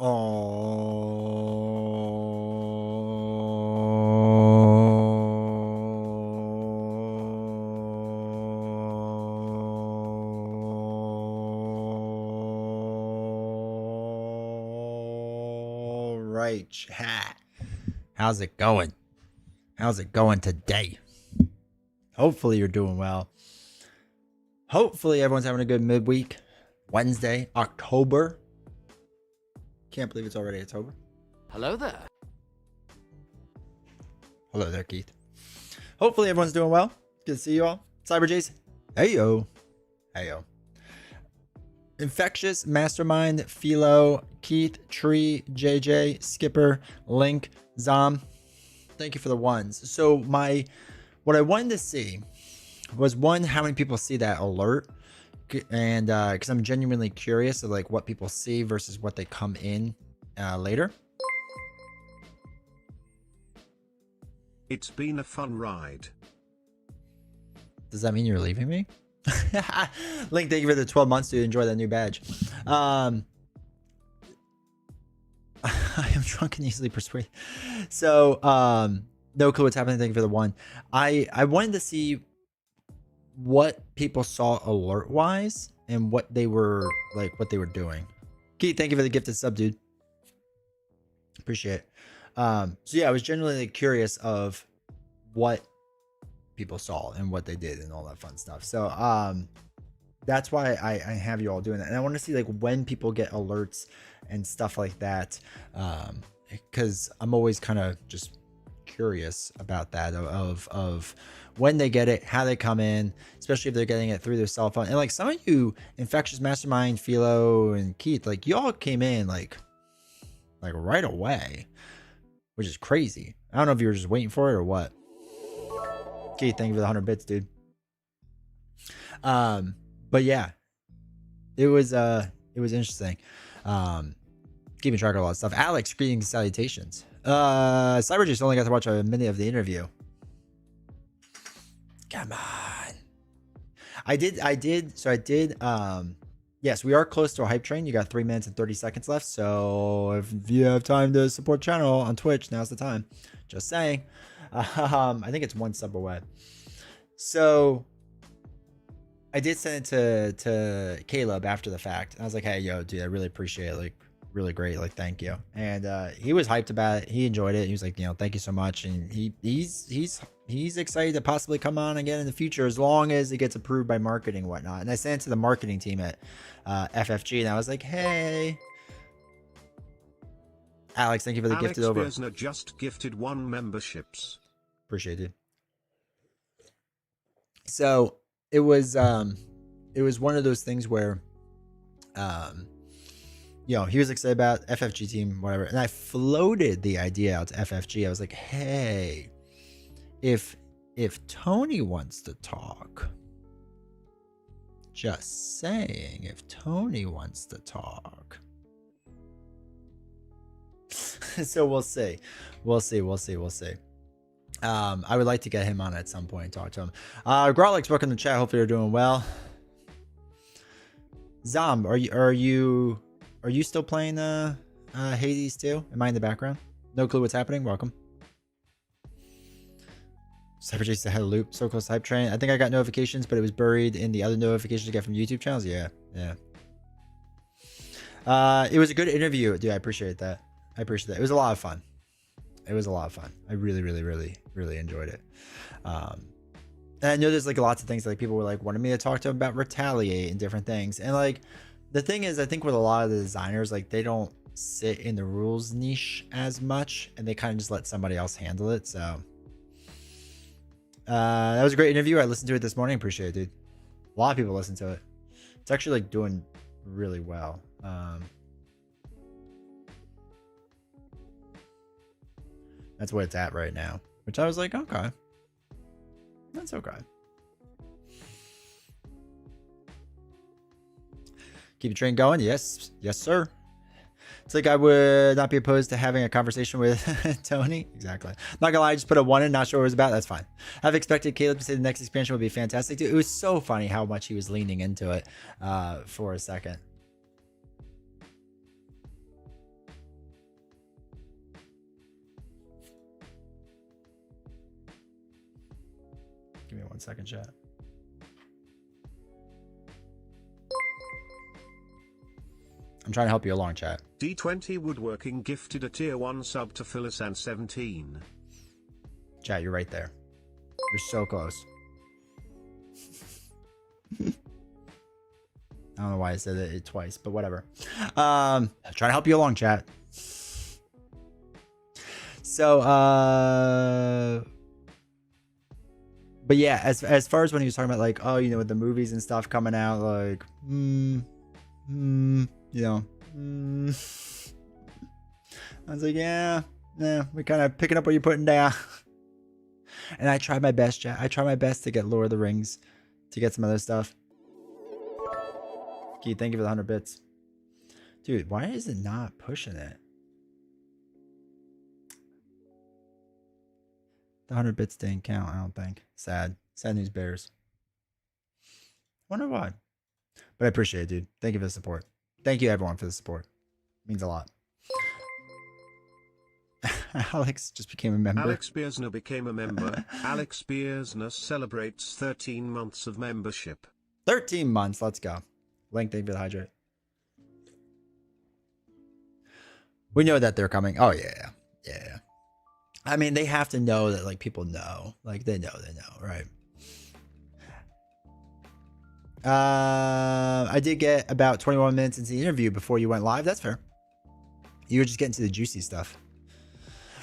All right, chat. How's it going? How's it going today? Hopefully you're doing well. Hopefully everyone's having a good midweek. Wednesday, October. Can't believe it's already October. Hello there. Hello there, Keith. Hopefully everyone's doing well. Good to see you all. Cyber Jason. Hey yo. Hey yo. Infectious, Mastermind, Philo, Keith, Tree, JJ, Skipper, Link, Zom. Thank you for the ones. So what I wanted to see was, one, how many people see that alert, and because I'm genuinely curious of like what people see versus what they come in later. It's been a fun ride. Does that mean you're leaving me? Link, thank you for the 12 months to enjoy that new badge. I am drunk and easily persuaded. So no clue what's happening. Thank you for the one. I wanted to see what people saw alert wise and what they were doing. Keith, thank you for the gifted sub, dude. Appreciate it. So yeah, I was genuinely curious of what people saw and what they did and all that fun stuff. So that's why I have you all doing that, and I want to see like when people get alerts and stuff like that, because I'm always kind of just curious about that of when they get it, how they come in, especially if they're getting it through their cell phone. And like some of you, Infectious, Mastermind, Philo, and Keith, like y'all came in like right away, which is crazy. I don't know if you were just waiting for it or what. Keith, thank you for the 100 bits, dude. But yeah, it was interesting. Keeping track of a lot of stuff. Alex, greetings and salutations. Cyber just only got to watch a minute of the interview. Come on. I did. Yes, we are close to a hype train. You got 3 minutes and 30 seconds left. So if you have time to support channel on Twitch, now's the time. Just saying. I think it's 1 sub away. So I did send it to Caleb after the fact. I was like, hey, yo, dude, I really appreciate it. Like, really great. Like, thank you. And he was hyped about it. He enjoyed it. He was like, thank you so much. And he's excited to possibly come on again in the future as long as it gets approved by marketing and whatnot. And I sent it to the marketing team at FFG, and I was like, hey, Alex, thank you for the gifted over. Alex Biesner just gifted 1 memberships. Appreciate it. So it was one of those things where he was excited about FFG team, whatever. And I floated the idea out to FFG. I was like, hey, if Tony wants to talk, just saying, if Tony wants to talk. So we'll see. I would like to get him on at some point and talk to him. Grolix, welcome to the chat. Hopefully you're doing well. Zom, are you still playing Hades too? Am I in the background? No clue what's happening. Welcome. Cyber Jason had a loop. So close to hype train. I think I got notifications, but it was buried in the other notifications I get from YouTube channels. Yeah. It was a good interview, dude. I appreciate that. It was a lot of fun. I really enjoyed it. And I know there's like lots of things like people were like wanting me to talk to them about Retaliate and different things. And like the thing is, I think with a lot of the designers, like they don't sit in the rules niche as much, and they kind of just let somebody else handle it. So that was a great interview. I listened to it this morning. Appreciate it, dude. A lot of people listen to it. It's actually like doing really well. That's what it's at right now, which I was like, okay, that's okay. Keep the train going. Yes, sir. It's like I would not be opposed to having a conversation with Tony. Exactly. Not gonna lie, I just put a 1 in, not sure what it was about. That's fine. I've expected Caleb to say the next expansion would be fantastic. Dude, it was so funny how much he was leaning into it for a second. second, chat. I'm trying to help you along, chat. D20 Woodworking gifted a tier 1 sub to Phyllis and 17. Chat, you're right there. You're so close. I don't know why I said it twice, but whatever. Trying to help you along, chat. So, but yeah, as far as when he was talking about like, oh, you know, with the movies and stuff coming out, like, you know, I was like, yeah, we're kind of picking up what you're putting down. And I tried my best, chat. I tried my best to get Lord of the Rings, to get some other stuff. Keith, thank you for the 100 bits. Dude, why is it not pushing it? The 100 bits didn't count, I don't think. Sad. Sad news bears. Wonder why. But I appreciate it, dude. Thank you for the support. Thank you, everyone, for the support. It means a lot. Alex just became a member. Alex Beersner became a member. Alex Beersner celebrates 13 months of membership. 13 months. Let's go. Link, thank you for the hydrate. We know that they're coming. Oh, yeah. Yeah. I mean, they have to know that, like, people know. Like, they know, right? I did get about 21 minutes into the interview before you went live. That's fair. You were just getting to the juicy stuff.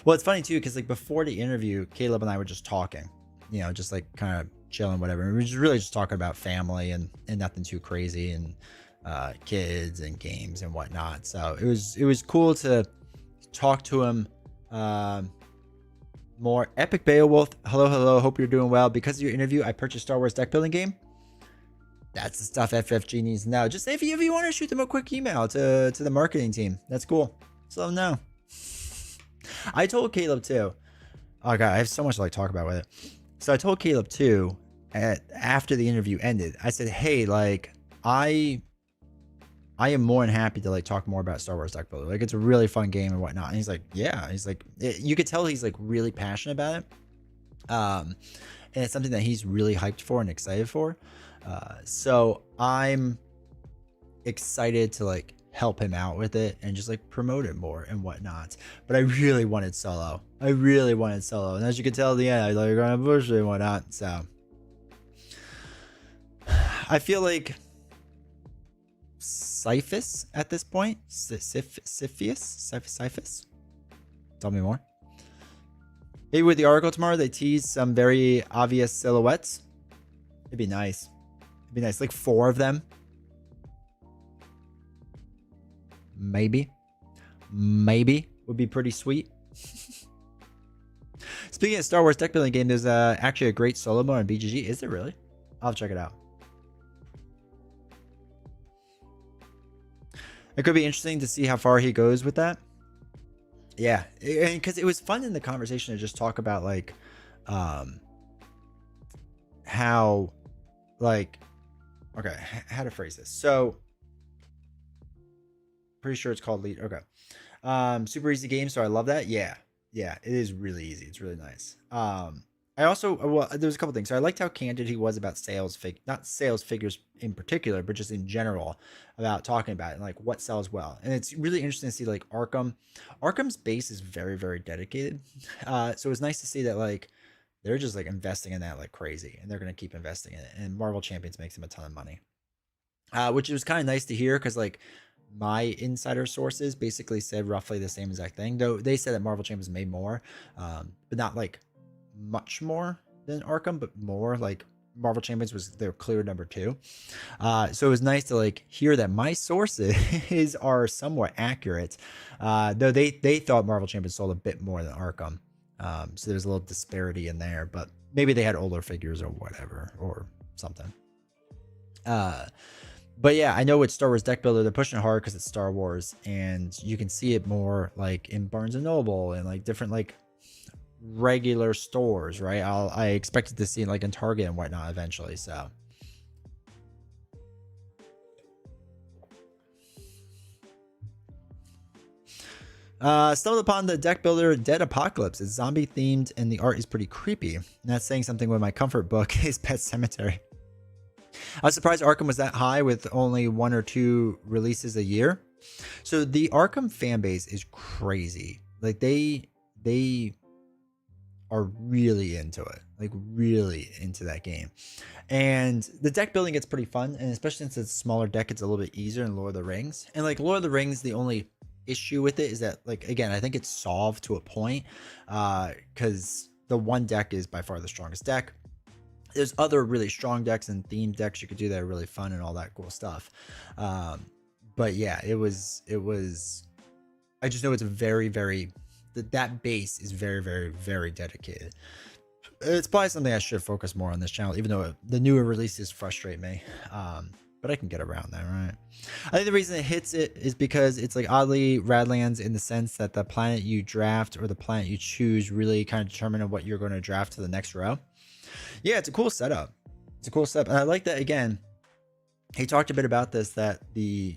Well, it's funny, too, because, like, before the interview, Caleb and I were just talking. You know, just, like, kind of chilling, whatever. And we were just really just talking about family and nothing too crazy and kids and games and whatnot. So it was cool to talk to him more. Epic Beowulf, hello, hope you're doing well. Because of your interview, I purchased Star Wars deck building game. That's the stuff FFG needs to know. Just if you want to shoot them a quick email to the marketing team, that's cool. Just let them know. I told Caleb too. Oh god, I have so much to like talk about with it. So I told Caleb too, after the interview ended, I said, hey, like, I am more than happy to like talk more about Star Wars deck builder. Like, it's a really fun game and whatnot. And he's like, yeah. He's like, you could tell he's like really passionate about it. And it's something that he's really hyped for and excited for. So I'm excited to like help him out with it and just like promote it more and whatnot. But I really wanted solo. And as you can tell at the end, I like going to push it and whatnot. So I feel like Cyphus at this point. Cyphus. Tell me more. Maybe with the article tomorrow, they tease some very obvious silhouettes. It'd be nice. Like 4 of them. Maybe would be pretty sweet. Speaking of Star Wars deck building game, there's actually a great solo mode on BGG. Is there really? I'll check it out. It could be interesting to see how far he goes with that. Yeah, because it was fun in the conversation to just talk about like how, like, okay, how to phrase this. So pretty sure it's called Lead. Okay. Super easy game, so I love that. Yeah, it is really easy. It's really nice. I also, well, there was a couple things. So I liked how candid he was about not sales figures in particular, but just in general about talking about it and like what sells well. And it's really interesting to see like Arkham's base is very, very dedicated. So it's nice to see that like they're just like investing in that like crazy, and they're going to keep investing in it. And Marvel Champions makes them a ton of money, which was kind of nice to hear, because like my insider sources basically said roughly the same exact thing, though they said that Marvel Champions made more, but not like much more than Arkham, but more like Marvel Champions was their clear number 2. So it was nice to like hear that my sources are somewhat accurate, though they thought Marvel Champions sold a bit more than Arkham. So there's a little disparity in there, but maybe they had older figures or whatever or something. But yeah, I know with Star Wars deck builder, they're pushing hard because it's Star Wars, and you can see it more like in Barnes and Noble and like different like regular stores, right? I expected to see it like in Target and whatnot eventually. So Stumbled upon the deck builder Dead Apocalypse. It's zombie themed and the art is pretty creepy. And that's saying something when my comfort book is Pet Cemetery. I was surprised Arkham was that high with only 1 or 2 releases a year. So the Arkham fan base is crazy. Like they are really into it, like really into that game. And the deck building gets pretty fun, and especially since it's a smaller deck, it's a little bit easier in Lord of the Rings. And like Lord of the Rings, the only issue with it is that, like, again, I think it's solved to a point, because the one deck is by far the strongest deck. There's other really strong decks and themed decks you could do that are really fun and all that cool stuff. But yeah, it was I just know it's a very that base is very dedicated. It's probably something I should focus more on this channel, even though the newer releases frustrate me. But I can get around that, right? I think the reason it hits it is because it's like oddly Radlands in the sense that the planet you draft or the planet you choose really kind of determine what you're going to draft to the next row. Yeah, it's a cool setup. It's a cool setup. And I like that, again, he talked a bit about this, that the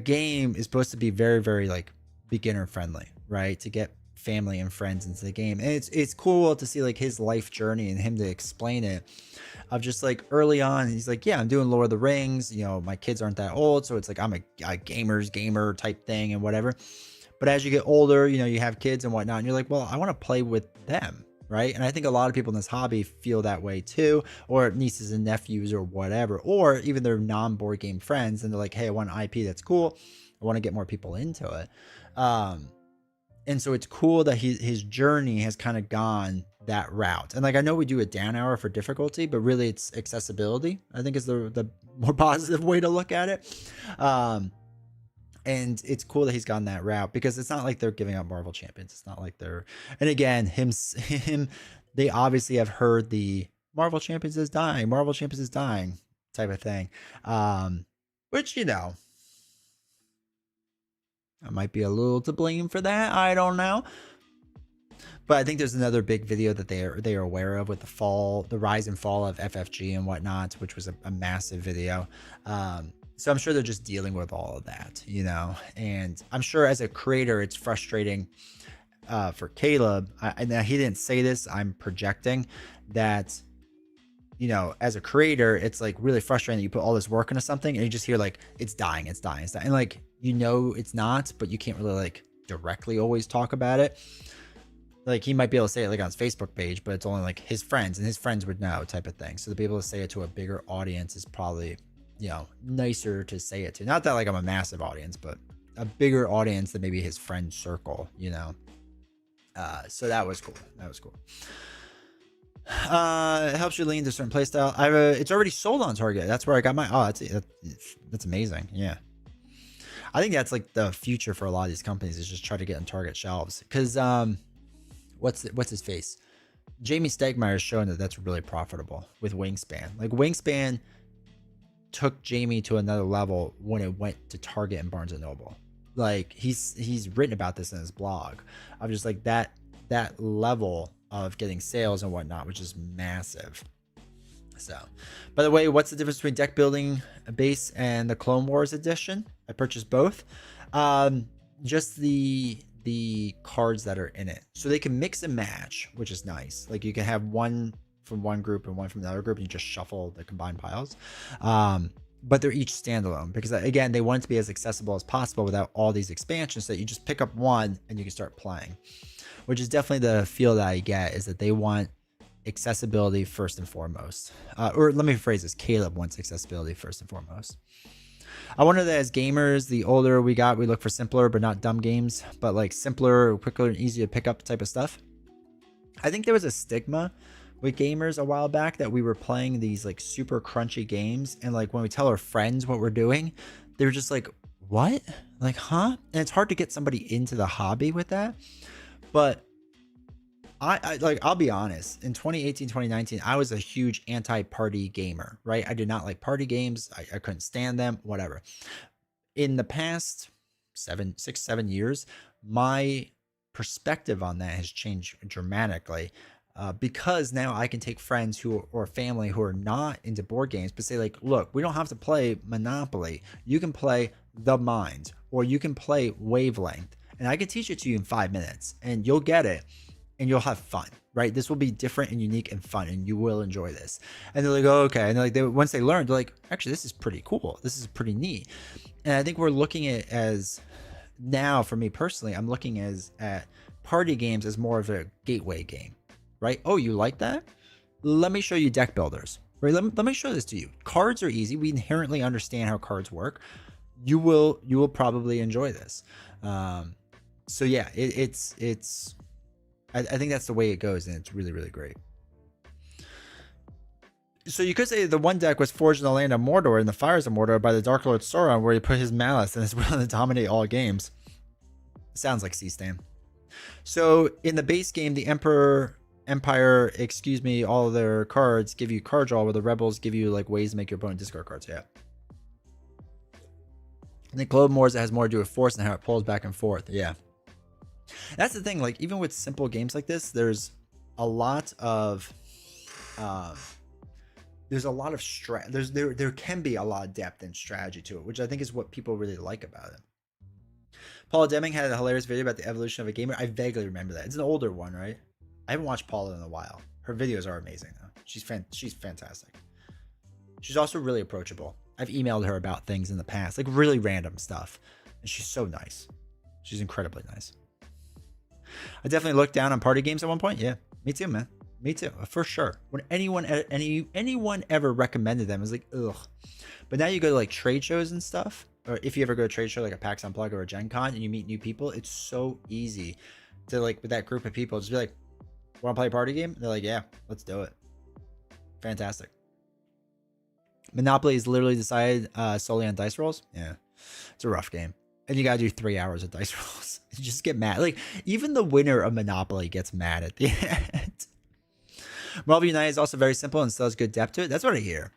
game is supposed to be very like beginner friendly, right? To get family and friends into the game. And it's cool to see like his life journey and him to explain it, of just like early on he's like, yeah, I'm doing Lord of the Rings, you know, my kids aren't that old, so it's like I'm a gamer type thing and whatever. But as you get older, you know, you have kids and whatnot, and you're like, well, I want to play with them, right? And I think a lot of people in this hobby feel that way too, or nieces and nephews or whatever, or even their non-board game friends, and they're like, hey, I want an IP that's cool, I want to get more people into it. And so it's cool that his journey has kind of gone that route. And like, I know we do a down arrow for difficulty, but really it's accessibility, I think, is the more positive way to look at it. And it's cool that he's gone that route, because it's not like they're giving up Marvel Champions. It's not like they're, and again, him, they obviously have heard the Marvel Champions is dying type of thing. Which, you know, I might be a little to blame for that. I don't know. But I think there's another big video that they are aware of with the rise and fall of FFG and whatnot, which was a massive video. So I'm sure they're just dealing with all of that, you know, and I'm sure as a creator, it's frustrating for Caleb. And he didn't say this, I'm projecting that, you know, as a creator, it's like really frustrating that you put all this work into something and you just hear like, it's dying. And like, you know, it's not, but you can't really like directly always talk about it. Like, he might be able to say it like on his Facebook page, but it's only like his friends, and his friends would know, type of thing. So to be able to say it to a bigger audience is probably, you know, nicer to say it to. Not that like I'm a massive audience, but a bigger audience than maybe his friend circle, you know. So that was cool. It helps you lean to a certain playstyle. It's already sold on Target. That's where I got my. That's amazing. Yeah, I think that's like the future for a lot of these companies, is just try to get on Target shelves. Because what's his face? Jamie Stegmaier is showing that that's really profitable with Wingspan. Like, Wingspan took Jamie to another level when it went to Target and Barnes and Noble. Like, he's written about this in his blog. I'm just like, that level of getting sales and whatnot, which is massive. So, by the way, what's the difference between deck building base and the Clone Wars edition? I purchased both. Just the cards that are in it, so they can mix and match, which is nice. Like, you can have one from one group and one from the other group, and you just shuffle the combined piles. But they're each standalone, because again, they want it to be as accessible as possible without all these expansions, so that you just pick up one and you can start playing, which is definitely the feel that I get, is that they want accessibility first and foremost. Or let me rephrase this, Caleb wants accessibility first and foremost. I wonder that as gamers, the older we got, we look for simpler but not dumb games, but like simpler, quicker, and easier to pick up type of stuff. I think there was a stigma with gamers a while back that we were playing these like super crunchy games, and like when we tell our friends what we're doing, they were just like, what? Like, huh? And it's hard to get somebody into the hobby with that. But I like, I'll be honest, in 2018, 2019, I was a huge anti-party gamer, right? I did not like party games. I couldn't stand them, whatever. In the past 7 years, my perspective on that has changed dramatically, because now I can take friends or family who are not into board games, but say like, look, we don't have to play Monopoly. You can play The Mind, or you can play Wavelength, and I can teach it to you in 5 minutes, and you'll get it, and you'll have fun, right? This will be different and unique and fun, and you will enjoy this. And they're like, oh, okay. And they're like, once they learn, they're like, actually, this is pretty cool. This is pretty neat. And I think we're looking at as now, for me personally, I'm looking at party games as more of a gateway game, right? Oh, you like that? Let me show you deck builders, right? Let me show this to you. Cards are easy. We inherently understand how cards work. You will probably enjoy this. So yeah, I think that's the way it goes, and it's really, really great. So you could say the one deck was forged in the land of Mordor in the Fires of Mordor by the Dark Lord Sauron, where he put his malice and his will to dominate all games. Sounds like C-Stan. So in the base game, the Empire, all of their cards give you card draw, where the rebels give you like ways to make your opponent discard cards. Yeah. And then Clone Wars, it has more to do with force and how it pulls back and forth. Yeah. That's the thing. Like, even with simple games like this, there's a lot of there can be a lot of depth and strategy to it, which I think is what people really like about it. Paula Deming had a hilarious video about the evolution of a gamer. I vaguely remember that. It's an older one, right? I haven't watched Paula in a while. Her videos are amazing though. She's fantastic. She's also really approachable. I've emailed her about things in the past, like really random stuff, and she's so nice. She's incredibly nice. I definitely looked down on party games at one point. Yeah, me too, man. Me too, for sure. When anyone ever recommended them, it was like, ugh. But now you go to like trade shows and stuff, or if you ever go to a trade show like a PAX Unplugged or a Gen Con, and you meet new people, it's so easy to, like, with that group of people, just be like, want to play a party game? And they're like, yeah, let's do it. Fantastic. Monopoly is literally decided solely on dice rolls. Yeah, it's a rough game. And you gotta do 3 hours of dice rolls. You just get mad. Like, even the winner of Monopoly gets mad at the end. Marvel United is also very simple and still has good depth to it. That's what I hear.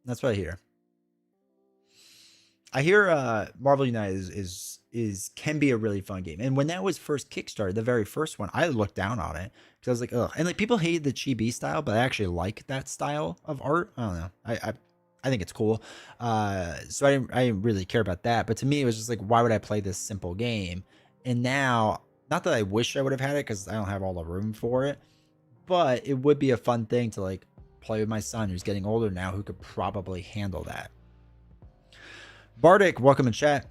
That's what I hear. I hear Marvel United is can be a really fun game. And when that was first kickstarted, the very first one, I looked down on it because I was like, ugh. And like, people hated the chibi style, but I actually like that style of art. I don't know. I think it's cool. So I didn't really care about that. But to me, it was just like, why would I play this simple game? And now, not that I wish I would have had it because I don't have all the room for it, but it would be a fun thing to like play with my son who's getting older now, who could probably handle that. Bardic, welcome in chat.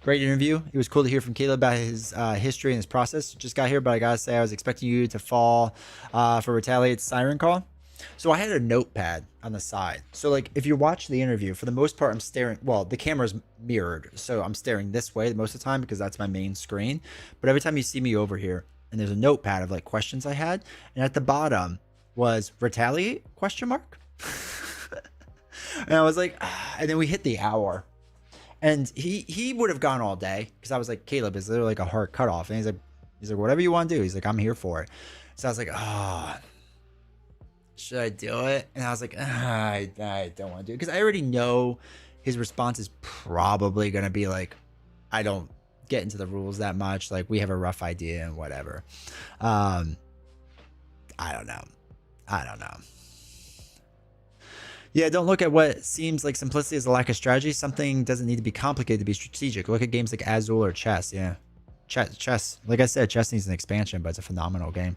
Great interview. It was cool to hear from Caleb about his history and his process. Just got here, but I gotta say I was expecting you to fall for Retaliate's Siren Call. So I had a notepad on the side. So like, if you watch the interview, for the most part, I'm staring, well, the camera's mirrored, so I'm staring this way most of the time because that's my main screen. But every time you see me over here, and there's a notepad of like questions I had, and at the bottom was Retaliate ? And I was like, ah. And then we hit the hour, and he would have gone all day because I was like, Caleb, is there like a hard cutoff? And he's like, whatever you want to do. He's like, I'm here for it. So I was like, oh, should I do it? And I was like, I don't want to do it because I already know his response is probably gonna be like, I don't get into the rules that much. Like, we have a rough idea and whatever. I don't know. Yeah, don't look at what seems like simplicity as a lack of strategy. Something doesn't need to be complicated to be strategic. Look at games like Azul or chess. Yeah, chess. Like I said, chess needs an expansion, but it's a phenomenal game.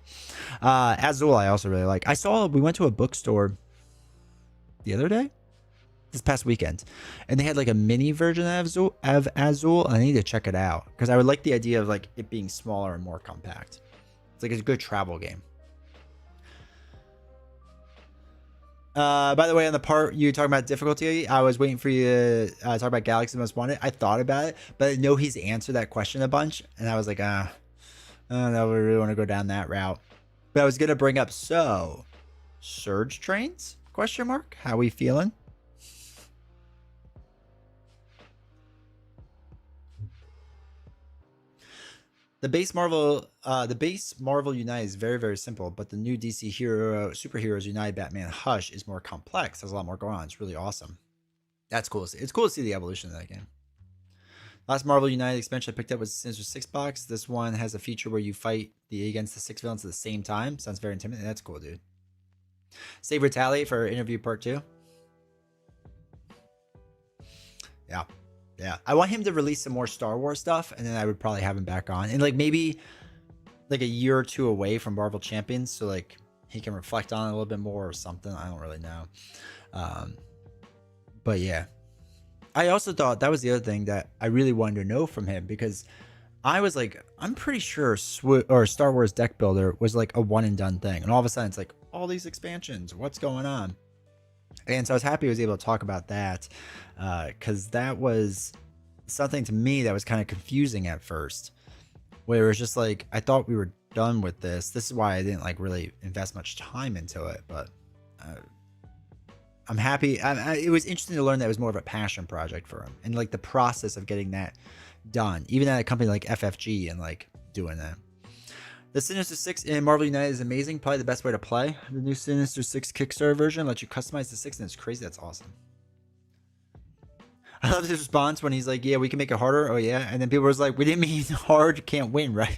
Azul, I also really like. We went to a bookstore the other day, this past weekend, and they had like a mini version of Azul, and I need to check it out because I would like the idea of like it being smaller and more compact. It's like a good travel game. By the way, on the part you talking about difficulty, I was waiting for you to talk about Galaxy Most Wanted. I thought about it, but I know he's answered that question a bunch, and I was like, I don't know, we really want to go down that route. But I was gonna bring up, so Surge Trains ? How we feeling? The base Marvel United is very, very simple, but the new DC Superheroes United Batman Hush is more complex. There's a lot more going on. It's really awesome. That's cool. It's cool to see the evolution of that game. Last Marvel United expansion I picked up was Sinister Six box. This one has a feature where you fight against the 6 villains at the same time. Sounds very intimidating. That's cool, dude. Save Retaliate for interview part 2. Yeah. Yeah, I want him to release some more Star Wars stuff, and then I would probably have him back on, and like maybe like a year or two away from Marvel Champions, so like he can reflect on it a little bit more or something. I don't really know. But yeah, I also thought that was the other thing that I really wanted to know from him, because I was like, I'm pretty sure Star Wars Deck Builder was like a one and done thing, and all of a sudden it's like all these expansions. What's going on? And so I was happy I was able to talk about that, because that was something to me that was kind of confusing at first, where it was just like, I thought we were done with this. This is why I didn't like really invest much time into it, but I'm happy. It was interesting to learn that it was more of a passion project for him, and like the process of getting that done, even at a company like FFG, and like doing that. The Sinister Six in Marvel United is amazing. Probably the best way to play. The new Sinister Six Kickstarter version lets you customize the six, and it's crazy. That's awesome. I love his response when he's like, yeah, we can make it harder. Oh, yeah. And then people was like, we didn't mean hard. You can't win, right?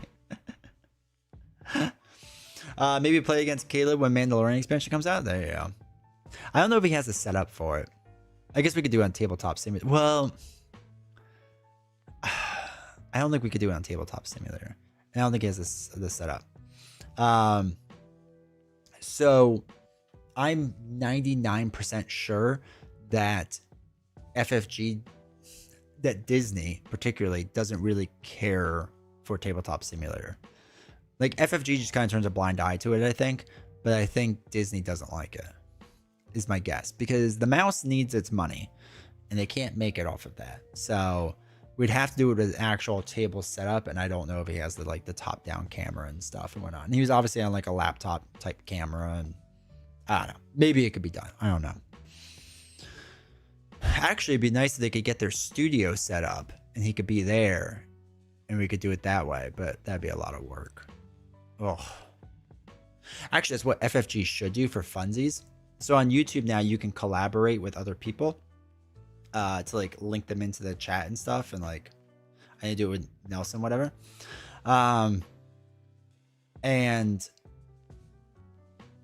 Maybe play against Caleb when Mandalorian expansion comes out. There you go. I don't know if he has a setup for it. I guess we could do it on Tabletop Simulator. Well, I don't think we could do it on Tabletop Simulator. I don't think he has this setup. So I'm 99% sure that FFG, that Disney particularly, doesn't really care for Tabletop Simulator. Like FFG just kind of turns a blind eye to it, I think. But I think Disney doesn't like it, is my guess. Because the mouse needs its money, and they can't make it off of that. So we'd have to do it with an actual table setup, and I don't know if he has the like the top-down camera and stuff and whatnot. And he was obviously on like a laptop type camera, and I don't know. Maybe it could be done. I don't know. Actually, it'd be nice if they could get their studio set up, and he could be there, and we could do it that way. But that'd be a lot of work. Oh, actually, that's what FFG should do for funsies. So on YouTube now, you can collaborate with other people. To like link them into the chat and stuff, and like I need to do it with Nelson, whatever. And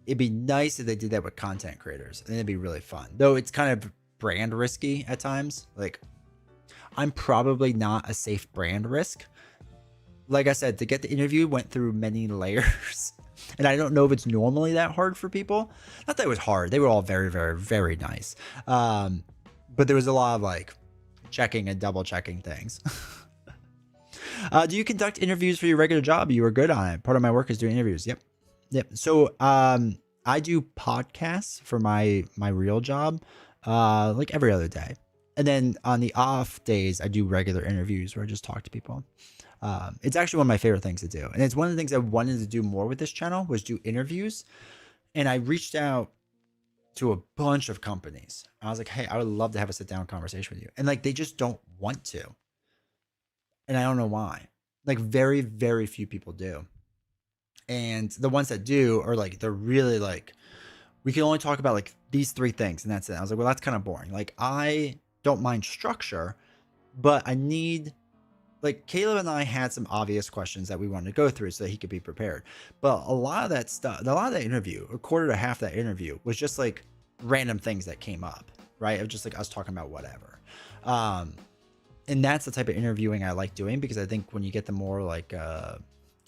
it'd be nice if they did that with content creators, and it'd be really fun. Though it's kind of brand risky at times. Like I'm probably not a safe brand risk. Like I said, to get the interview went through many layers. And I don't know if it's normally that hard for people. Not that it was hard. They were all very, very, very nice. But there was a lot of like checking and double checking things. Do you conduct interviews for your regular job? You were good on it. Part of my work is doing interviews. Yep. So I do podcasts for my real job like every other day. And then on the off days, I do regular interviews where I just talk to people. It's actually one of my favorite things to do. And it's one of the things I wanted to do more with this channel was do interviews. And I reached out to a bunch of companies. I was like, hey, I would love to have a sit down conversation with you. And like, they just don't want to. And I don't know why. Like very, very few people do. And the ones that do are like, they're really like, we can only talk about like these three things, and that's it. I was like, well, that's kind of boring. Like I don't mind structure, but I need, like Caleb and I had some obvious questions that we wanted to go through so that he could be prepared. But a lot of that stuff, a lot of that interview, a quarter to half that interview was just like random things that came up, right? Of just like us talking about whatever. And that's the type of interviewing I like doing, because I think when you get the more like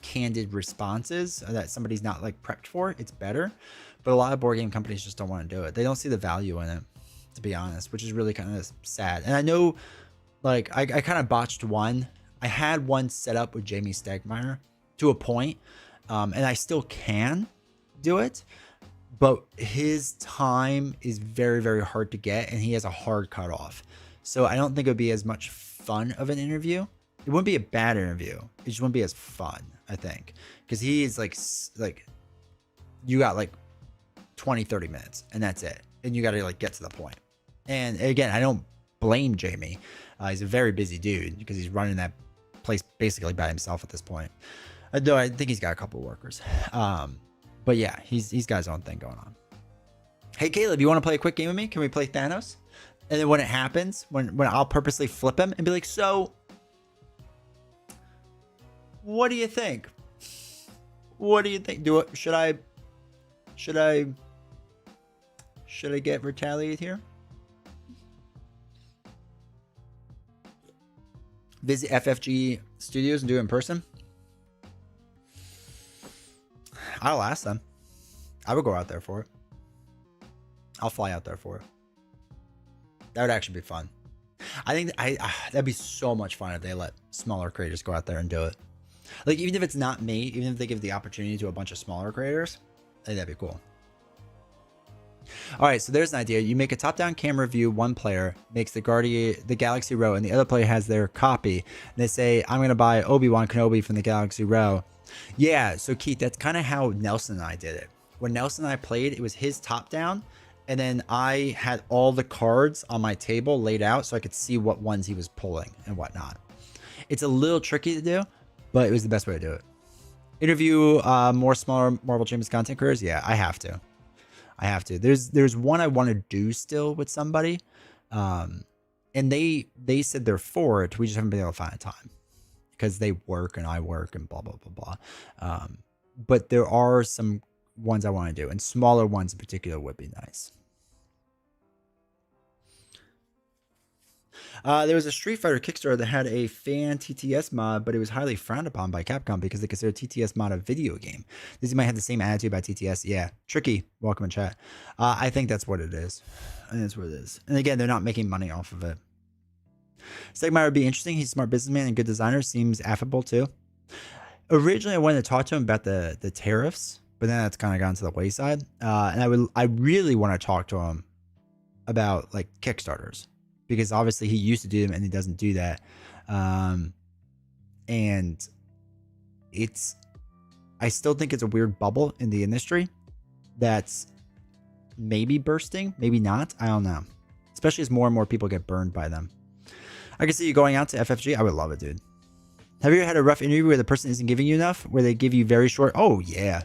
candid responses that somebody's not like prepped for, it's better. But a lot of board game companies just don't want to do it. They don't see the value in it, to be honest, which is really kind of sad. And I know like I kind of botched one. I had one set up with Jamie Stegmaier to a point, and I still can do it, but his time is very, very hard to get, and he has a hard cutoff. So I don't think it would be as much fun of an interview. It wouldn't be a bad interview. It just wouldn't be as fun, I think, because he is like you got like 20, 30 minutes, and that's it. And you got to like get to the point. And again, I don't blame Jamie. He's a very busy dude because he's running that place basically by himself at this point. Though I think he's got a couple of workers. But yeah, he's got his own thing going on. Hey, Caleb, you want to play a quick game with me? Can we play Thanos? And then when it happens, when I'll purposely flip him and be like, so what do you think? What do you think? Should I get retaliated here? Visit FFG Studios and do it in person? I'll ask them. I would go out there for it. I'll fly out there for it. That would actually be fun. I think that'd be so much fun if they let smaller creators go out there and do it. Like, even if it's not me, even if they give the opportunity to a bunch of smaller creators, I think that'd be cool. All right, so there's an idea. You make a top-down camera view. One player makes the Galaxy Row, and the other player has their copy. And they say, I'm going to buy Obi-Wan Kenobi from the Galaxy Row. Yeah, so Keith, that's kind of how Nelson and I did it. When Nelson and I played, it was his top-down, and then I had all the cards on my table laid out so I could see what ones he was pulling and whatnot. It's a little tricky to do, but it was the best way to do it. Interview more smaller Marvel Champions content creators? Yeah, I have to. There's one I want to do still with somebody, and they said they're for it. We just haven't been able to find a time because they work and I work and blah blah blah blah. But there are some ones I want to do, and smaller ones in particular would be nice. There was a Street Fighter Kickstarter that had a fan TTS mod, but it was highly frowned upon by Capcom because they consider TTS mod a video game. This might have the same attitude about TTS. Yeah, tricky. Welcome in chat. I think that's what it is. I think that's what it is. And again, they're not making money off of it. Stegmaier would be interesting. He's a smart businessman and good designer. Seems affable too. Originally, I wanted to talk to him about the tariffs, but then that's kind of gone to the wayside. And I really want to talk to him about like Kickstarters, because obviously he used to do them and he doesn't do that. And I still think it's a weird bubble in the industry that's maybe bursting, maybe not. I don't know. Especially as more and more people get burned by them. I can see you going out to FFG. I would love it, dude. Have you ever had a rough interview where the person isn't giving you enough? Where they give you very short? Oh, yeah.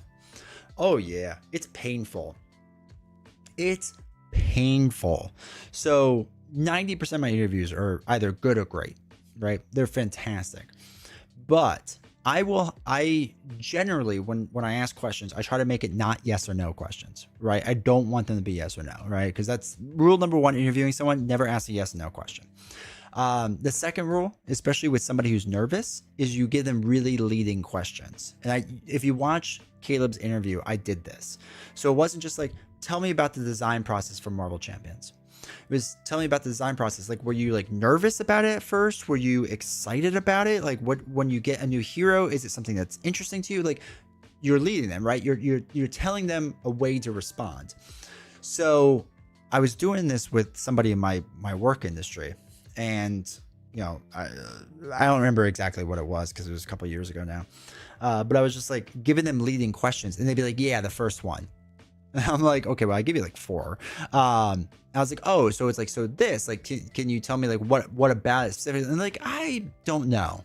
Oh, yeah. It's painful. It's painful. So 90% of my interviews are either good or great, right? They're fantastic. But I generally, when I ask questions, I try to make it not yes or no questions, right? I don't want them to be yes or no, right? Because that's rule number one, interviewing someone, never ask a yes or no question. The second rule, especially with somebody who's nervous, is you give them really leading questions. And if you watch Caleb's interview, I did this. So it wasn't just like, tell me about the design process for Marvel Champions. It was, tell me about the design process. Like, were you like nervous about it at first? Were you excited about it? Like, when you get a new hero, is it something that's interesting to you? Like, you're leading them, right? You're telling them a way to respond. So I was doing this with somebody in my work industry, and you know, I don't remember exactly what it was because it was a couple of years ago now. But I was just like giving them leading questions, and they'd be like, "Yeah, the first one." And I'm like, "Okay, well, I give you like 4." I was like, "Oh, so it's like, so this, like, can you tell me like what about it specifically?" And like, I don't know.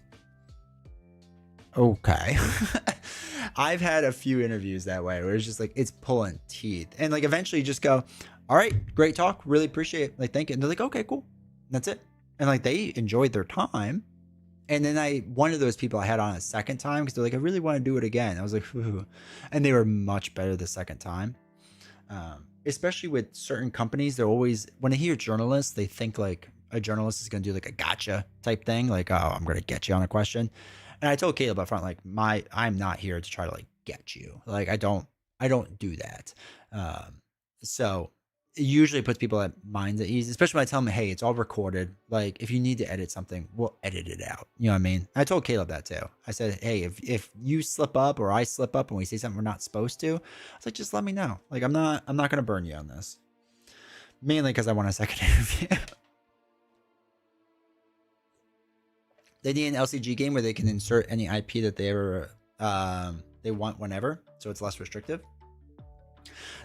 Okay. I've had a few interviews that way where it's just like, it's pulling teeth, and like eventually you just go, "All right, great talk, really appreciate it, like, thank you." And they're like, "Okay, cool." And that's it. And like, they enjoyed their time. And then one of those people I had on a second time because they're like, "I really want to do it again." I was like, "Ooh." And they were much better the second time. Especially with certain companies, they're always, when they hear journalists, they think like a journalist is going to do like a gotcha type thing. Like, "Oh, I'm going to get you on a question." And I told Caleb up front, like, I'm not here to try to like get you. Like, I don't do that. So it usually puts people at minds at ease, especially when I tell them, "Hey, it's all recorded. Like, if you need to edit something, we'll edit it out." You know what I mean? I told Caleb that too. I said, "Hey, if you slip up or I slip up and we say something we're not supposed to," I was like, "just let me know. Like, I'm not going to burn you on this." Mainly because I want a second interview. They need an LCG game where they can insert any IP that they want whenever, so it's less restrictive.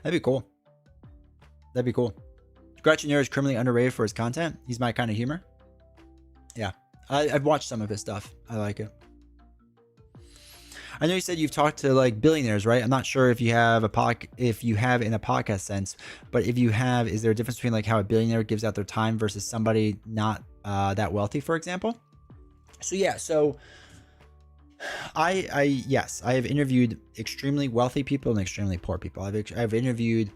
That'd be cool. That'd be cool. Gretchen is criminally underrated for his content. He's my kind of humor. Yeah, I've watched some of his stuff. I like it. I know you said you've talked to like billionaires, right? I'm not sure if you have in a podcast sense, but if you have, is there a difference between like how a billionaire gives out their time versus somebody not that wealthy, for example? So yeah, yes, I have interviewed extremely wealthy people and extremely poor people. I've interviewed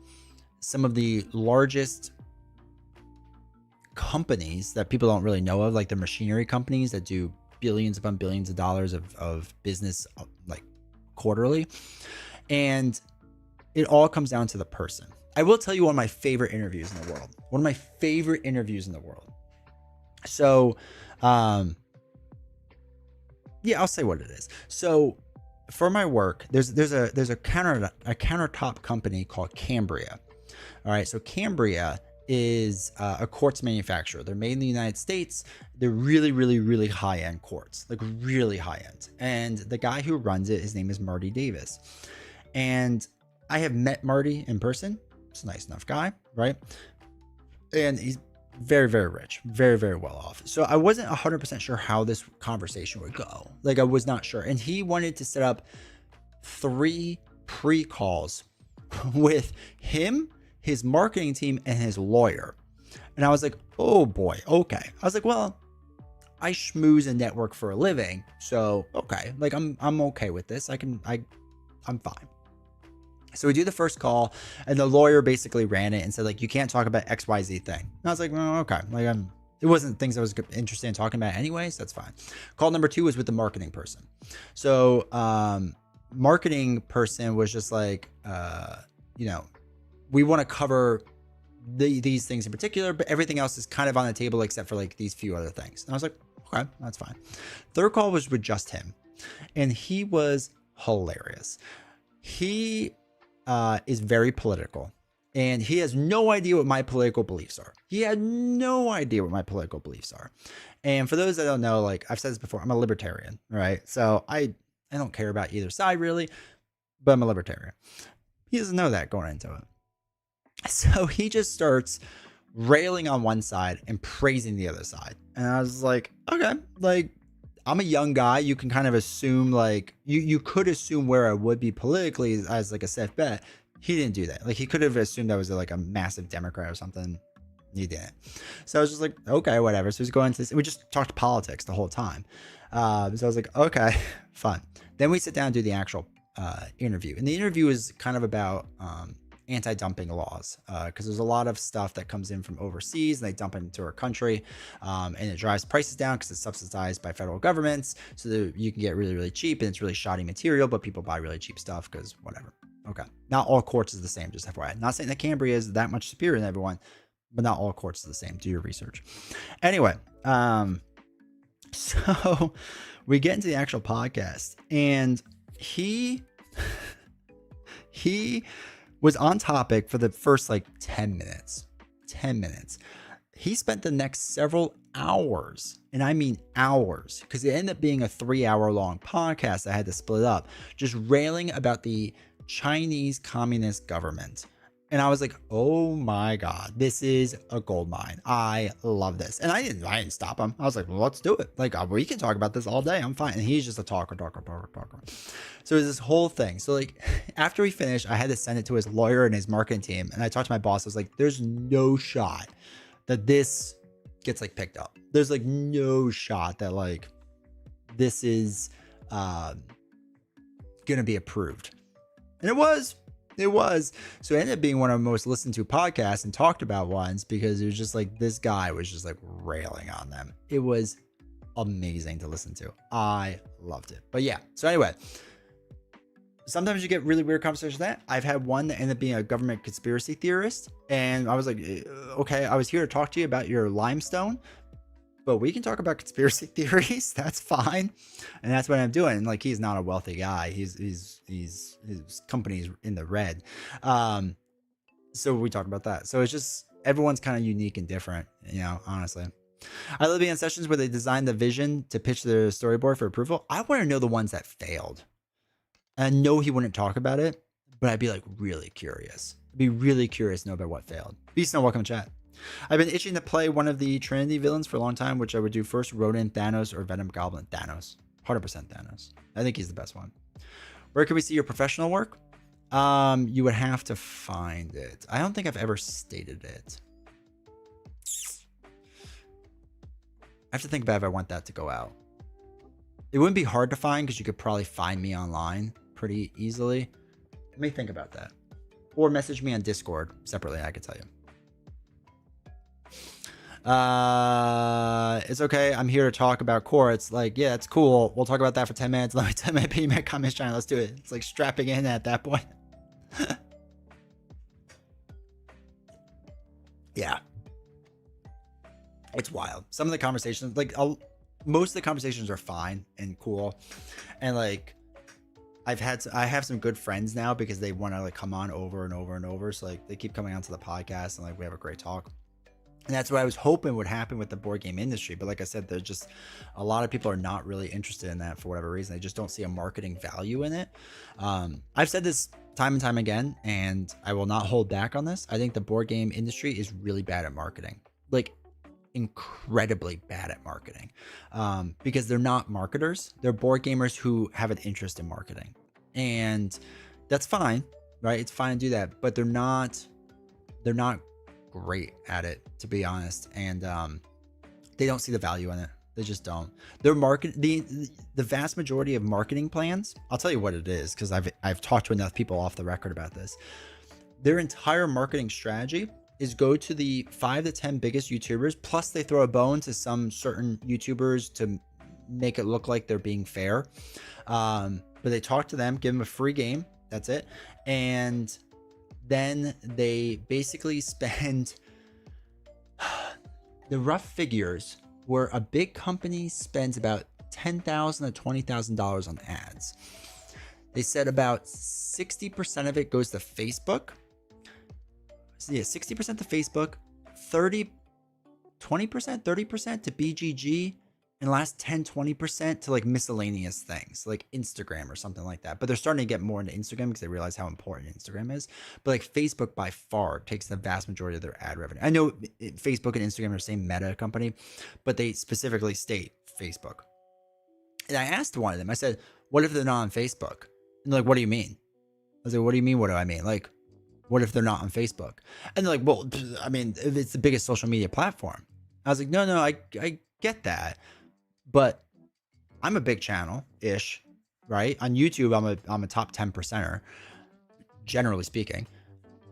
some of the largest companies that people don't really know of, like the machinery companies that do billions upon billions of dollars of business like quarterly. And it all comes down to the person. I will tell you one of my favorite interviews in the world. One of my favorite interviews in the world. So, yeah, I'll say what it is. So for my work, there's a countertop company called Cambria. All right. So Cambria is a quartz manufacturer. They're made in the United States. They're really, really, really high end quartz, like really high end. And the guy who runs it, his name is Marty Davis. And I have met Marty in person. He's a nice enough guy, right? And he's very, very rich, very, very well off. So I wasn't 100% sure how this conversation would go. Like I was not sure. And he wanted to set up 3 pre-calls with him, his marketing team, and his lawyer. And I was like, oh boy, okay. I was like, well, I schmooze and network for a living. So, okay, like I'm okay with this. I'm fine. So we do the first call, and the lawyer basically ran it and said, like, you can't talk about XYZ thing. And I was like, well, okay. Like it wasn't things I was interested in talking about anyways. That's fine. Call number 2 was with the marketing person. So, marketing person was just like, we want to cover these things in particular, but everything else is kind of on the table except for like these few other things. And I was like, okay, that's fine. Third call was with just him, and he was hilarious. He is very political, and he has no idea what my political beliefs are. He had no idea what my political beliefs are. And for those that don't know, like I've said this before, I'm a libertarian, right? So I don't care about either side really, but I'm a libertarian. He doesn't know that going into it. So he just starts railing on one side and praising the other side. And I was like, okay, like I'm a young guy. You can kind of assume like you could assume where I would be politically as like a safe bet. He didn't do that. Like he could have assumed I was like a massive Democrat or something. He didn't. So I was just like, okay, whatever. So he's going to this. We just talked politics the whole time. So I was like, okay, fun. Then we sit down and do the actual interview. And the interview is kind of about anti-dumping laws, because there's a lot of stuff that comes in from overseas and they dump it into our country, and it drives prices down because it's subsidized by federal governments, so that you can get really, really cheap, and it's really shoddy material, but people buy really cheap stuff because whatever. Okay, not all quartz is the same, just FYI. Not saying that Cambria is that much superior than everyone, but not all quartz is the same. Do your research. Anyway, so we get into the actual podcast, and he was on topic for the first like 10 minutes. He spent the next several hours, and I mean hours, because it ended up being a 3-hour long podcast. I had to split up, just railing about the Chinese Communist government. And I was like, oh my God, this is a gold mine. I love this. And I didn't stop him. I was like, well, let's do it. Like, we can talk about this all day. I'm fine. And he's just a talker. So it was this whole thing. So like after we finished, I had to send it to his lawyer and his marketing team. And I talked to my boss. I was like, there's no shot that this gets like picked up. There's like no shot that like this is going to be approved. And it was. So it ended up being one of the most listened to podcasts and talked about ones, because it was just like this guy was just like railing on them. It was amazing to listen to. I loved it. But yeah, so anyway, sometimes you get really weird conversations like that. I've had one that ended up being a government conspiracy theorist, and I was like, okay, I was here to talk to you about your limestone, but we can talk about conspiracy theories. That's fine. And that's what I'm doing. Like, he's not a wealthy guy. His company's in the red. So we talk about that. So it's just, everyone's kind of unique and different, you know, honestly. I love being in sessions where they design the vision to pitch the storyboard for approval. I want to know the ones that failed. I know he wouldn't talk about it, but I'd be like really curious. I'd be really curious to know about what failed. Beast, no, welcome to chat. I've been itching to play one of the Trinity villains for a long time, which I would do first: Rodan, Thanos, or Venom Goblin. Thanos. 100% Thanos. I think he's the best one. Where can we see your professional work? You would have to find it. I don't think I've ever stated it. I have to think about if I want that to go out. It wouldn't be hard to find because you could probably find me online pretty easily. Let me think about that. Or message me on Discord separately, I could tell you. It's okay. I'm here to talk about core. It's like, yeah, it's cool. We'll talk about that for 10 minutes. Let me 10-minute PMAC comments channel. Let's do it. It's like strapping in at that point. Yeah. It's wild. Some of the conversations, like most of the conversations are fine and cool. And like, I have some good friends now because they want to like come on over and over and over. So like they keep coming onto the podcast and like we have a great talk. And that's what I was hoping would happen with the board game industry. But like I said, there's just a lot of people are not really interested in that for whatever reason. They just don't see a marketing value in it. I've said this time and time again, and I will not hold back on this. I think the board game industry is really bad at marketing, like incredibly bad at marketing, because they're not marketers. They're board gamers who have an interest in marketing, and that's fine, right? It's fine to do that, but they're not great at it, to be honest. And they don't see the value in it. They just don't. Their the vast majority of marketing plans, I'll tell you what it is, because I've talked to enough people off the record about this. Their entire marketing strategy is go to the 5 to 10 biggest YouTubers, plus they throw a bone to some certain YouTubers to make it look like they're being fair. But they talk to them, give them a free game. That's it. And then they basically spend the rough figures where a big company spends about $10,000 to $20,000 on ads. They said about 60% of it goes to Facebook. So yeah, 60% to Facebook, 30% to BGG, and the last 10-20% to like miscellaneous things like Instagram or something like that. But they're starting to get more into Instagram because they realize how important Instagram is. But like Facebook by far takes the vast majority of their ad revenue. I know Facebook and Instagram are the same meta company, but they specifically state Facebook. And I asked one of them, I said, what if they're not on Facebook? And they're like, what do you mean? I was like, what do you mean? What do I mean? Like, what if they're not on Facebook? And they're like, well, I mean, it's the biggest social media platform. I was like, no, I get that. But I'm a big channel-ish, right? On YouTube, I'm a top 10%er, generally speaking,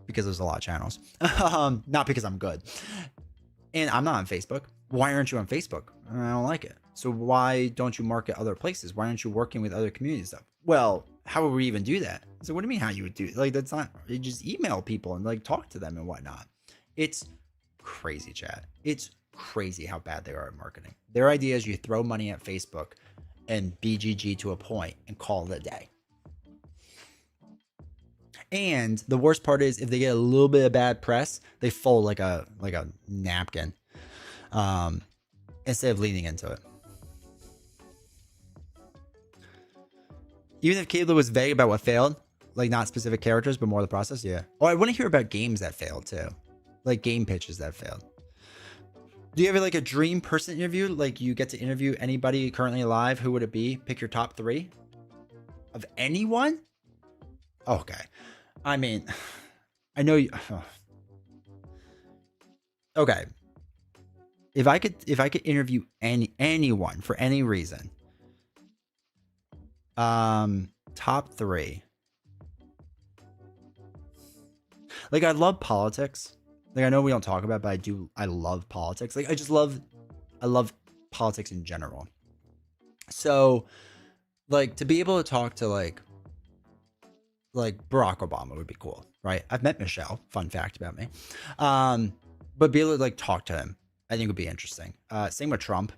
because there's a lot of channels. Not because I'm good. And I'm not on Facebook. Why aren't you on Facebook? I don't like it. So why don't you market other places? Why aren't you working with other community stuff? Well, how would we even do that? So what do you mean how you would do it? Like, that's not, you just email people and like talk to them and whatnot. It's crazy, chat. It's crazy how bad they are at marketing. Their idea is you throw money at Facebook and BGG to a point and call it a day. And the worst part is if they get a little bit of bad press, they fold like a napkin, instead of leaning into it. Even if Caleb was vague about what failed, like not specific characters, but more the process, yeah. Oh, I want to hear about games that failed too. Like game pitches that failed. Do you have like a dream person interview? Like you get to interview anybody currently alive. Who would it be? Pick your top 3 of anyone. Okay. I mean, I know you. Okay. If I could interview anyone for any reason, top 3. Like I love politics. Like I know we don't talk about it, but I love politics. Like I love politics in general. So like to be able to talk to like Barack Obama would be cool, right? I've met Michelle, fun fact about me. But be able to like talk to him, I think would be interesting. Same with Trump.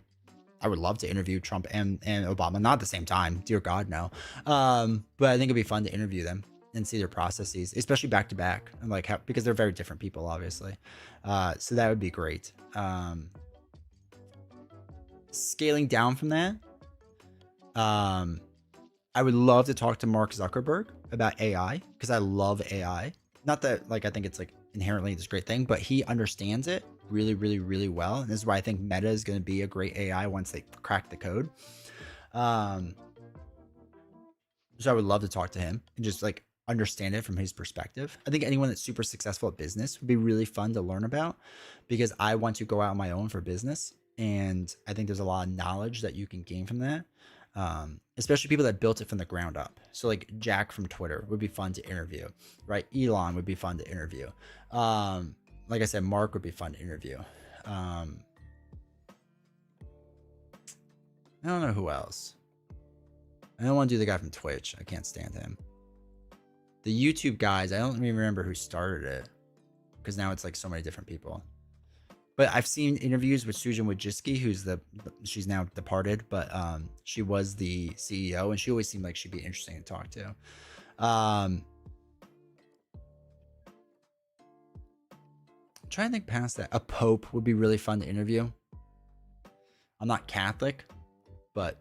I would love to interview Trump and Obama, not at the same time, dear God, no. But I think it'd be fun to interview them and see their processes, especially back to back, and like how, because they're very different people, obviously. So that would be great. Scaling down from that, I would love to talk to Mark Zuckerberg about AI, because I love AI. Not that like I think it's like inherently this great thing, but he understands it really, really, really well. And this is why I think Meta is going to be a great AI once they crack the code. So I would love to talk to him and just like understand it from his perspective. I think anyone that's super successful at business would be really fun to learn about, because I want to go out on my own for business. And I think there's a lot of knowledge that you can gain from that. Especially people that built it from the ground up. So like Jack from Twitter would be fun to interview, right? Elon would be fun to interview. Like I said, Mark would be fun to interview. I don't know who else. I don't want to do the guy from Twitch. I can't stand him. The YouTube guys, I don't even remember who started it, because now it's like so many different people. But I've seen interviews with Susan Wojcicki, she's now departed, but she was the CEO, and she always seemed like she'd be interesting to talk to. I'm trying to think past that. A pope would be really fun to interview. I'm not Catholic, but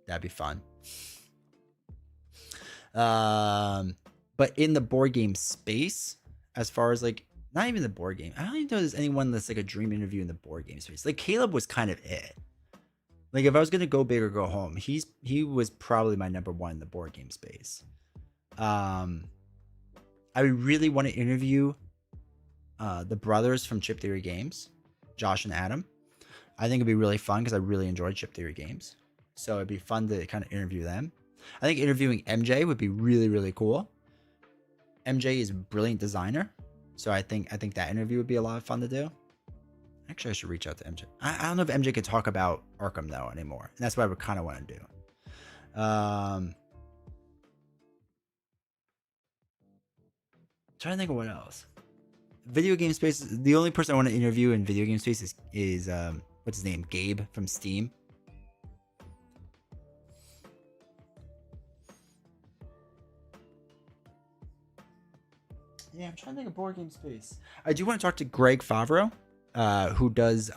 that'd be fun. But in the board game space, as far as like, not even the board game, I don't even know there's anyone that's like a dream interview in the board game space. Like Caleb was kind of it. Like if I was gonna go big or go home, he was probably my number one in the board game space. I would really want to interview the brothers from Chip Theory Games, Josh and Adam. I think it'd be really fun because I really enjoyed Chip Theory Games. So it'd be fun to kind of interview them. I think interviewing MJ would be really, really cool. MJ is a brilliant designer. So I think that interview would be a lot of fun to do. Actually, I should reach out to MJ. I don't know if MJ could talk about Arkham though anymore. And that's what I would kind of want to do. Trying to think of what else. Video game space. The only person I want to interview in video game space is what's his name? Gabe from Steam. Yeah, I'm trying to think of board game space. I do want to talk to Greg Favreau, who does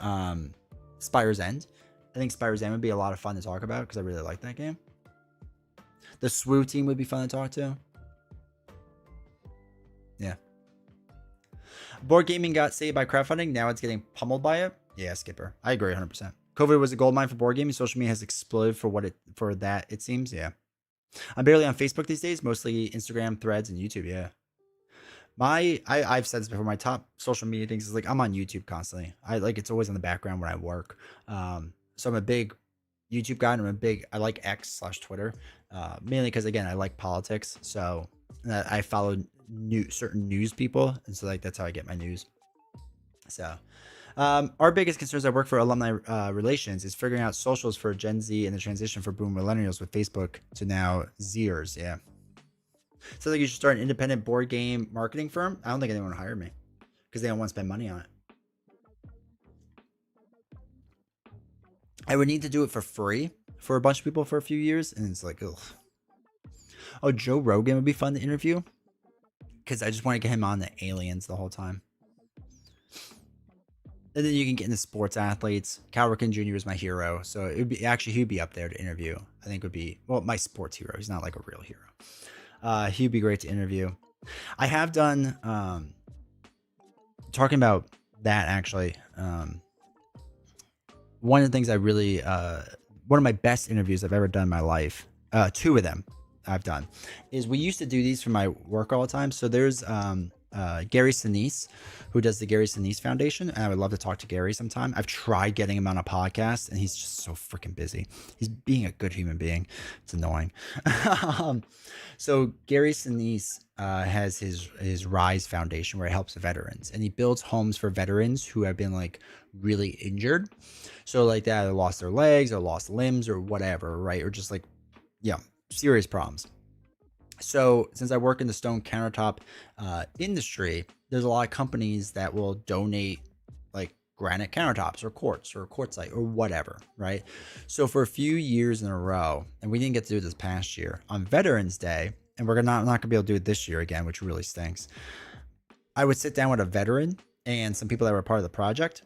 Spire's End. I think Spire's End would be a lot of fun to talk about because I really like that game. The SWU team would be fun to talk to. Yeah. Board gaming got saved by crowdfunding. Now it's getting pummeled by it. Yeah, Skipper. I agree 100%. COVID was a goldmine for board gaming. Social media has exploded for that, it seems. Yeah. I'm barely on Facebook these days. Mostly Instagram, Threads, and YouTube. Yeah. I've said this before. My top social media things is like I'm on YouTube constantly. It's always in the background when I work. So I'm a big YouTube guy, and I like X/Twitter, mainly because again I like politics. So I follow certain news people, and so like that's how I get my news. So our biggest concerns I work for alumni relations is figuring out socials for Gen Z and the transition for boom millennials with Facebook to now Zers. Yeah. So like you should start an independent board game marketing firm. I don't think anyone will hire me because they don't want to spend money on it. I would need to do it for free for a bunch of people for a few years, and it's like, ugh. Oh, Joe Rogan would be fun to interview because I just want to get him on the aliens the whole time. And then you can get into sports athletes. Cal Ripken Jr. is my hero, so it would be he'd be up there to interview. I think would be my sports hero. He's not like a real hero. He'd be great to interview. I have done talking about that actually. One of the things I really one of my best interviews I've ever done in my life, two of them I've done, is we used to do these for my work all the time. So there's Gary Sinise, who does the Gary Sinise Foundation, and I would love to talk to Gary sometime. I've tried getting him on a podcast, and he's just so freaking busy. He's being a good human being. It's annoying. So Gary Sinise has his Rise Foundation, where he helps veterans, and he builds homes for veterans who have been like really injured. So like that, they lost their legs or lost limbs or whatever, right? Or just like, yeah, serious problems. So since I work in the stone countertop industry, there's a lot of companies that will donate like granite countertops or quartz or quartzite or whatever, right? So for a few years in a row, and we didn't get to do it this past year, on Veterans Day, and we're not gonna be able to do it this year again, which really stinks. I would sit down with a veteran and some people that were part of the project,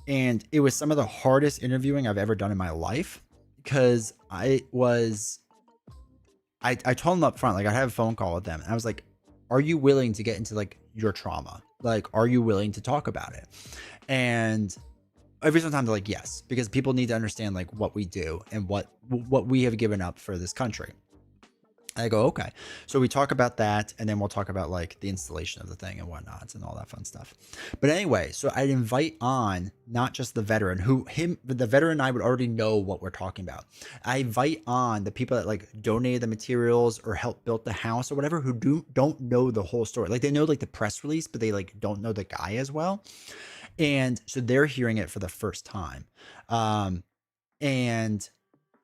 and it was some of the hardest interviewing I've ever done in my life because I told them up front, like I had a phone call with them, and I was like, are you willing to get into like your trauma? Like, are you willing to talk about it? And every single time they're like, yes, because people need to understand like what we do and what we have given up for this country. I go, okay. So we talk about that, and then we'll talk about like the installation of the thing and whatnot and all that fun stuff. But anyway, so I'd invite on not just the veteran, the veteran and I would already know what we're talking about. I invite on the people that like donated the materials or helped build the house or whatever, who don't know the whole story. Like they know like the press release, but they like don't know the guy as well. And so they're hearing it for the first time. And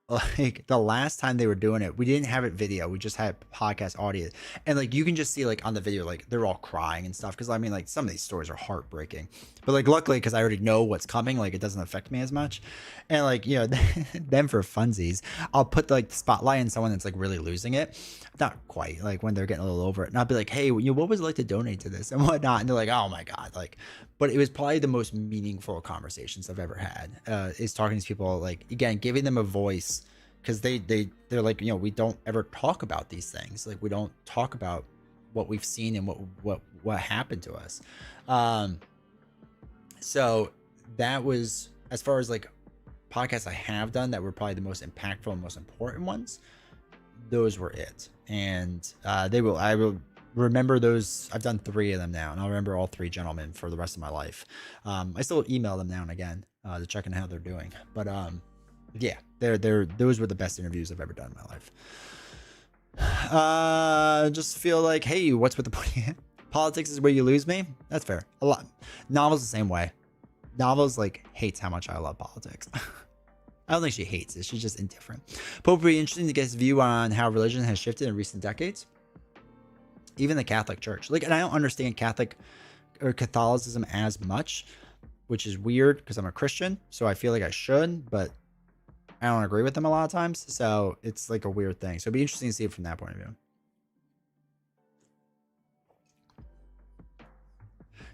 like the last time they were doing it, we didn't have it video, we just had podcast audio, and like you can just see like on the video like they're all crying and stuff, because I mean like some of these stories are heartbreaking, but like luckily because I already know what's coming, like it doesn't affect me as much. And like, you know, then for funsies, I'll put like the spotlight on someone that's like really losing it, not quite, like when they're getting a little over it, and I'll be like, hey, you know, what was it like to donate to this and whatnot, and they're like, oh my god, like. But it was probably the most meaningful conversations I've ever had, is talking to these people, like again giving them a voice, because they're like, you know, we don't ever talk about these things, like we don't talk about what we've seen and what happened to us. So that was, as far as like podcasts I have done that were probably the most impactful and most important ones, those were it. And I will remember those. I've done 3 of them now, and I'll remember all 3 gentlemen for the rest of my life. I still email them now and again to check on how they're doing, but yeah, those were the best interviews I've ever done in my life. Just feel like, hey, what's with the point? Politics is where you lose me. That's fair. A lot. Novels the same way. Novels like hates how much I love politics. I don't think she hates it. She's just indifferent. But it would be interesting to get his view on how religion has shifted in recent decades. Even the Catholic Church. Like, and I don't understand Catholic or Catholicism as much, which is weird because I'm a Christian, so I feel like I should, but I don't agree with them a lot of times. So it's like a weird thing. So it'd be interesting to see it from that point of view.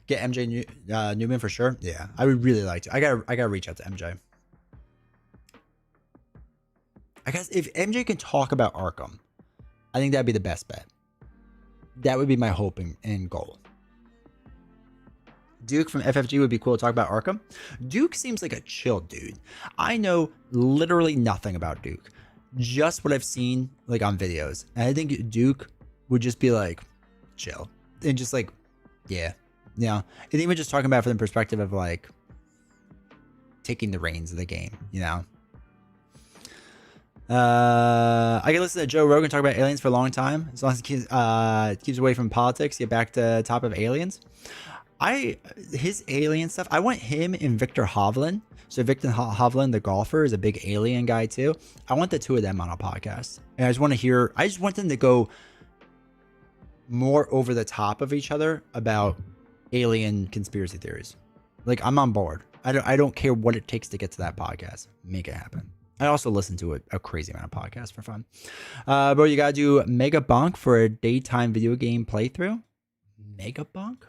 Get MJ Newman for sure. Yeah, I would really like to. I gotta reach out to MJ. I guess if MJ can talk about Arkham, I think that'd be the best bet. That would be my hope and goal. Duke from FFG would be cool to talk about Arkham. Duke seems like a chill dude. I know literally nothing about Duke, just what I've seen like on videos. And I think Duke would just be like chill and just like, yeah, and even just talking about it from the perspective of like taking the reins of the game, you know. I can listen to Joe Rogan talk about aliens for a long time, as long as it keeps away from politics. Get back to top of aliens. His alien stuff, I want him and Victor Hovland. So Victor Hovland, the golfer, is a big alien guy too. I want the 2 of them on a podcast, and I just want them to go more over the top of each other about alien conspiracy theories. Like, I'm on board. I don't care what it takes to get to that podcast. Make it happen. I also listen to a crazy amount of podcasts for fun. Bro, you gotta do Mega Bonk for a daytime video game playthrough. Mega Bonk?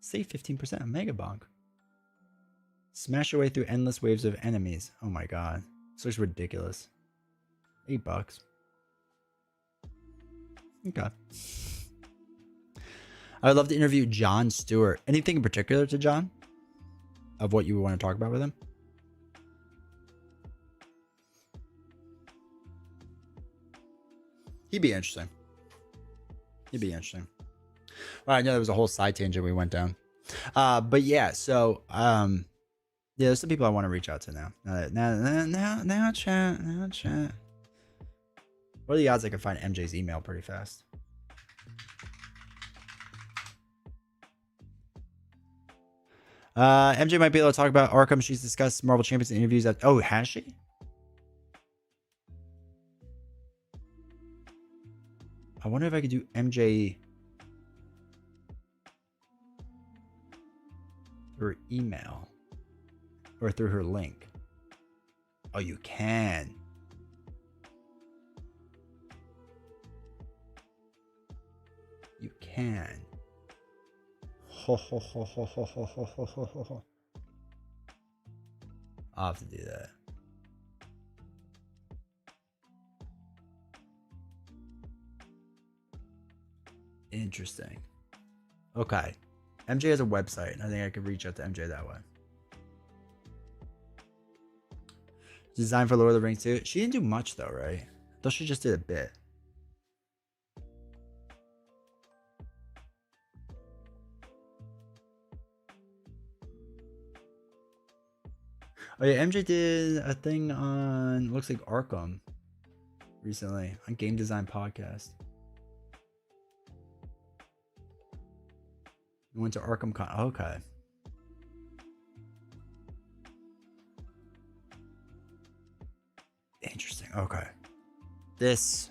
Save 15% on Mega Bonk. Smash your way through endless waves of enemies. Oh my god. This looks ridiculous. $8. Okay. I would love to interview Jon Stewart. Anything in particular to Jon? Of what you want to talk about with him? He'd be interesting. Well, I know there was a whole side tangent we went down. But yeah, so yeah, there's some people I want to reach out to now. Now chat. What are the odds I can find MJ's email pretty fast? MJ might be able to talk about Arkham. She's discussed Marvel Champions in interviews. Oh, has she? I wonder if I could do MJ through email or through her link. Oh, you can. You can. I'll have to do that. Interesting. Okay. MJ has a website. I think I could reach out to MJ that way. Designed for Lord of the Rings too. She didn't do much though, right? I thought she just did a bit. Oh yeah, MJ did a thing on, looks like Arkham recently on Game Design Podcast. You went to Arkham Con. Okay. Interesting. Okay. This.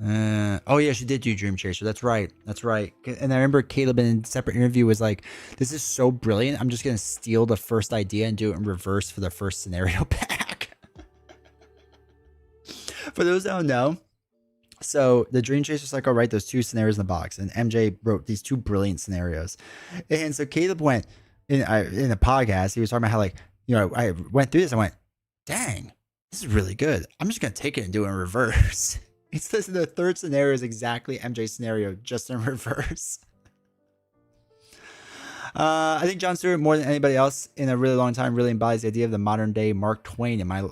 Oh yeah, she did do Dream Chaser. That's right. That's right. And I remember Caleb in a separate interview was like, "This is so brilliant. I'm just gonna steal the first idea and do it in reverse for the first scenario pack." For those that don't know, so the Dream Chaser cycle, right? Those two scenarios in the box, and MJ wrote these two brilliant scenarios. And so Caleb went in the podcast. He was talking about how, like, I went through this. I went, "Dang, this is really good. I'm just gonna take it and do it in reverse." It's this. The third scenario is exactly MJ's scenario, just in reverse. I think Jon Stewart, more than anybody else in a really long time, really embodies the idea of the modern day Mark Twain. In my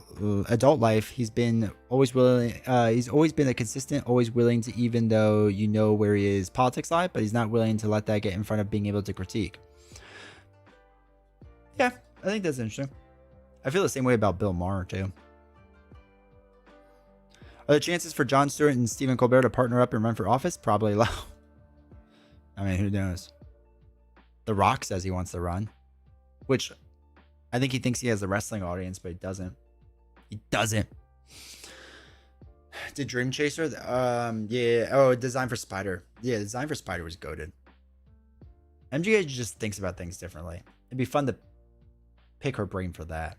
adult life, he's been always willing. He's always been a consistent, always willing to, even though you know where his politics lie, but he's not willing to let that get in front of being able to critique. Yeah, I think that's interesting. I feel the same way about Bill Maher too. Are the chances for Jon Stewart and Stephen Colbert to partner up and run for office? Probably low. I mean, who knows? The Rock says he wants to run, which I think he thinks he has the wrestling audience, but he doesn't. He doesn't. Did Dream Chaser? Yeah. Oh, Design for Spider. Yeah, Design for Spider was goated. MGA just thinks about things differently. It'd be fun to pick her brain for that.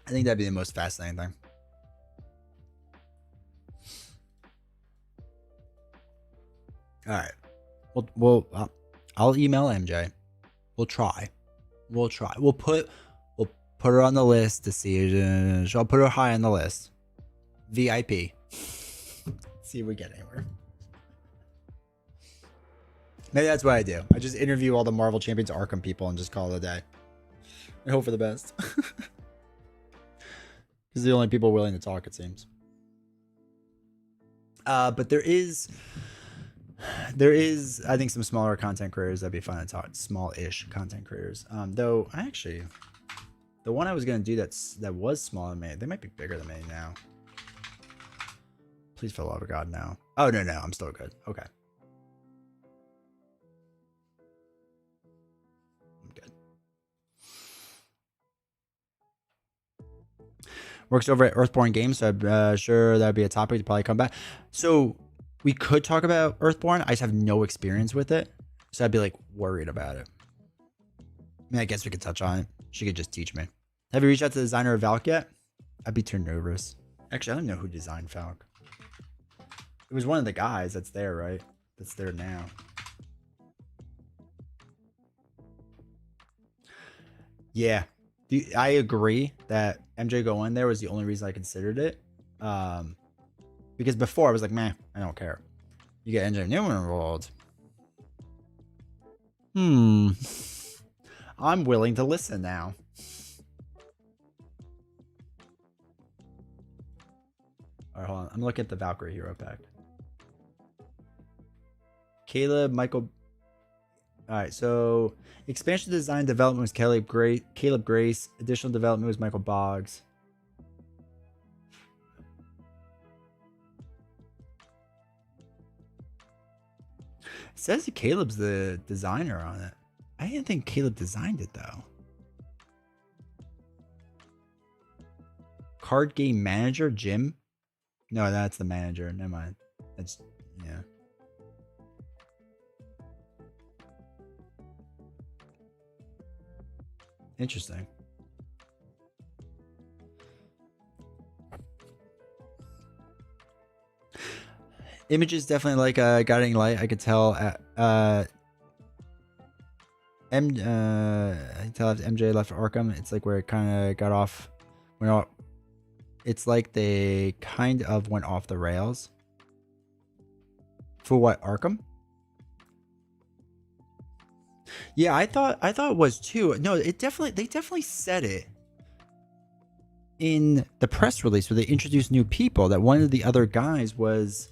I think that'd be the most fascinating thing. All right. I'll email MJ. We'll try. We'll put her on the list to see. I'll put her high on the list. VIP. See if we get anywhere. Maybe that's what I do. I just interview all the Marvel Champions Arkham people and just call it a day. I hope for the best. Because they're the only people willing to talk, it seems. But there is, I think, some smaller content creators that'd be fun to talk. Small-ish content creators. Though, actually, the one I was gonna do that was smaller than me, they might be bigger than me now. Please, for the love of God, no. Oh no, I'm still good. Okay. I'm good. Works over at Earthborn Games, so I'm sure that'd be a topic to probably come back. So we could talk about Earthborn. I just have no experience with it, so I'd be like worried about it. I mean, I guess we could touch on it. She could just teach me. Have you reached out to the designer of Valk yet? I'd be too nervous. Actually, I don't know who designed Valk. It was one of the guys that's there, right? That's there now. Yeah. I agree that MJ Go In there was the only reason I considered it. Because before I was like, man, I don't care. You get MJ Newman involved. I'm willing to listen now. All right, hold on. I'm looking at the Valkyrie Hero Pack. Caleb, Michael. All right, so expansion design development was Caleb Grace. Additional development was Michael Boggs. It says Caleb's the designer on it. I didn't think Caleb designed it though. Card game manager, Jim? No, that's the manager. Never mind. That's, yeah. Interesting. Images definitely like Guiding Light. I could tell I can tell if MJ left Arkham, it's like where it kind of got off. It's like they kind of went off the rails. For what, Arkham? Yeah, I thought it was too. No, they definitely said it in the press release where they introduced new people that one of the other guys was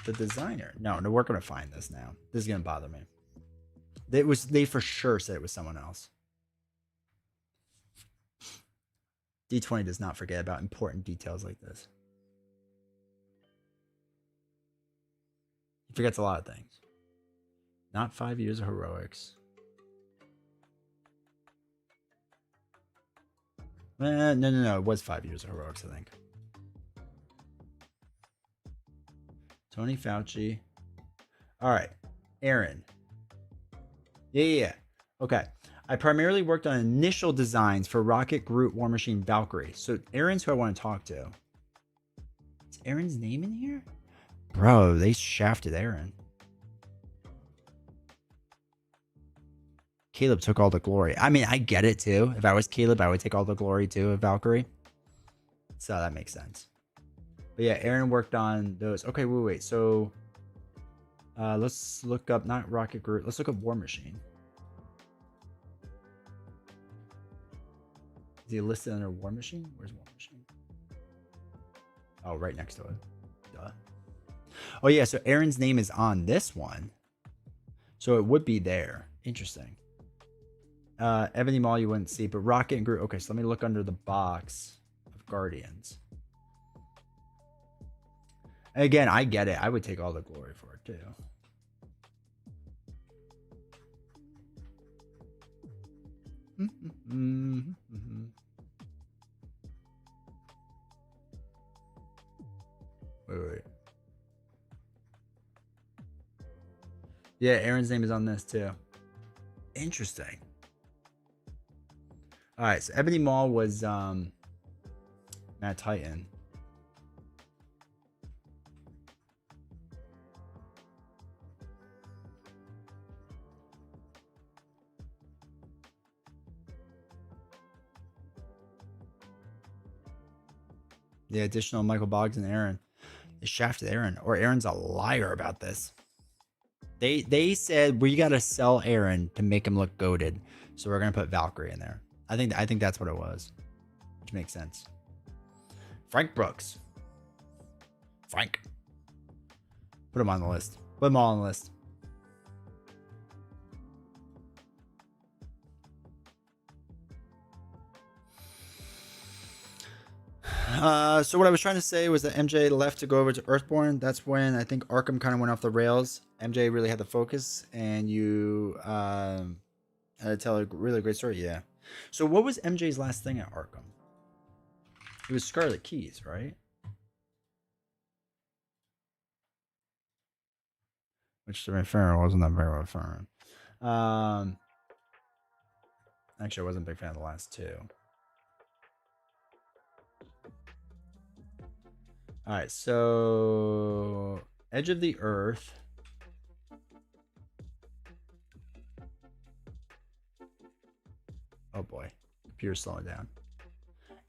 the designer. No, we're gonna find this now. This is gonna bother me. They for sure said it was someone else. D20 does not forget about important details like this. He forgets a lot of things. Not 5 years of heroics. No. It was 5 years of heroics, I think. Tony Fauci. All right. Aaron. Yeah. Okay. I primarily worked on initial designs for Rocket, Groot, War Machine, Valkyrie. So Aaron's who I want to talk to. Is Aaron's name in here? Bro, they shafted Aaron. Caleb took all the glory. I mean, I get it too. If I was Caleb, I would take all the glory too of Valkyrie. So that makes sense. But yeah, Aaron worked on those. Okay, wait. So let's look up, not Rocket Groot. Let's look up War Machine. Is he listed under War Machine? Where's War Machine? Oh, right next to it. Duh. Oh yeah, so Aaron's name is on this one. So it would be there. Interesting. Ebony Maw you wouldn't see, but Rocket and Groot. Okay, so let me look under the box of Guardians. Again, I get it. I would take all the glory for it too. Wait. Yeah, Aaron's name is on this too. Interesting. All right, so Ebony Maw was Matt Titan. Yeah, additional Michael Boggs and Aaron. They shafted Aaron, or Aaron's a liar about this. They said we gotta sell Aaron to make him look goated, so we're gonna put Valkyrie in there. I think that's what it was, which makes sense. Frank Brooks. Frank. Put him on the list. Put them all on the list. So what I was trying to say was that MJ left to go over to Earthborn. That's when I think Arkham kind of went off the rails. MJ really had the focus, and you had to tell a really great story. Yeah. So what was MJ's last thing at Arkham? It was Scarlet Keys, right? Which, to be fair, wasn't that very referring. Actually, I wasn't a big fan of the last two. All right, so Edge of the Earth. Oh boy, computer's slowing down.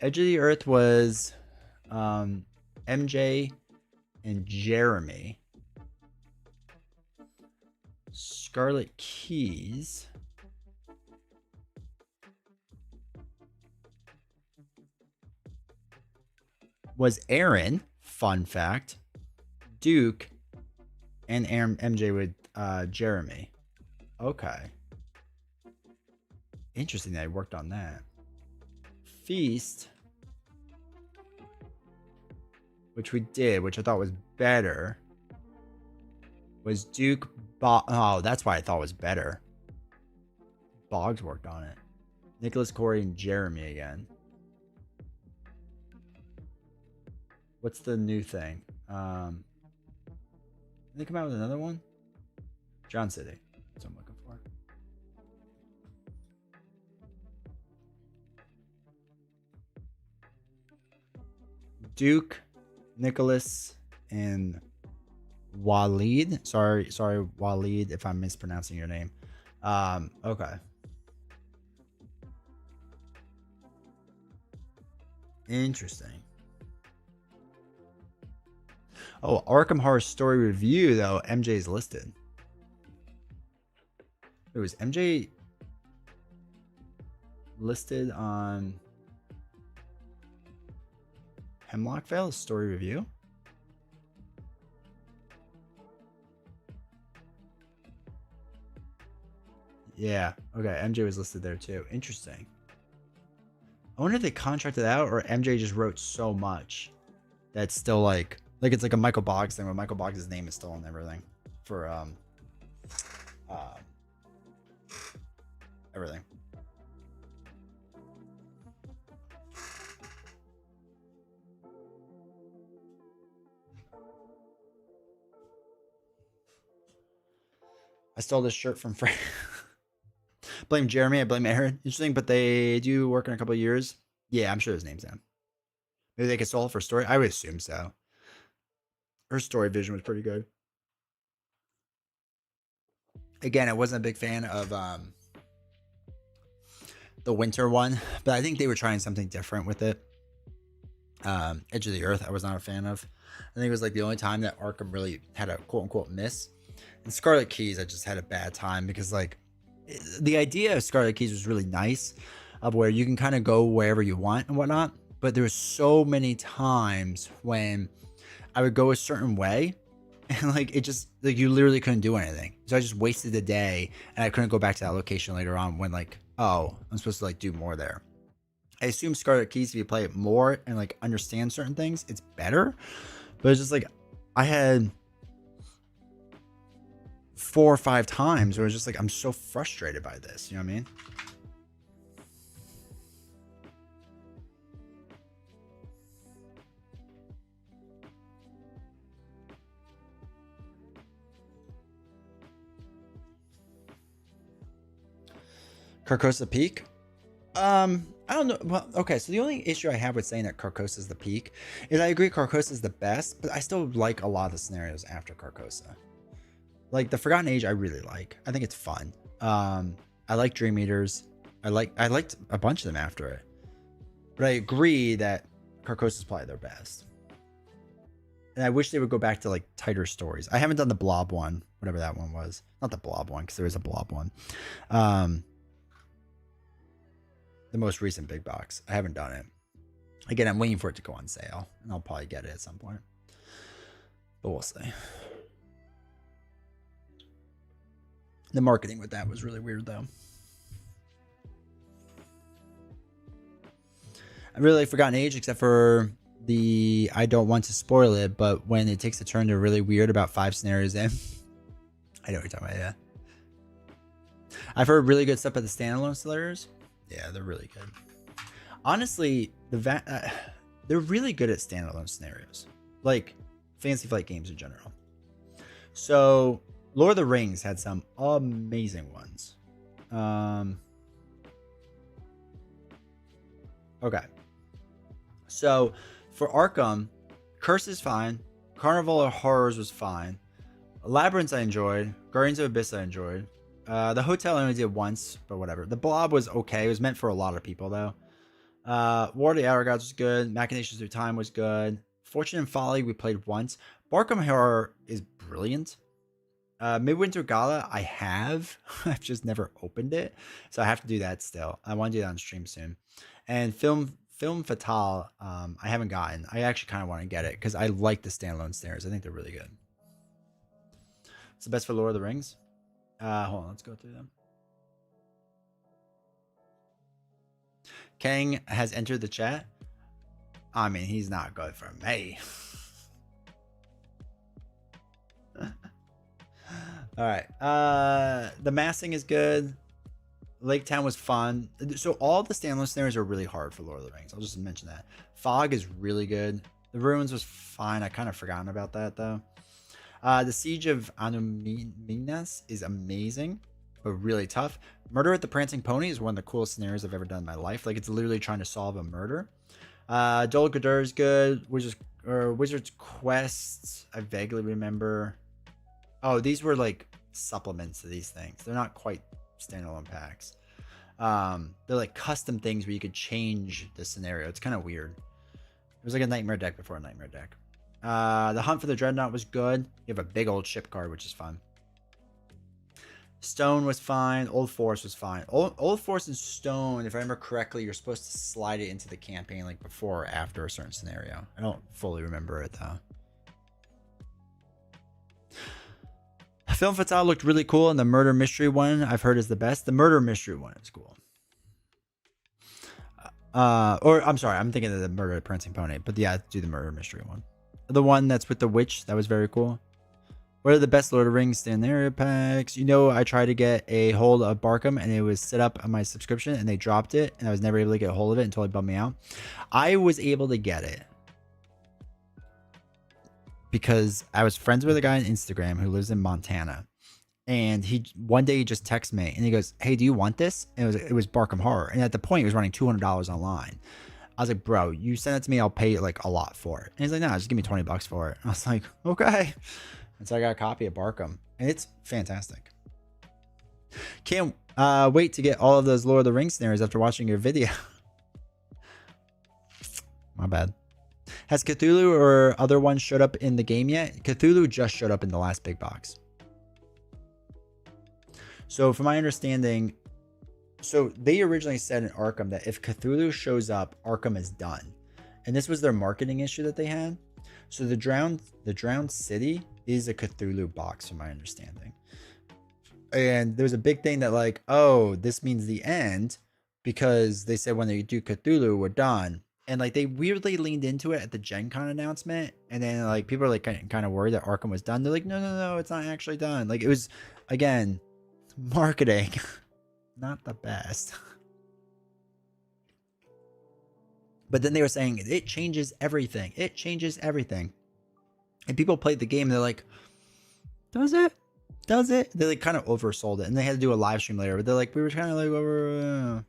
Edge of the Earth was MJ and Jeremy. Scarlet Keys was Aaron. Fun fact. Duke and MJ with Jeremy. Okay. Interesting that I worked on that. Feast, which we did, which I thought was better, was Duke. Oh, that's why I thought was better. Boggs worked on it. Nicholas, Corey, and Jeremy again. What's the new thing? Did they come out with another one? John City. That's what I'm looking for. Duke, Nicholas, and Waleed. Sorry, Waleed, if I'm mispronouncing your name. Okay. Interesting. Oh, Arkham Horror Story Review, though. MJ's listed. It was MJ listed on Hemlock Vale Story Review? Yeah. Okay. MJ was listed there too. Interesting. I wonder if they contracted out or MJ just wrote so much that's still like it's like a Michael Boggs thing where Michael Boggs' name is still on everything. for everything. I stole this shirt from Frank. Blame Jeremy. I blame Aaron. Interesting, but they do work in a couple of years. Yeah, I'm sure his name's Sam. Maybe they could stole it for story. I would assume so. Her story vision was pretty good. Again, I wasn't a big fan of the winter one, but I think they were trying something different with it. Edge of the Earth, I was not a fan of. I think it was like the only time that Arkham really had a quote unquote miss. And Scarlet Keys, I just had a bad time because like the idea of Scarlet Keys was really nice, of where you can kind of go wherever you want and whatnot. But there was so many times when I would go a certain way, and like it just like you literally couldn't do anything. So I just wasted the day, and I couldn't go back to that location later on when like, oh, I'm supposed to like do more there. I assume Scarlet Keys, if you play it more and like understand certain things, it's better. But it's just like I had 4 or 5 times where it was just like I'm so frustrated by this. You know what I mean? Carcosa Peak. I don't know. Well, okay. So the only issue I have with saying that Carcosa is the peak is I agree Carcosa is the best, but I still like a lot of the scenarios after Carcosa. Like the Forgotten Age, I really like. I think it's fun. I like Dream Eaters. I liked a bunch of them after it, but I agree that Carcosa is probably their best. And I wish they would go back to like tighter stories. I haven't done the Blob one, whatever that one was. Not the Blob one, because there is a Blob one. The most recent big box. I haven't done it. Again, I'm waiting for it to go on sale, and I'll probably get it at some point. But we'll see. The marketing with that was really weird, though. I really like Forgotten Age, except for the I don't want to spoil it, but when it takes a turn to really weird about 5 scenarios in. I know what you're talking about, yeah. I've heard really good stuff about the standalone scenarios. Yeah, they're really good. Honestly, they're really good at standalone scenarios, like Fantasy Flight games in general. So, Lord of the Rings had some amazing ones. Okay. So, for Arkham, Curse is fine. Carnival of Horrors was fine. Labyrinth I enjoyed. Guardians of Abyss I enjoyed. The Hotel I only did once, but whatever. The Blob was okay. It was meant for a lot of people, though. War of the Outer Gods was good. Machinations Through Time was good. Fortune and Folly we played once. Arkham Horror is brilliant. Midwinter Gala I have. I've just never opened it, so I have to do that still. I want to do that on stream soon. And Film Fatale I haven't gotten. I actually kind of want to get it because I like the standalone snares. I think they're really good. What's the best for Lord of the Rings? Hold on, let's go through them. Kang has entered the chat. I mean, he's not good for me. All right. The Massing is good. Lake Town was fun. So all the standalone scenarios are really hard for Lord of the Rings. I'll just mention that. Fog is really good. The Ruins was fine. I kind of forgotten about that though. The Siege of Anuminas is amazing, but really tough. Murder at the Prancing Pony is one of the coolest scenarios I've ever done in my life. Like it's literally trying to solve a murder. Dol Guldur is good. Wizard's Quest, I vaguely remember. Oh, these were like supplements to these things. They're not quite standalone packs. They're like custom things where you could change the scenario. It's kind of weird. It was like a nightmare deck before a nightmare deck. The Hunt for the Dreadnought was good. You have a big old ship card, which is fun. Stone was fine. Old Forest was fine. Old Forest and Stone, if I remember correctly, you're supposed to slide it into the campaign like before or after a certain scenario. I don't fully remember it though. Film Fatale looked really cool, and the Murder Mystery one I've heard is the best. The Murder Mystery one is cool. Or I'm sorry, I'm thinking of the Murder at Prancing Pony, but yeah, do the Murder Mystery one. The one that's with the witch, that was very cool. What are the best Lord of the Rings standard packs? You know, I tried to get a hold of Barkham and it was set up on my subscription and they dropped it and I was never able to get a hold of it until it bummed me out. I was able to get it because I was friends with a guy on Instagram who lives in Montana. And he one day he just texted me and he goes, "Hey, do you want this?" And it was Barkham Horror. And at the point he was running $200 online. I was like, "Bro, you send it to me, I'll pay like a lot for it." And he's like, "No, just give me $20 for it." I was like, "Okay." And so I got a copy of Barkham, and it's fantastic. Can't wait to get all of those Lord of the Rings scenarios after watching your video. My bad. Has Cthulhu or other ones showed up in the game yet? Cthulhu just showed up in the last big box. So from my understanding, so they originally said in Arkham that if Cthulhu shows up, Arkham is done. And this was their marketing issue that they had. So the drowned city is a Cthulhu box from my understanding. And there was a big thing that like, oh, this means the end, because they said when they do Cthulhu, we're done. And like they weirdly leaned into it at the Gen Con announcement. And then like people are like kind of worried that Arkham was done. They're like, no, it's not actually done. Like it was, again, marketing. Not the best. But then they were saying it changes everything. It changes everything. And people played the game and they're like, does it? Does it? They like kind of oversold it. And they had to do a live stream later. But they're like, we were kind of like over.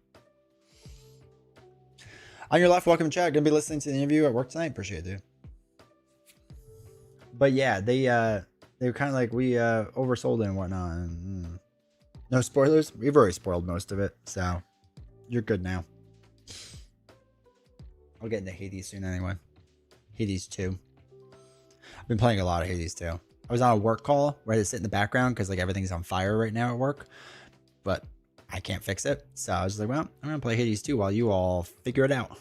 On your left, welcome chat. Gonna be listening to the interview at work tonight. Appreciate it, dude. But yeah, they were kind of like, we oversold it and whatnot. No spoilers. We've already spoiled most of it, so you're good now. I'll get into Hades soon anyway. Hades 2. I've been playing a lot of Hades 2. I was on a work call where I had to sit in the background because like everything's on fire right now at work, but I can't fix it. So I was like, well, I'm gonna play Hades 2 while you all figure it out.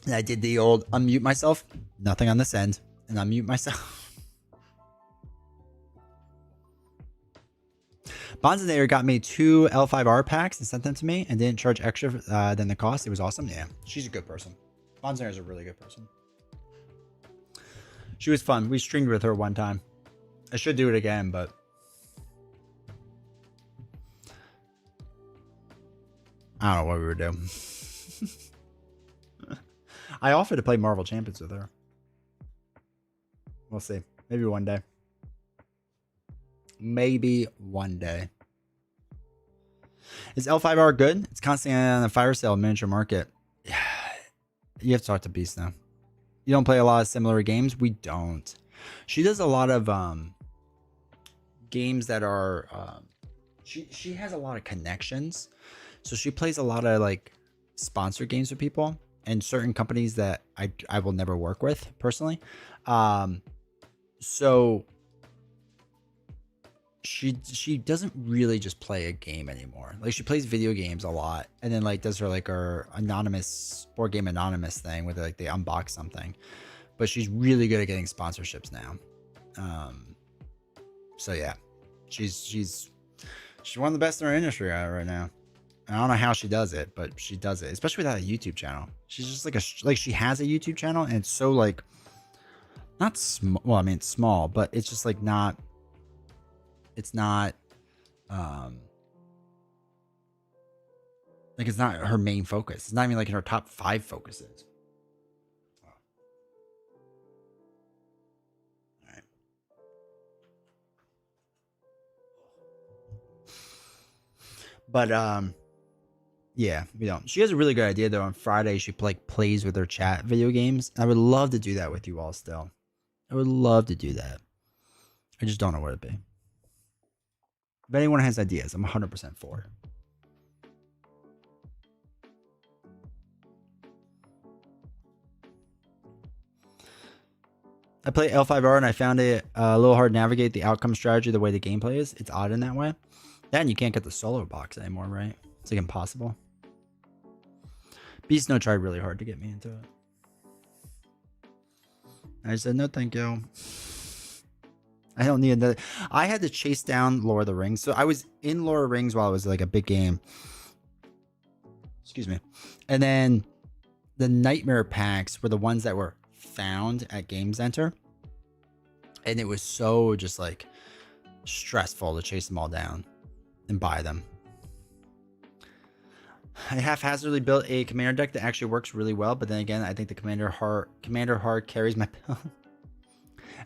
And I did the old unmute myself, nothing on this end, and unmute myself. Bonzinator got me 2 L5R packs and sent them to me and didn't charge extra than the cost. It was awesome. Yeah, she's a good person. Bonzinator is a really good person. She was fun. We streamed with her one time. I should do it again, but I don't know what we were doing. I offered to play Marvel Champions with her. We'll see. Maybe one day. Maybe one day. Is L5R good? It's constantly on a fire sale miniature market. You have to talk to Beast now. You don't play a lot of similar games? We don't. She does a lot of games that are she has a lot of connections. So she plays a lot of like sponsored games with people and certain companies that I will never work with personally. So she doesn't really just play a game anymore. Like she plays video games a lot and then like does her anonymous board game anonymous thing where like they unbox something. But she's really good at getting sponsorships now. So yeah, she's one of the best in our industry right now. I don't know how she does it, but she does it, especially without a YouTube channel. She's just like she has a YouTube channel and it's so like not small. Well, I mean it's small, but it's just like not. It's not like it's not her main focus. It's not even like in her top 5 focuses. All right. But yeah, we don't. She has a really good idea though. On Friday she like plays with her chat video games. I would love to do that with you all still. I would love to do that. I just don't know where to be. If anyone has ideas, I'm 100% for it. I play L5R and I found it a little hard to navigate the outcome strategy the way the gameplay is. It's odd in that way. Then you can't get the solo box anymore, right? It's like impossible. Beast No tried really hard to get me into it. I said, no, thank you. I don't need another. I had to chase down Lord of the Rings. So I was in Lord of the Rings while it was like a big game. Excuse me. And then the Nightmare packs were the ones that were found at Game Center. And it was so just like stressful to chase them all down and buy them. I haphazardly built a commander deck that actually works really well, but then again, I think the commander hard carries my build.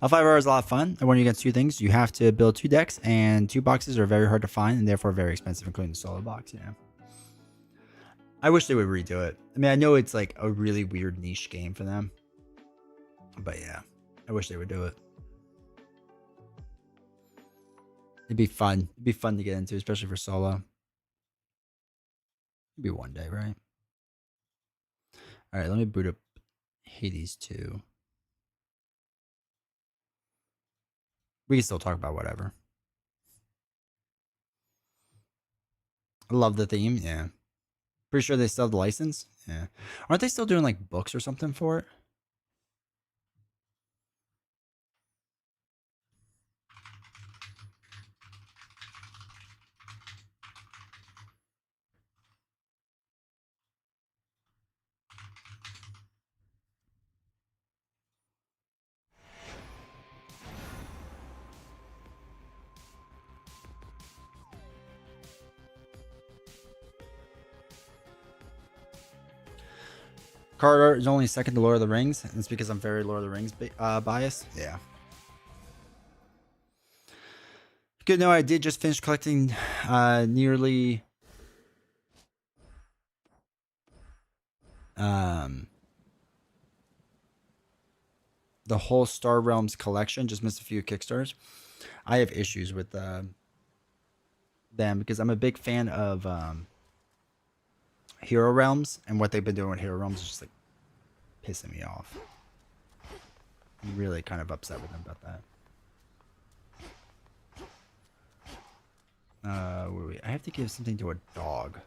L5R is a lot of fun. I warn you against two things. You have to build 2 decks, and 2 boxes are very hard to find and therefore very expensive, including the solo box. Yeah. I wish they would redo it. I mean, I know it's like a really weird niche game for them, but yeah, I wish they would do it. It'd be fun. It'd be fun to get into, especially for solo. Maybe one day, right? All right, let me boot up Hades 2. We can still talk about whatever. I love the theme. Yeah. Pretty sure they still have the license. Yeah. Aren't they still doing like books or something for it? Card art is only second to Lord of the Rings, and it's because I'm very Lord of the Rings biased. Yeah. Good. No, I did just finish collecting nearly the whole Star Realms collection. Just missed a few Kickstarters. I have issues with them because I'm a big fan of Hero Realms, and what they've been doing with Hero Realms is just like pissing me off. I'm really kind of upset with them about that. Wait, I have to give something to a dog.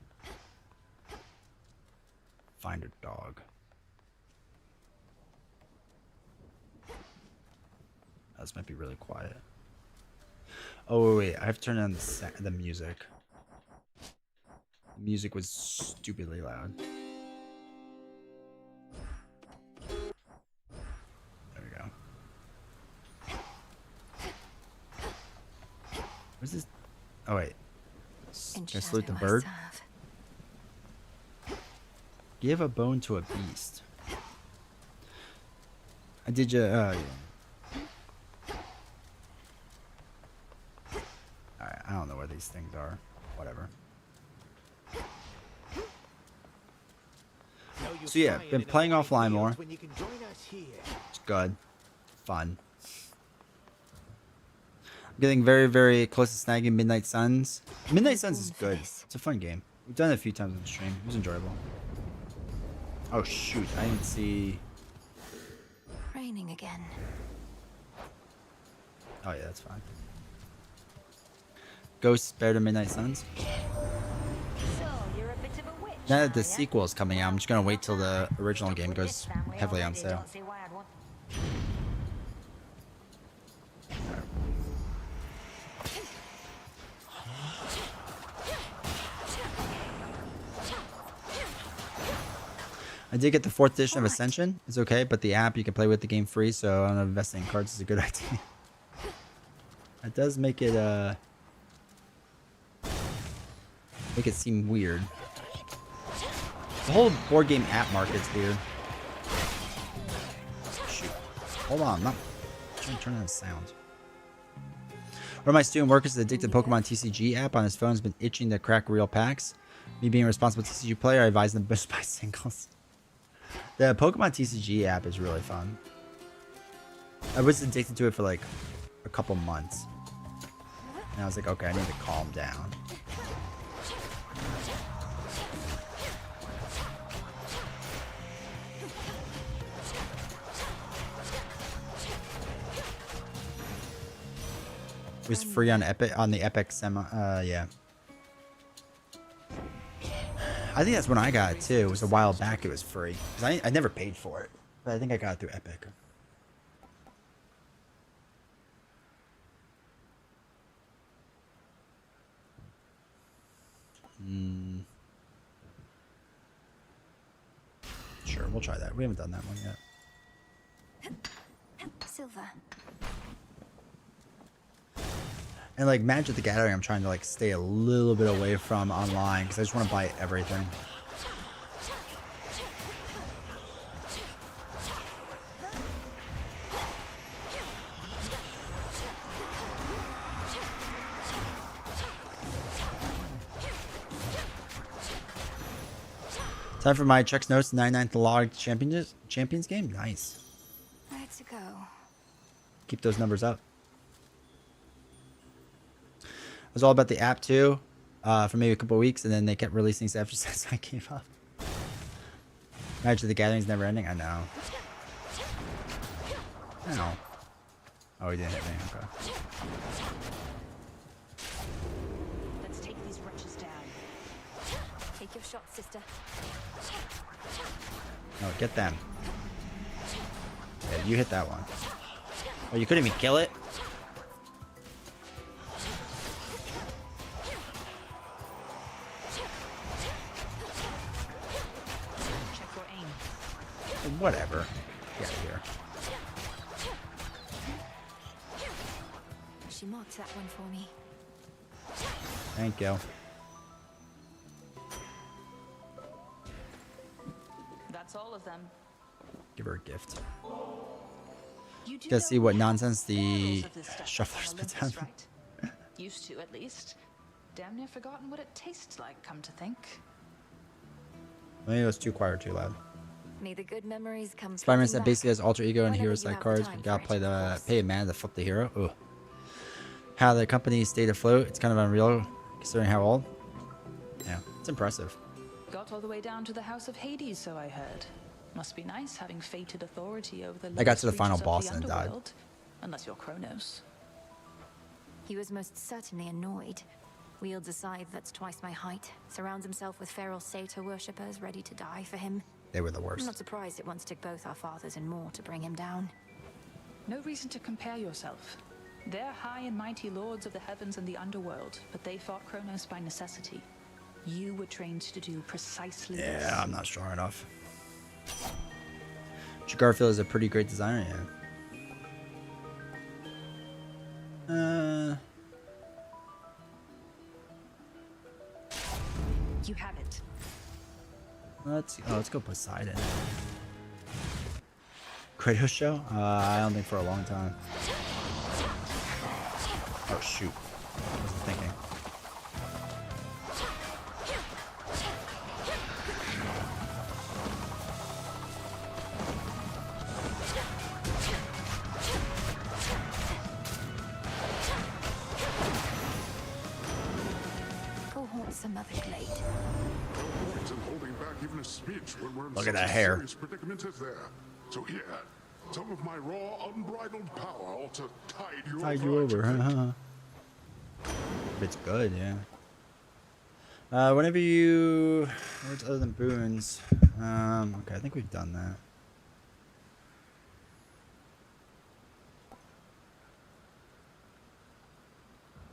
Find a dog. This might be really quiet. Oh wait, I have to turn on the music. The music was stupidly loud. There we go. Where's this? Oh wait. Can I salute the bird? Give a bone to a beast. I did you. Yeah. Alright, I don't know where these things are. Whatever. So yeah, been playing offline more. It's good. Fun. I'm getting very, very close to snagging Midnight Suns. Midnight Suns is good. It's a fun game. We've done it a few times on the stream. It was enjoyable. Oh shoot, I didn't see. Raining again. Oh yeah, that's fine. Ghosts better than Midnight Suns. Now that the sequel is coming out, I'm just gonna wait till the original game goes heavily on sale. I did get the 4th edition of Ascension. It's okay, but the app you can play with the game free, so I don't know if investing in cards is a good idea. It does make it seem weird. The whole board game app market's weird. Shoot. Hold on, I'm not trying to turn on the sound. One of my student workers is addicted to Pokemon TCG app on his phone, has been itching to crack real packs. Me being a responsible TCG player, I advise them to buy singles. The Pokemon TCG app is really fun. I was addicted to it for like a couple months. And I was like, okay, I need to calm down. It was free on the Epic Semi. Yeah. I think that's when I got it too. It was a while back. It was free. 'Cause I never paid for it, but I think I got it through Epic. Sure, we'll try that. We haven't done that one yet. Silver. And like Magic the Gathering, I'm trying to like stay a little bit away from online because I just want to buy everything. Time for my checks notes 99th log champions game. Nice. Where to go? Keep those numbers up. It was all about the app too, for maybe a couple of weeks, and then they kept releasing stuff just as I gave up. Magic the Gathering's never ending. I know. I know. Oh, he didn't hit me. Okay. Let's take these wretches down. Take your shot, sister. No, get them. Yeah, you hit that one. Oh, you couldn't even kill it? Check your aim. Whatever. Get out of here. She marked that one for me. Thank you. That's all of them. Give her a gift. You do Gotta see what nonsense the morals of this stuff shuffler on spits Olympus, out. right? Used to, at least. Damn near forgotten what it tastes like, come to think. Maybe it was too quiet or too loud. May the good memories come. Spider-Man flooding said back basically has alter ego and whenever hero you side have the cards. time You gotta for play it, of the course. pay a man to flip the hero. Ugh. How the company stayed afloat. It's kind of unreal considering how old. Yeah, it's impressive. Got all the way down to the House of Hades, so I heard. Must be nice having fated authority over the I got to the lowest final reaches of boss the and it died. underworld. Unless you're Kronos. He was most certainly annoyed. Wields a scythe that's twice my height. Surrounds himself with feral satyr worshippers ready to die for him. They were the I'm worst. not surprised it once took both our fathers and more to bring him down. No reason to compare yourself. They're high and mighty lords of the heavens and the underworld, but they fought Kronos by necessity. You were trained to do precisely this. Yeah, I'm not strong enough. Garfield is a pretty great designer, yeah. You have it. Let's go Poseidon. Kratos show? I don't think for a long time. Oh shoot. I wasn't thinking. Go haunt some other glade. No point in holding back even a speech when we're in Look such at that a hair. serious predicament as there. So yeah, some of my raw, unbridled power ought to tide you over. don't you think? If it's good, yeah. Whenever you... What's other than boons? Okay, I think we've done that.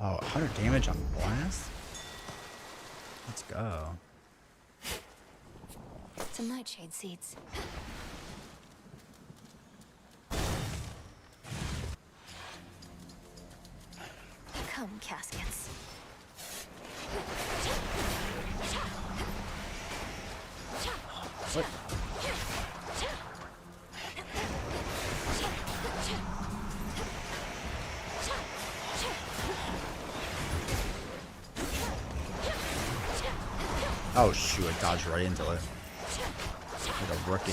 Oh, 100 damage on blast? Let's go. Some nightshade seeds. Come, caskets. What? Oh shoot, I dodged right into it. Like a rookie.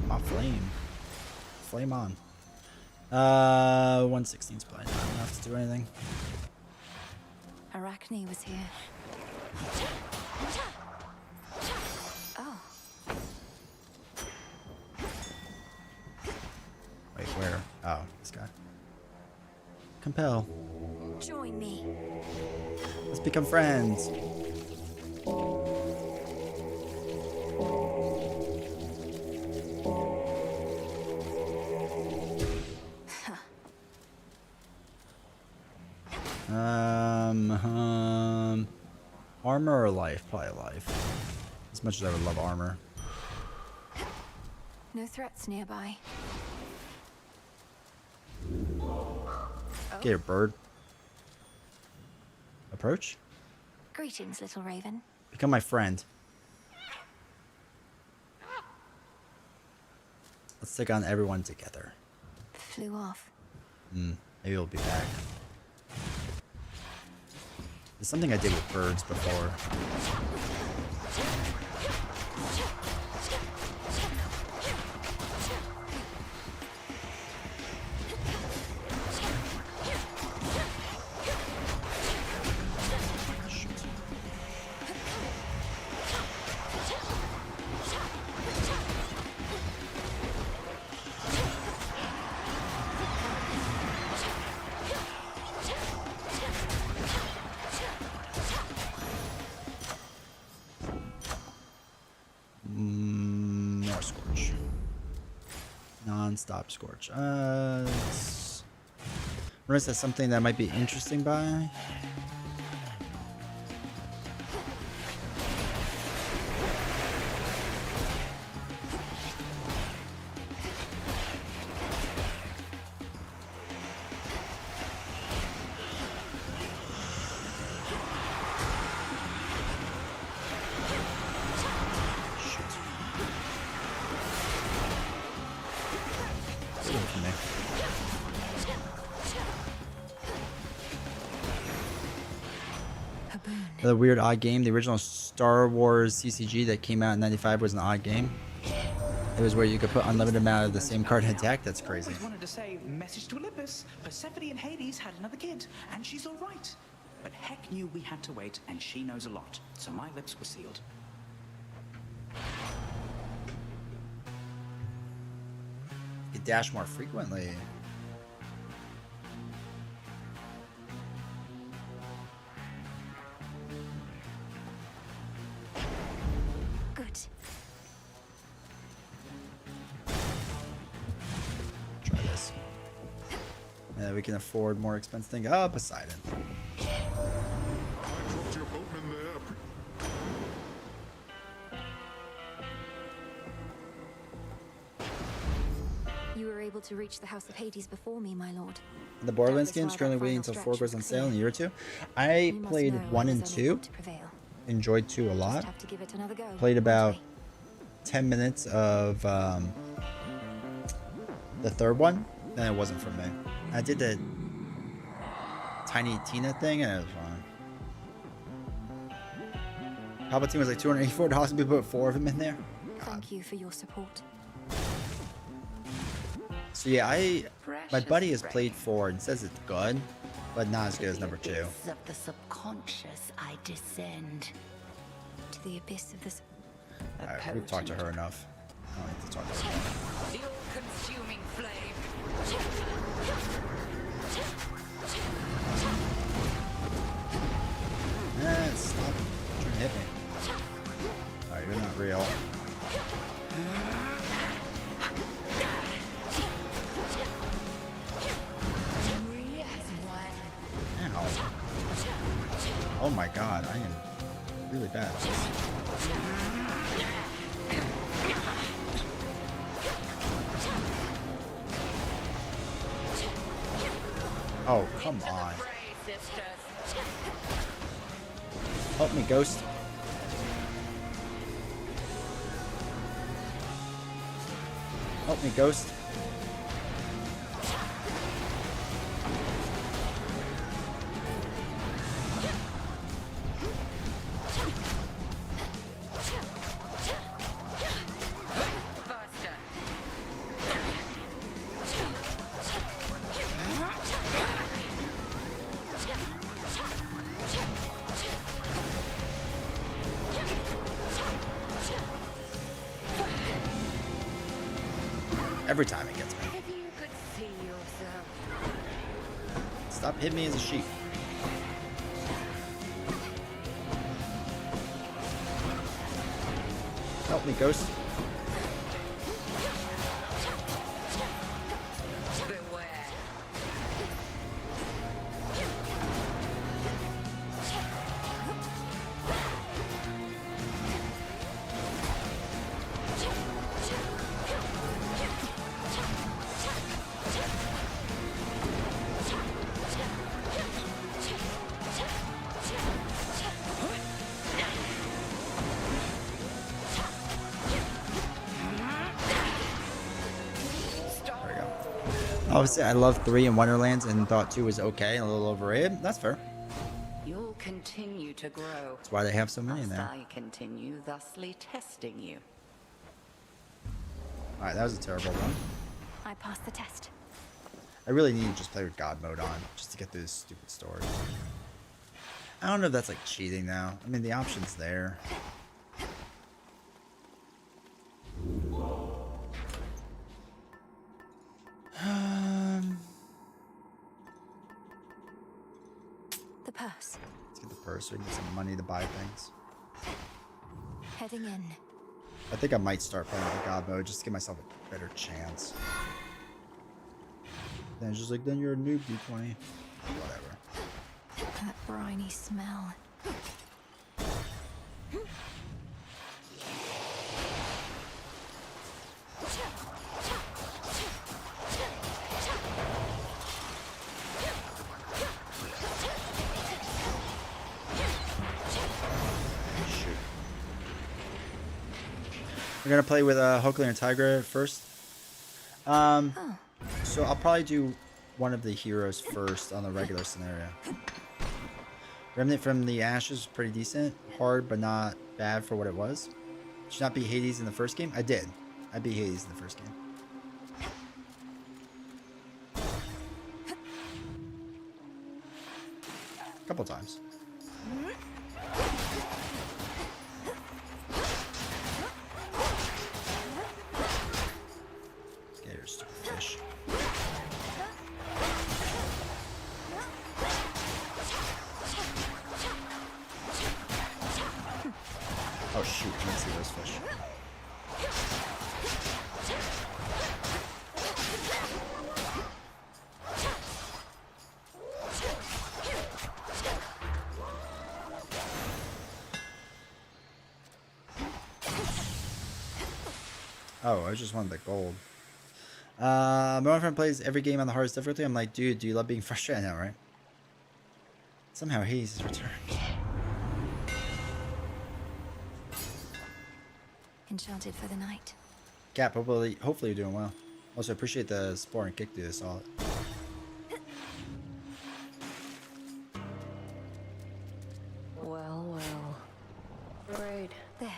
My flame. Flame on. 116's probably not enough to do anything. Arachne was here. Oh, Wait, where? Oh, this guy. Compel. join me. Let's become friends. Armor or life? Probably life. As much as I would love armor. No threats nearby. Get your bird. Approach. Greetings, little raven. Become my friend. Let's take on everyone together. Flew off. Maybe we'll be back. It's something I did with birds before. More Scorch. Non-stop Scorch. Let's... Remember, that's something that might be interesting by. Stay away from me. A boon. The weird odd game. The original Star Wars CCG that came out in '95 was an odd game. It was where you could put unlimited amount of the same card in attack. That's crazy. Always wanted to say, message to Olympus. Persephone and Hades had another kid, and she's all right. But Heck knew we had to wait, and she knows a lot, so my lips were sealed. You could dash more frequently. Good. Try this. Yeah, we can afford more expensive thing. Oh, Poseidon. I dropped your boatman there. You were able to reach the House of Hades before me, my lord. The Borderlands Doubtless game's while currently that waiting final until 4 stretch goes was on sale in a clear. year or two. I You must played know 1 I and was 2. unable to prevail. Enjoyed 2 a Just lot. have to give it another go, Played won't about we? 10 minutes of the third one, then it wasn't for me. I did the Tiny Tina thing and it was fine. Palpatine was like $284 and we put 4 of them in there. Thank you for your support. So yeah, my Precious buddy has Ray. played 4 and says it's good, but not as good as number 2. Abyss of the subconscious I descend. To the abyss of this. Alright, we've talked to her enough. I don't need to talk to her. The all-consuming flame. Stop trying to hit me. Alright, you're not real. Ow. Oh my god, I am really bad at this. Oh, come on. Help me, Ghost. Help me, Ghost. Every time it gets me. If you could see yourself. Stop hitting me as a sheep. Help me, Ghost. Beware. Obviously, I love 3 in Wonderlands and thought 2 was okay and a little overrated. That's fair. You'll continue to grow. That's why they have so many in As there. I continue thusly testing you. Alright, that was a terrible one. I passed the test. I really need to just play with God mode on just to get through this stupid story. I don't know if that's like cheating now. I mean, the option's there. The purse. Let's get the purse so we can get some money to buy things. Heading in. I think I might start playing with God mode just to give myself a better chance. Then it's just like, then you're a noob, D20. Whatever. That briny smell. Shoot. We're gonna play with Hokley and Tigra first. So I'll probably do one of the heroes first on the regular scenario. Remnant from the Ashes was pretty decent. Hard, but not bad for what it was. Should not be Hades in the first game? I did. I beat Hades in the first game. A couple times. Get your stupid fish. Oh shoot, I didn't see those fish. Oh, I just wanted the gold. My one friend plays every game on the hardest difficulty. I'm like, dude, do you love being frustrated? I know, right? Somehow Hades has returned. Enchanted for the night. Cap, hopefully you're doing well. Also, appreciate the support and kick through this all. Well, well. Great. There.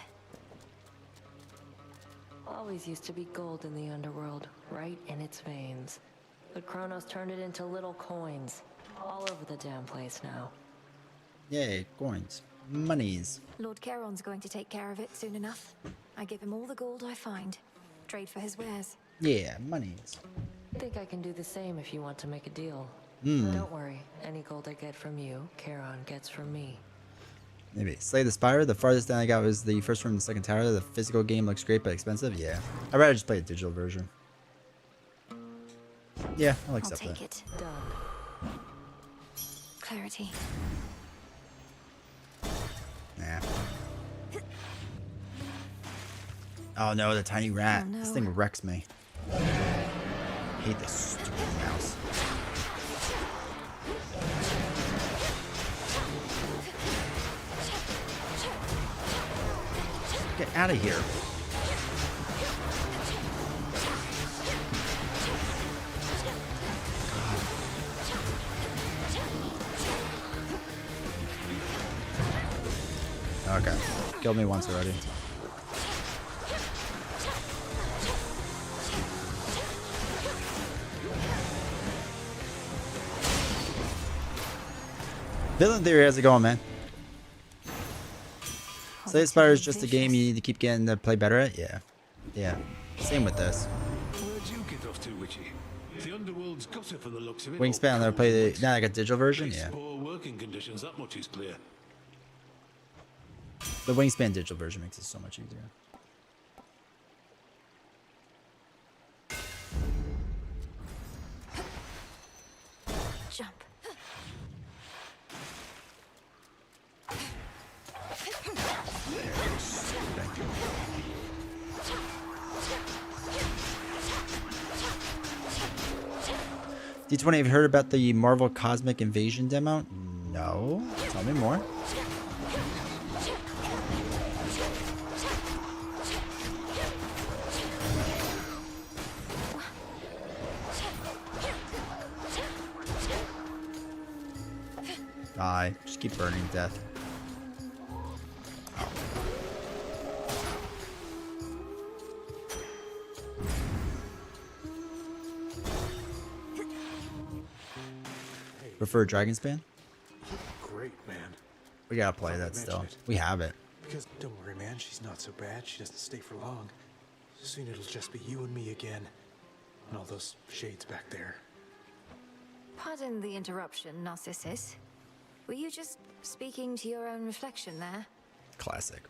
Always used to be gold in the underworld, right in its veins. But Kronos turned it into little coins. All over the damn place now. Yay, coins. Monies. Lord Charon's going to take care of it soon enough. I give him all the gold I find. Trade for his wares. Yeah, monies. Think I can do the same if you want to make a deal. Don't worry, any gold I get from you, Charon gets from me. Maybe. Slay the Spire. The farthest down I got was the first room in the second tower. The physical game looks great but expensive. Yeah. I'd rather just play a digital version. Yeah, I'll I'll accept take that. it. Done. Clarity. Nah. Oh no, the tiny rat. Oh, no. This thing wrecks me. I hate this stupid mouse. Get out of here. Okay. Killed me once already. Villain Theory, how's it going, man? Slay the Spire is just a game you need to keep getting to play better at? Yeah. Yeah. Same with this. Where'd you get off to, Witchy? The underworld's got it from the looks of it. Wingspan, I'll never play the... Now I got digital version? Face Yeah. poor working conditions, that much is clear. The Wingspan digital version makes it so much easier. Jump. D20, have you heard about the Marvel Cosmic Invasion demo? No. Tell me more. Die. Just keep burning to death. Prefer Dragon Span? Great, man. We gotta play Thought that I'd still. mention it. We have it. Because don't worry, man. She's not so bad. She doesn't stay for long. Soon it'll just be you and me again. And all those shades back there. Pardon the interruption, Narcissus. Were you just speaking to your own reflection there? Classic.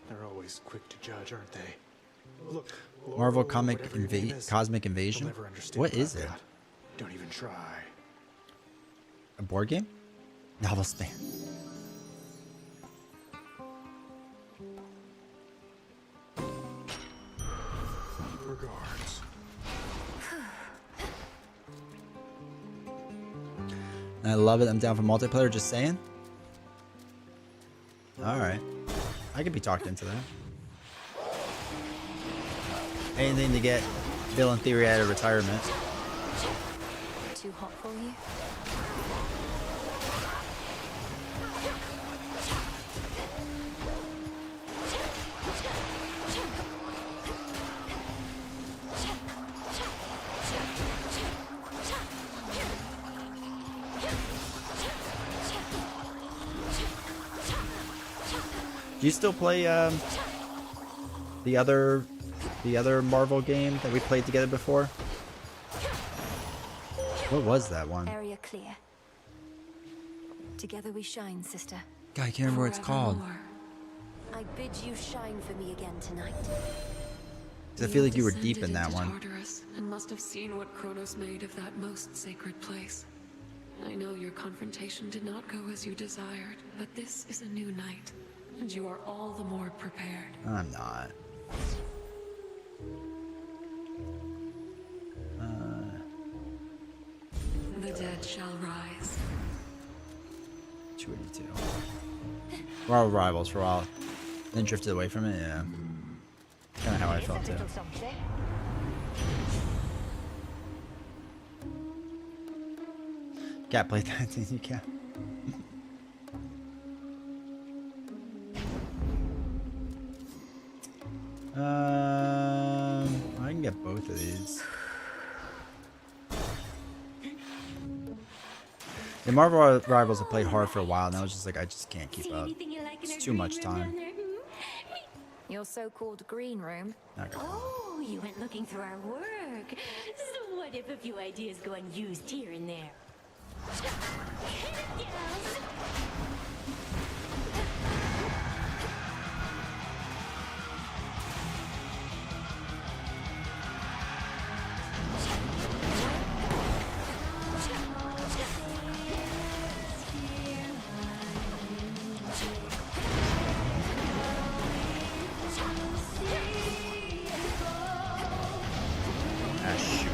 They're always quick to judge, aren't they? Look, Marvel whoa, Comic whatever your name is, Cosmic you'll Invasion? never understand What is I've it? got. Don't even try. A board game? Novel Span. Regards. I love it. I'm down for multiplayer. Just saying. Alright. I could be talked into that. Anything to get Villain Theory out of retirement. Too hot for you? Do you still play the other Marvel game that we played together before? What was that one? Area clear. Together we shine, sister. God, I can't remember what it's called. I bid you shine for me again tonight. 'Cause I feel like you were deep in that one. Tartarus and must have seen what Kronos made of that most sacred place. I know your confrontation did not go as you desired, but this is a new night, and you are all the more prepared. I'm not. The dead shall rise. 282. We're all rivals for a while. Then drifted away from it, yeah. Kinda how I felt too. Can't play that thing, you can't. I can get both of these. The Marvel Rivals have played hard for a while, and I was just like, I just can't keep up. It's too much time. Your so-called green room. Not gonna lie. Oh, you went looking through our work. So what if a few ideas go unused here and there? Ah, shoot.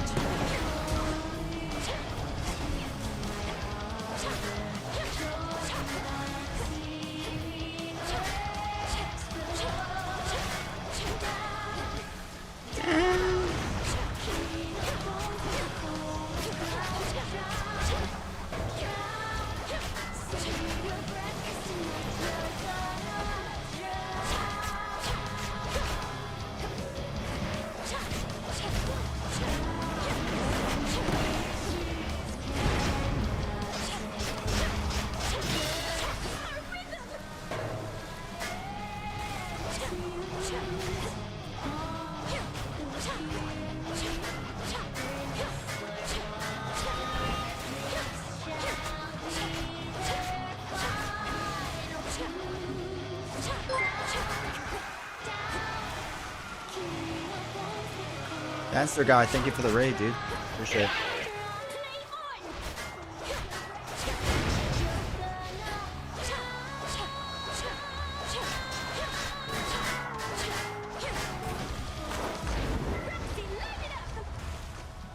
Dancer guy, thank you for the raid, dude. Appreciate it.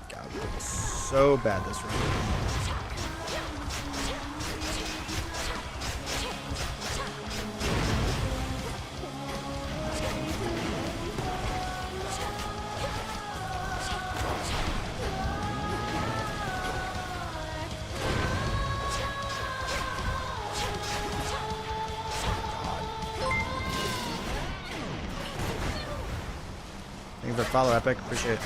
God, we did so bad this round. follow, Epic. Appreciate it.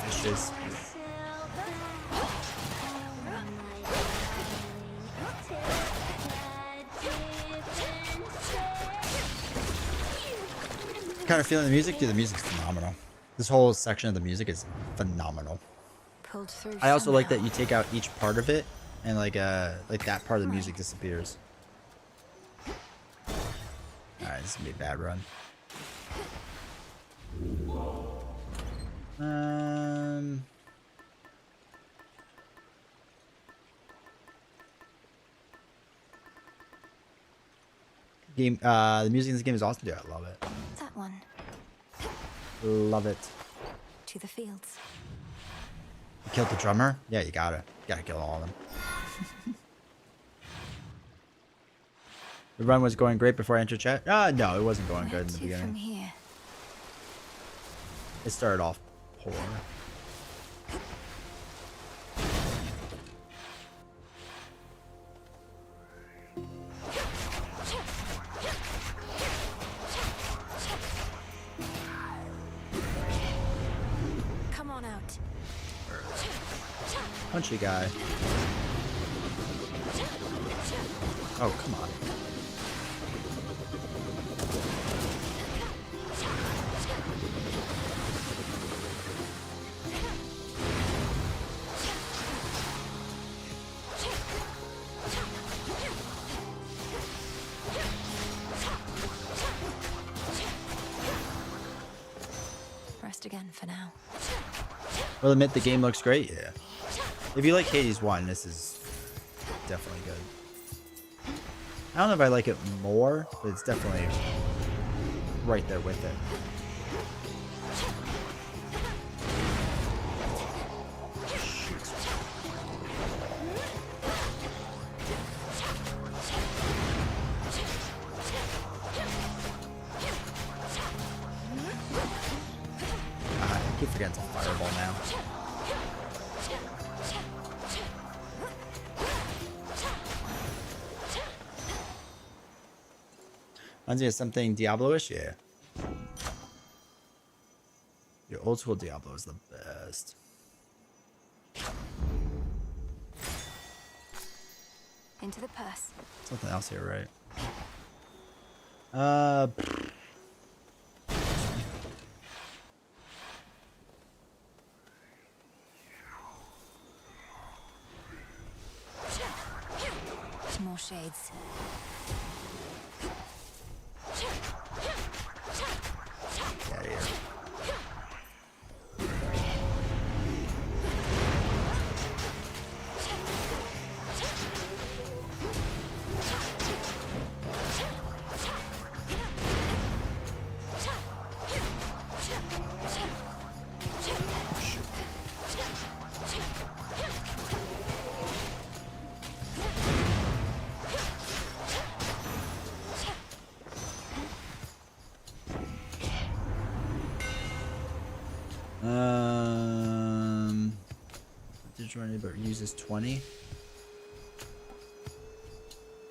Fishes. Kind of feeling the music? Dude, the music's phenomenal. This whole section of the music is phenomenal. Pulled through I also like somehow. that you take out each part of it and like that part of the music disappears. Alright, this is gonna be a bad run. Game the music in this game is awesome, dude. I love it. That one. Love it. To the fields. You killed the drummer? Yeah, you gotta kill all of them. The run was going great before I entered chat? No, it wasn't going good in the From beginning. here. It started off poor. Come on out. Punchy guy. Oh, come on. Rest again for now. Will admit the game looks great, yeah. If you like Hades 1, this is definitely good. I don't know if I like it more, but it's definitely right there with it. I keep forgetting to fireball now. Reminds me of something Diablo-ish, yeah. Your old school Diablo is the best. Into the purse. Something else here, right? More shades. Get out of here. Digital enemy but uses 20.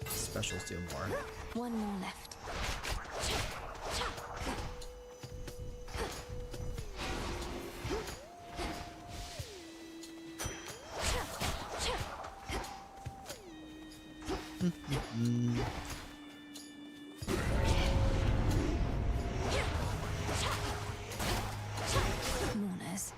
Specials do more. One more left. Mourners.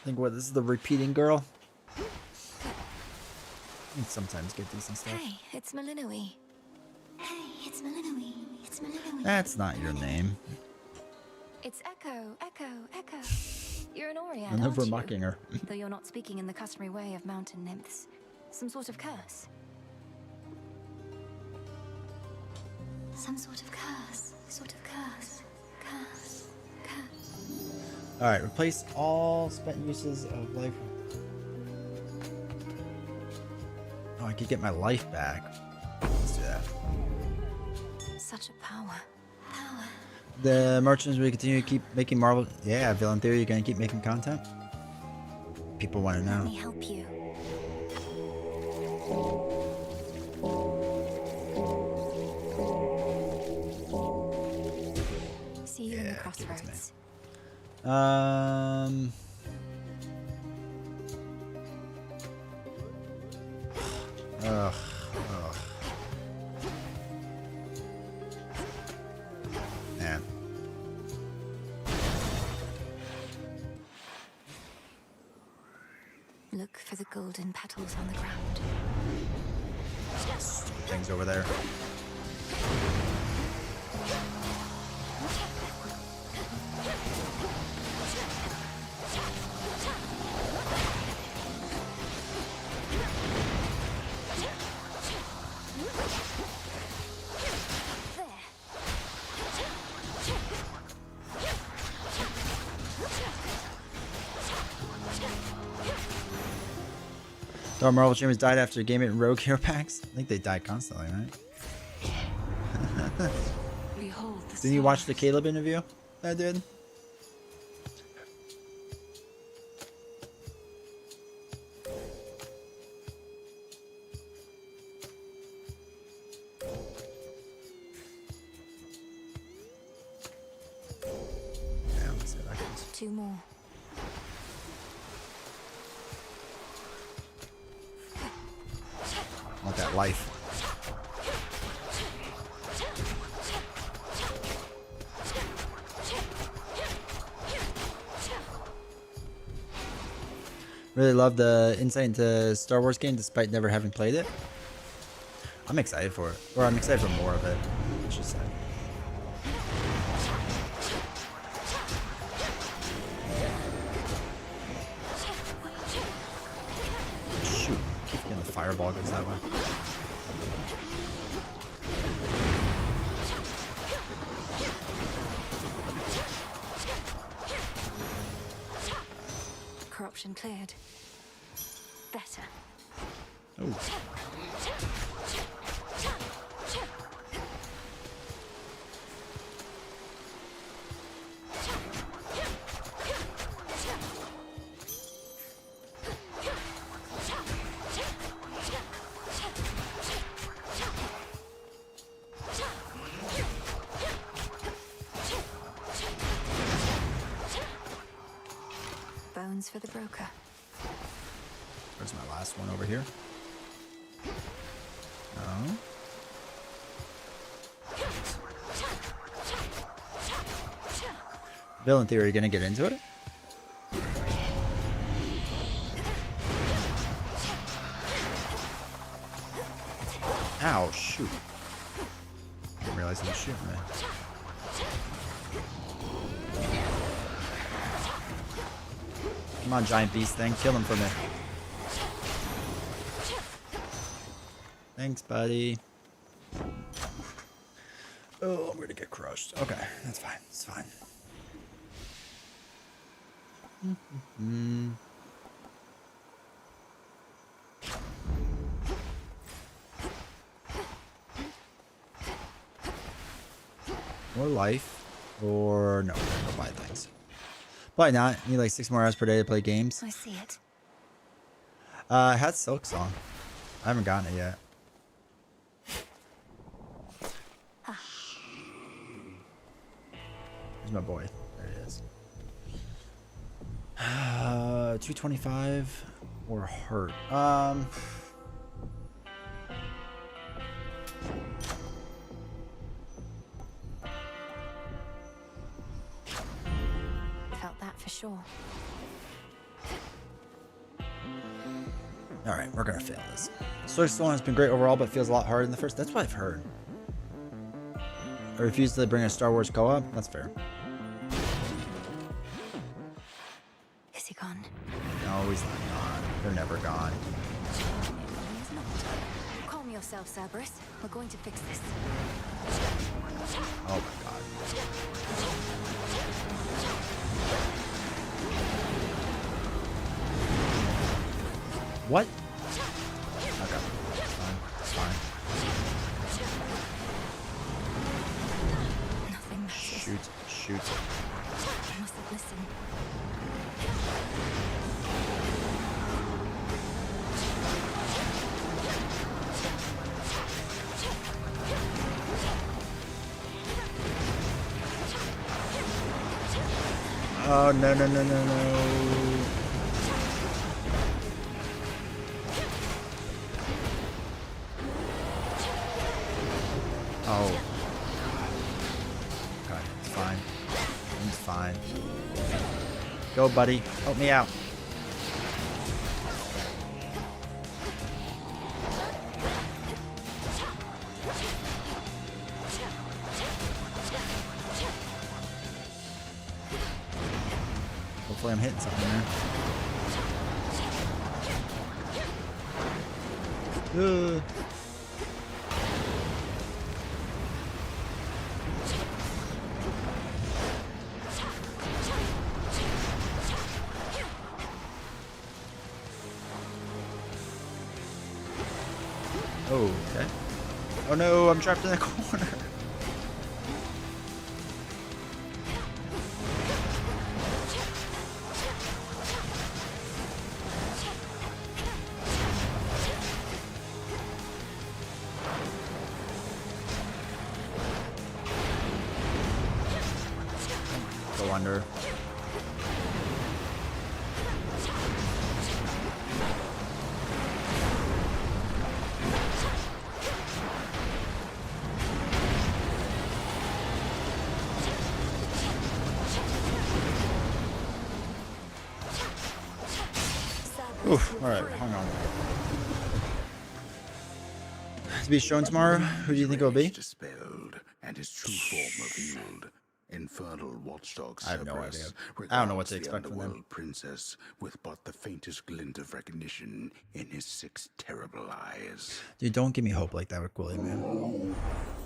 think what this is the repeating girl. And sometimes get decent stuff. Hey, it's Malinois. Hey, it's Malinois. It's Malinois. That's not your name. It's Echo, Echo, Echo. You're an Oriad, I'm never aren't you? mocking her. Though you're not speaking in the customary way of mountain nymphs. Some sort of curse. Some sort of curse. Sort of curse. Curse. Curse. Alright, replace all spent uses of life. Oh, I could get my life back. Let's do that. Such a power. Power. The merchants will continue to keep making Marvel. Yeah, Villain Theory, you're gonna keep making content? People want to Let know. me help you. See you in the Yeah, give it to me. crossroads. Ugh. Man. Look for the golden petals on the ground. Things over there. So Marvel Champions died after Game It and Rogue Hero packs? I think they die constantly, right? Behold the Didn't you watch the stars. Caleb interview I did? Yeah, let's see what happens. 2 more. I want that life. Really love the insight into Star Wars game despite never having played it. I'm excited for it. Or I'm excited for more of it, I should say. Shoot, keep getting the fireball goes that way. Corruption cleared. Better. Oh. Bones for the broker. Where's my last one over here? No. Villain Theory, gonna get into it? Ow, shoot. Didn't realize he was shooting me. Come on, giant beast thing. Kill him for me. Thanks, buddy. Oh, I'm gonna get crushed. Okay, that's fine. It's fine. More life, or no? I'll buy things. Probably not. Need like 6 more hours per day to play games. I see it. I had Silk Song. I haven't gotten it yet. Where's my boy? There he is. 225 or hurt. Felt that for sure. All right, we're gonna fail this. Story Stolen has been great overall, but feels a lot harder than the first. That's what I've heard. I refuse to bring a Star Wars co-op. That's fair. Is he gone? No, he's not gone. They're never gone. Calm yourself, Cerberus. We're going to fix this. Oh my god. What? Okay. It's fine. Nothing matters. Shoot. I mustn't listen. Oh, no. Oh. Okay, it's fine. It's fine. Go, buddy. Help me out. Hopefully I'm hitting something there. Okay. Oh no, I'm trapped in the corner. Go under. Oof, alright, hang on. To be shown tomorrow, who do you think it will be? Dispelled and his true form revealed. Infernal watchdog I have no Cerberus idea. I don't know what to regards expect the from them. underworld princess with but the faintest glint of recognition in his 6 terrible eyes. Dude, don't give me hope like that with Quilly, man.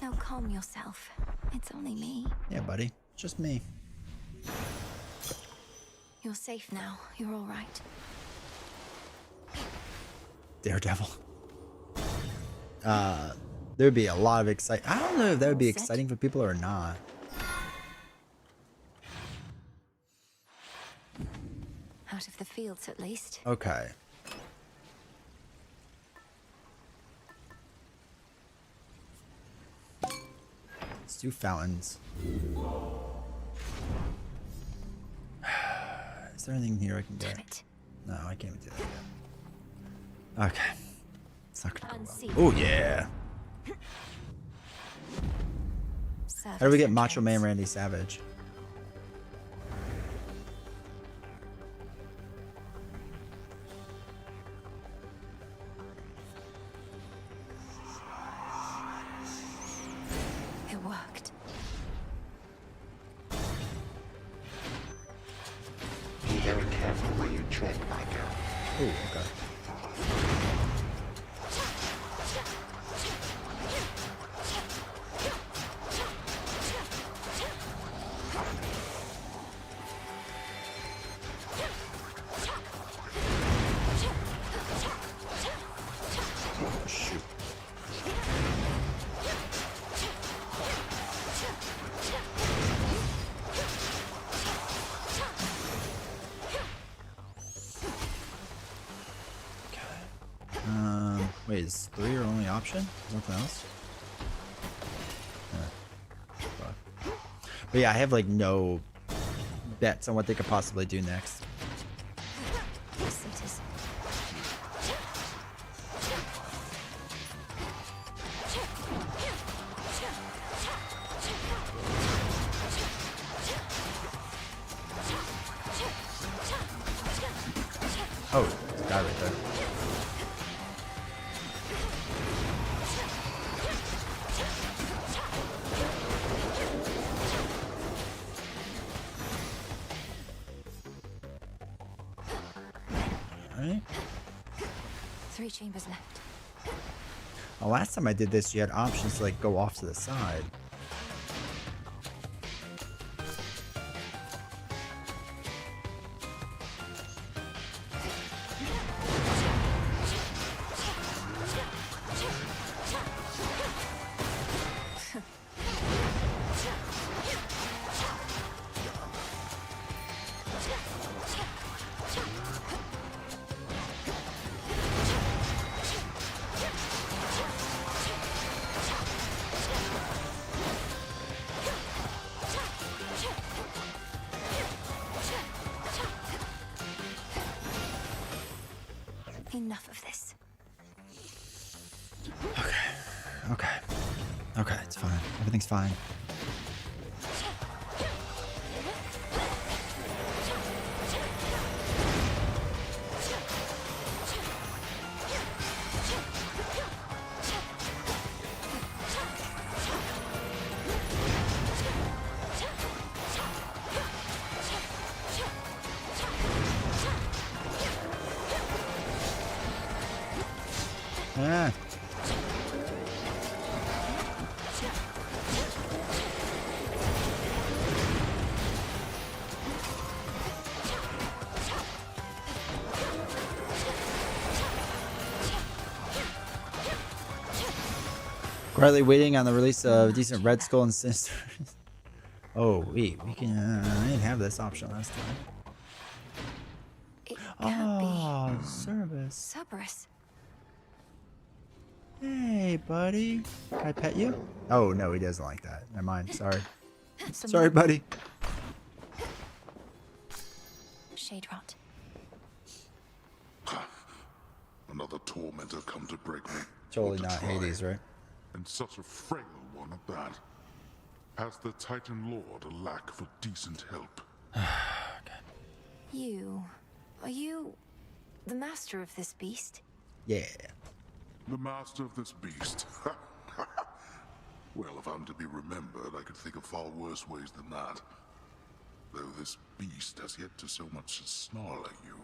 Now calm yourself. It's only me. Yeah, buddy. Just me. You're safe now. You're all right. Daredevil. There would be a lot of excitement. I don't know if that would be exciting for people or not. Out of the fields, at least. Okay. Let's do fountains. Is there anything here I can get? No, I can't even do that yet. Okay. It's not gonna go well. Oh yeah. How do we get Macho Man Randy Savage? It worked. Be very careful where you tread, my girl. Oh, okay. Wait, is 3 your only option? Nothing else? Fuck. But yeah, I have like no bets on what they could possibly do next. Oh, there's a guy right there. right? 3 chambers left. Well, last time I did this, you had options to like go off to the side. Enough of this. Okay, it's fine. Everything's fine. Ah. Quietly waiting on the release of decent Red Skull and Sinister. Oh wait, we can. I didn't have this option last time. It can't Oh, Cerberus. Cerberus. Hey, buddy. Can I pet you? Oh no, he doesn't like that. Never mind. Sorry. Some Sorry, buddy. Shade rot. Another tormentor come to break me. Totally Or to not try. Hades, right? And such a frail one at that. Has the Titan Lord a lack for decent help? Are you the master of this beast? Yeah. The master of this beast. Well, if I'm to be remembered, I could think of far worse ways than that. Though this beast has yet to so much as snarl at you.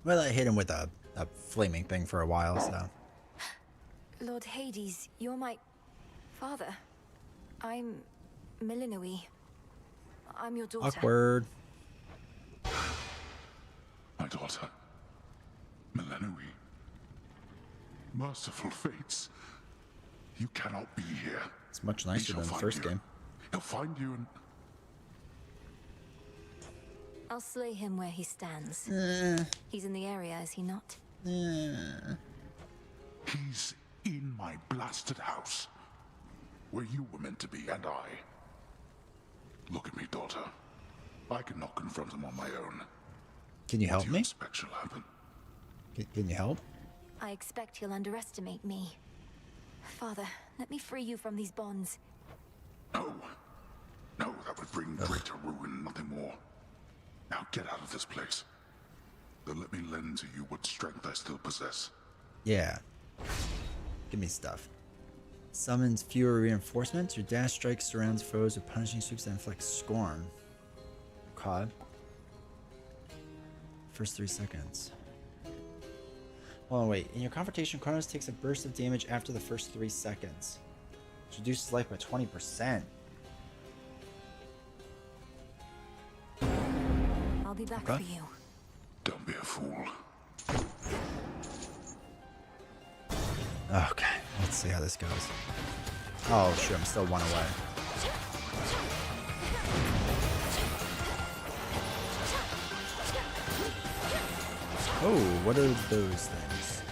Well, I hit him with a flaming thing for a while, so. Lord Hades, you're my father. I'm Milinoe. I'm your daughter. Awkward. My daughter, Milinoe. Merciful fates. You cannot be here. It's much He nicer shall than the find first you. game. He'll find you and... I'll slay him where he stands. He's in the area, is he not? He's in my blasted house. Where you were meant to be, and I. Look at me, daughter. I cannot confront him on my own. Can you help What do me? you expect shall happen? Can you help? I expect he'll underestimate me. Father, let me free you from these bonds. No. No, that would bring greater ruin, nothing more. Now get out of this place. Then let me lend to you what strength I still possess. Yeah. Give me stuff. Summons fewer reinforcements. Your dash strike surrounds foes with punishing sweeps that inflict scorn. Okay. First 3 seconds. Hold on, wait. In your confrontation, Kronos takes a burst of damage after the first 3 seconds. Which reduces life by 20%. I'll be back Okay. for you. Don't be a fool. Okay, let's see how this goes. Oh shoot, I'm still 1 away. Oh, what are those things?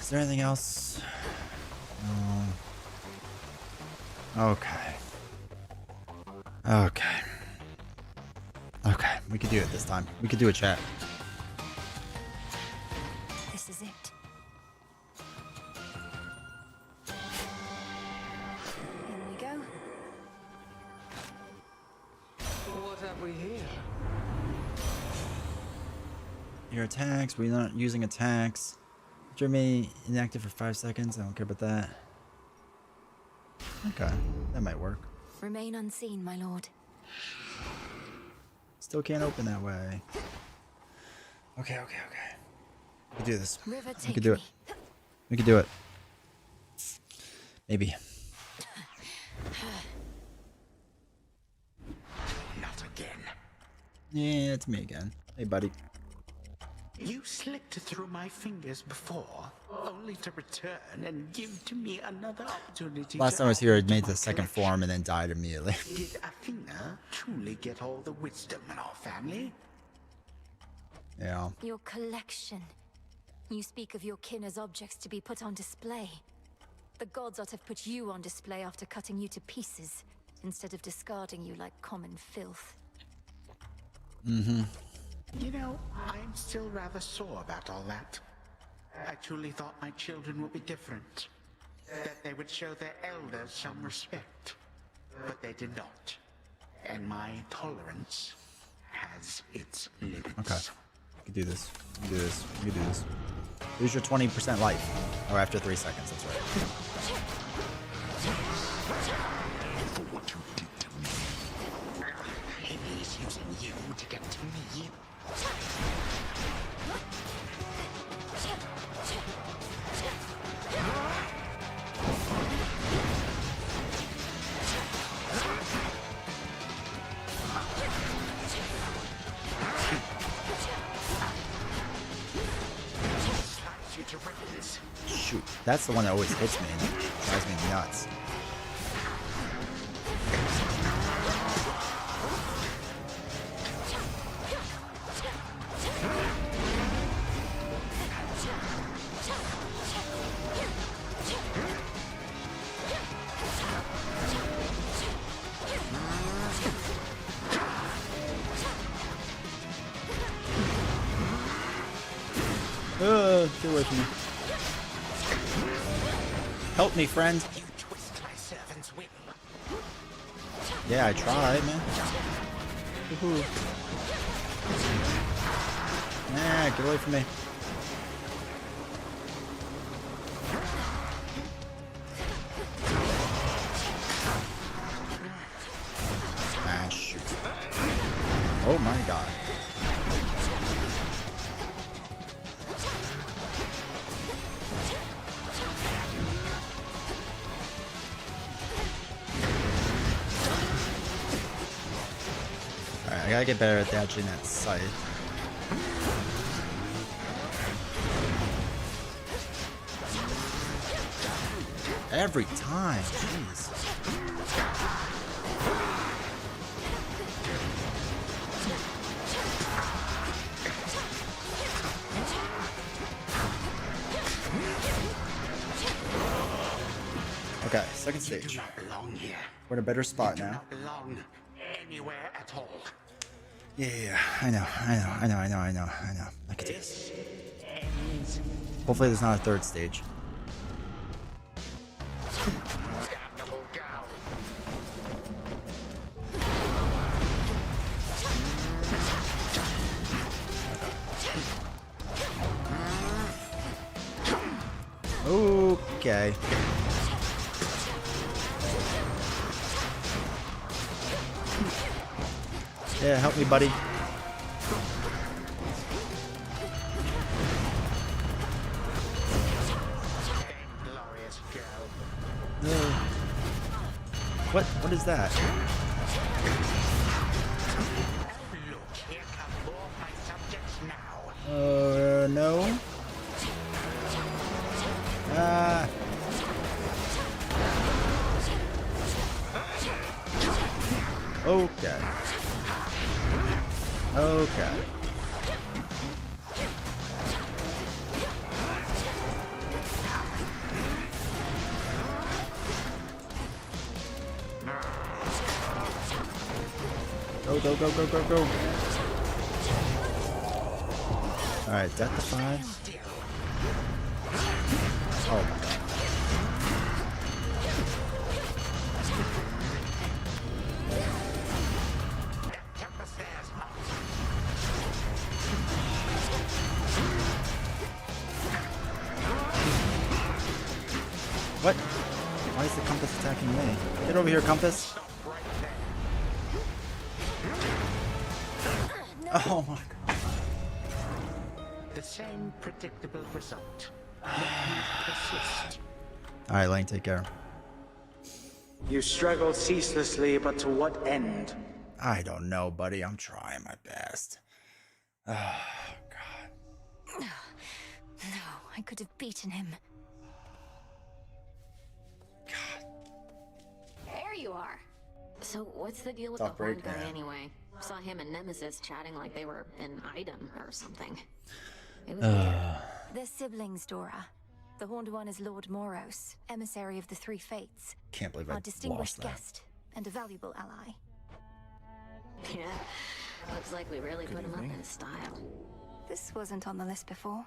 Is there anything else? No. Okay. Okay. Okay, we could do it this time. We could do a chat. This is it. In we go. What have we here? Your attacks. We're not using attacks. Remain inactive for 5 seconds. I don't care about that. Okay, that might work. Remain unseen, my lord. Still can't open that way. Okay. We can do this. River, We take can do it. me. We can do it. Maybe. Not again. Yeah, it's me again. Hey, buddy. You slipped through my fingers before, only to return and give to me another opportunity. Last time I was here, I made the second form and then died immediately. Did Athena truly get all the wisdom in our family? Yeah. Your collection. You speak of your kin as objects to be put on display. The gods ought to have put you on display after cutting you to pieces, instead of discarding you like common filth. Mm-hmm. You know, I'm still rather sore about all that. I truly thought my children would be different. That they would show their elders some respect. But they did not. And my tolerance has its limits. Okay. We can do this. We can do this. We can do this. Lose your 20% life. Oh, after 3 seconds. That's right. For what you did to me. He's using you to get to me. Shoot. That's the one that always hits me and drives me nuts. Get away from me. Help me, friend. You twist my servant's will. Yeah, I tried, man. Woohoo. Nah, get away from me. Ah, shoot. Oh my god. I gotta get better at dodging that scythe. Every time, jeez. Okay, second stage. You do not belong here. We're in a better spot You do now. not belong anywhere at all. Yeah, I know. I can do this. Hopefully there's not a third stage. Okay. Yeah, help me, buddy. Glorious girl. What is that? Look, here come more of my subjects now. No. Okay. Okay. Go, go, go, go, go, go. Alright, death to 5. Oh my god. What? Why is the compass attacking me? Get over here, compass. Oh my god. The same predictable result. Persist. Alright, Lane, take care. You struggle ceaselessly, but to what end? I don't know, buddy. I'm trying my best. Oh, God. No, I could have beaten him. There you are. So what's the deal with Tough the horn break, guy man. anyway? Saw him and Nemesis chatting like they were an item or something. It was weird. They're siblings, Dora. The Horned One is Lord Moros, emissary of the Three Fates. Can't believe I Our distinguished lost that. guest and a valuable ally. Yeah, looks like we really put him up in style. This wasn't on the list before.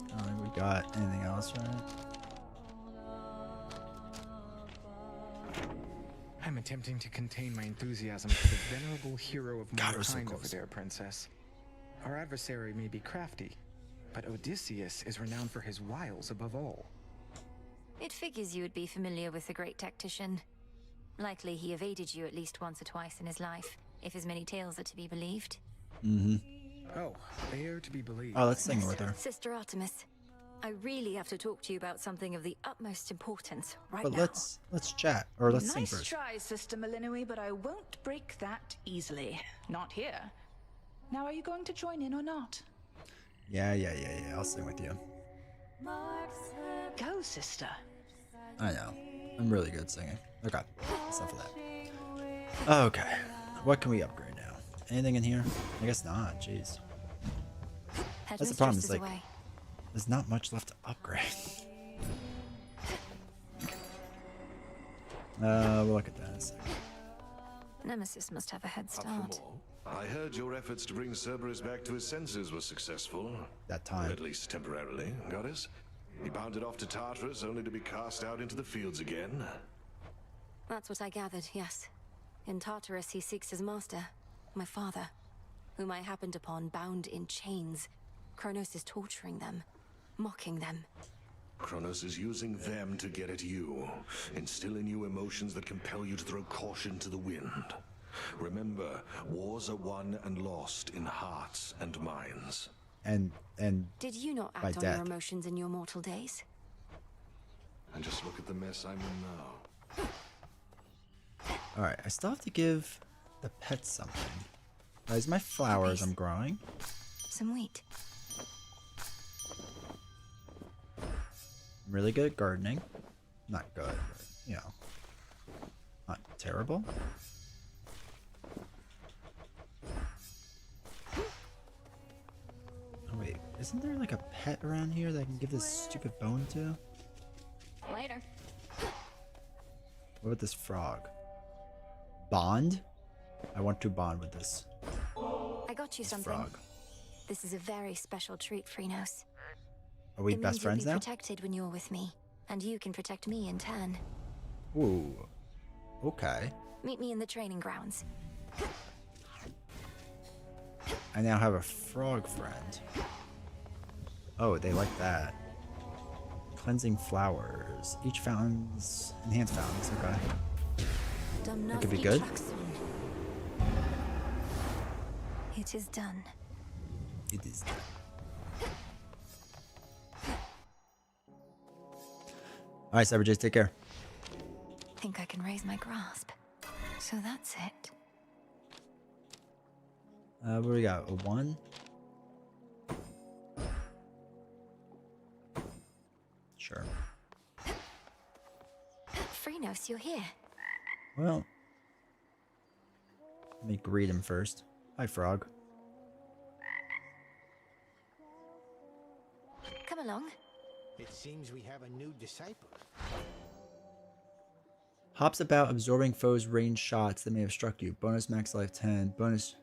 I don't think we got anything else, right? I'm attempting to contain my enthusiasm for the venerable hero of God, it was so mankind over close. there, Princess. Our adversary may be crafty, but Odysseus is renowned for his wiles above all. It figures you would be familiar with the great tactician. Likely he evaded you at least once or twice in his life, if his many tales are to be believed. Mm-hmm. Oh, they are to be believed. Oh, let's sing with her. Sister Artemis, I really have to talk to you about something of the utmost importance right But now. let's chat, or let's sing Nice first. try, Sister Malinui, but I won't break that easily. Not here. Now, are you going to join in or not? Yeah. I'll sing with you. Go, sister. I know. I'm really good singing. Okay, that's enough of that. Okay, what can we upgrade now? Anything in here? I guess not. Jeez. That's the problem. Is like, there's not much left to upgrade. We'll look at that in a second. Nemesis must have a head start. I heard your efforts to bring Cerberus back to his senses were successful. That time. At least temporarily, Goddess. He bounded off to Tartarus only to be cast out into the fields again. That's what I gathered, yes. In Tartarus he seeks his master, my father, whom I happened upon bound in chains. Kronos is torturing them, mocking them. Kronos is using them to get at you, instill in you emotions that compel you to throw caution to the wind. Remember, wars are won and lost in hearts and minds. And Did you not by act on death. your emotions in your mortal days? And just look at the mess I'm in now. All right, I still have to give the pets something. Where's my flowers I'm growing? Some wheat. I'm really good at gardening. Not good, but, you know, not terrible. Oh, wait, isn't there like a pet around here that I can give this stupid bone to? Later. What about this frog? Bond? I want to bond with this I got you something. frog. This is a very special treat, Phrenos. Are we It best means friends you'll now? be protected when you're with me, and you can protect me in turn. Ooh. Okay. Meet me in the training grounds. I now have a frog friend. Oh, they like that. Cleansing flowers. Each fountain's enhanced fountains. Okay. That could be good. It is done. It is done. All right, Cyberjay, take care. Think I can raise my grasp. So that's it. What do we got? A 1? Sure. Phrenos, you're here. Well, let me greet him first. Hi, frog. Come along. It seems we have a new disciple. Hops about, absorbing foes' range shots that may have struck you. Bonus max life 10. Bonus.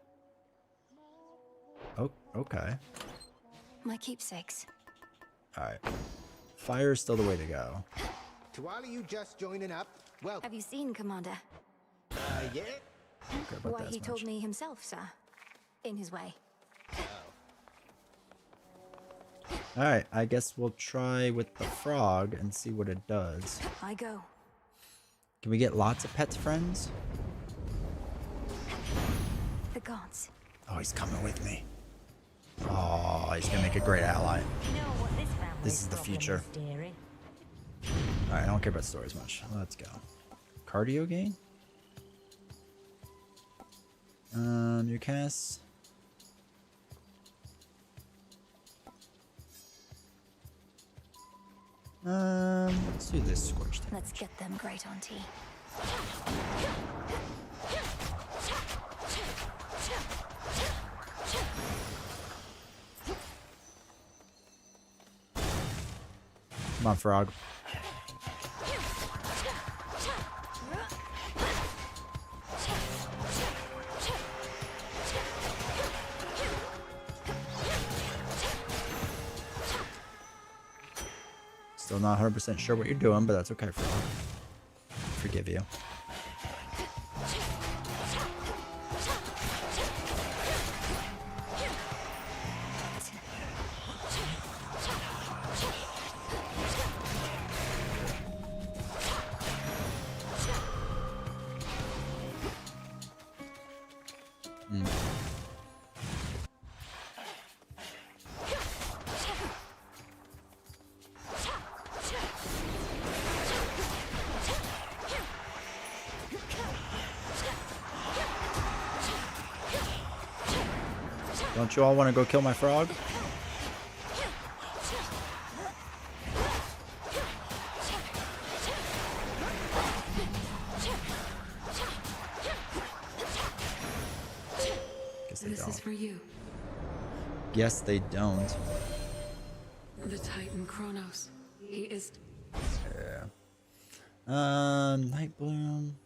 Oh, okay. My keepsakes. Alright. Fire is still the way to go. To all of you just joining up, well, Have you seen Commander? yeah? Okay, about Why, that he as told much. me himself, sir. In his way. Alright, I guess we'll try with the frog and see what it does. I go. Can we get lots of pet friends? The gods. Oh, he's coming with me. Oh, he's gonna make a great ally. This is the future. Alright, I don't care about stories much. Let's go. Cardio gain? Your cast. Let's do this scorched. Let's get them great on tea. Come on, frog. Still not 100% sure what you're doing, but that's okay, frog. Forgive you. Don't you all want to go kill my frog? Guess they This don't. is for you. Yes, they don't. The Titan Kronos. He is. Yeah. Night Bloom.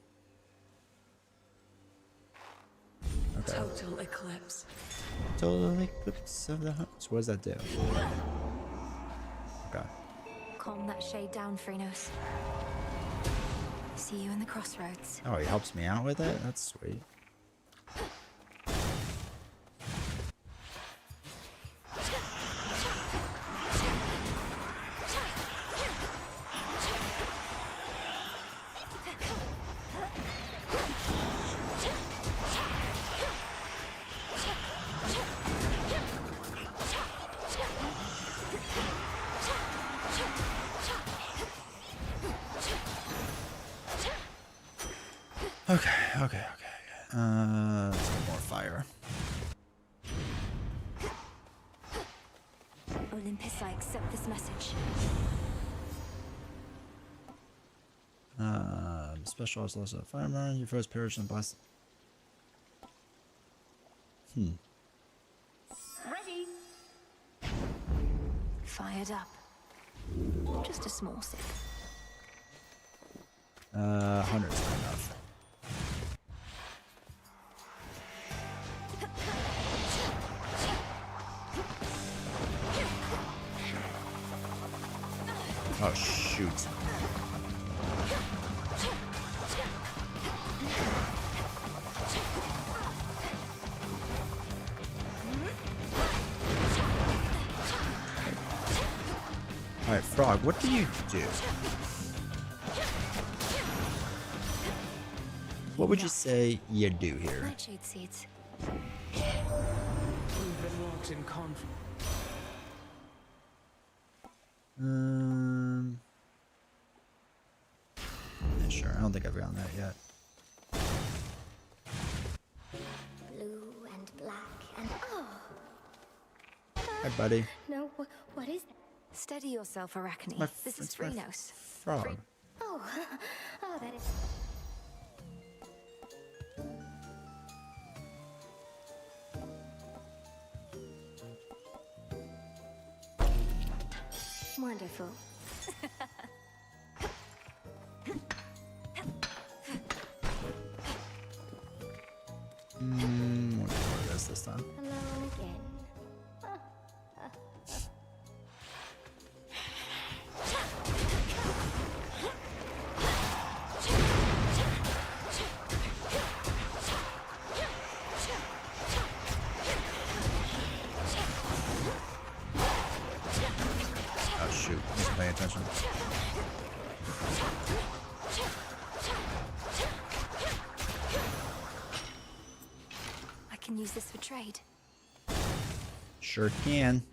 Okay. Total eclipse. Total eclipse of the heavens. What does that do? Okay. Calm that shade down, Phrenos. See you in the crossroads. Oh, he helps me out with it? That's sweet. Okay. Let's get more fire. Olympus, I accept this message. Specialized loss of fireman. Your foes perish in the blast. Ready? Fired up. Just a small sip. 100's not enough. Oh, shoot. Alright, Frog, what do you do? What would you say you do here? Nightshade seeds. We've been locked in conflict. Yeah, sure. I don't think I've gotten that yet. Blue and black and oh. Hi, buddy. No, what is that? Steady yourself, Arachne. This is it's my Phrenos. Frog. Oh, oh, that is. Wonderful. can use this for trade. Sure can.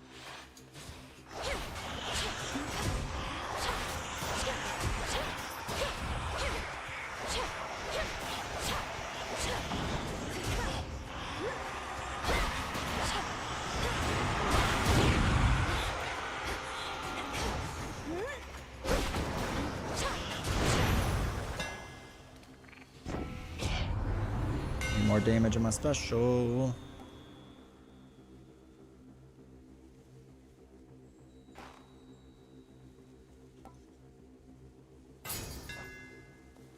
More damage on my special.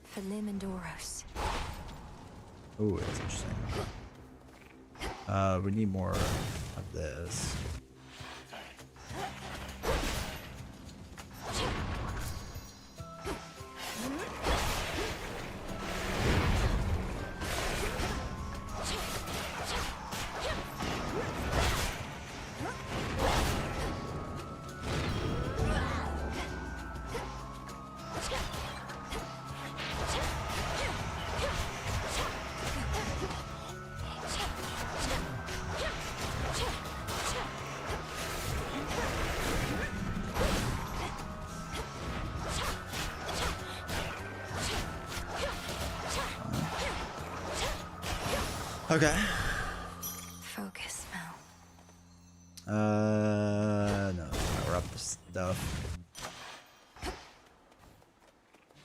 For Limandoros. Oh, that's interesting. We need more of this. Okay. Focus, Mel. No, power up the stuff.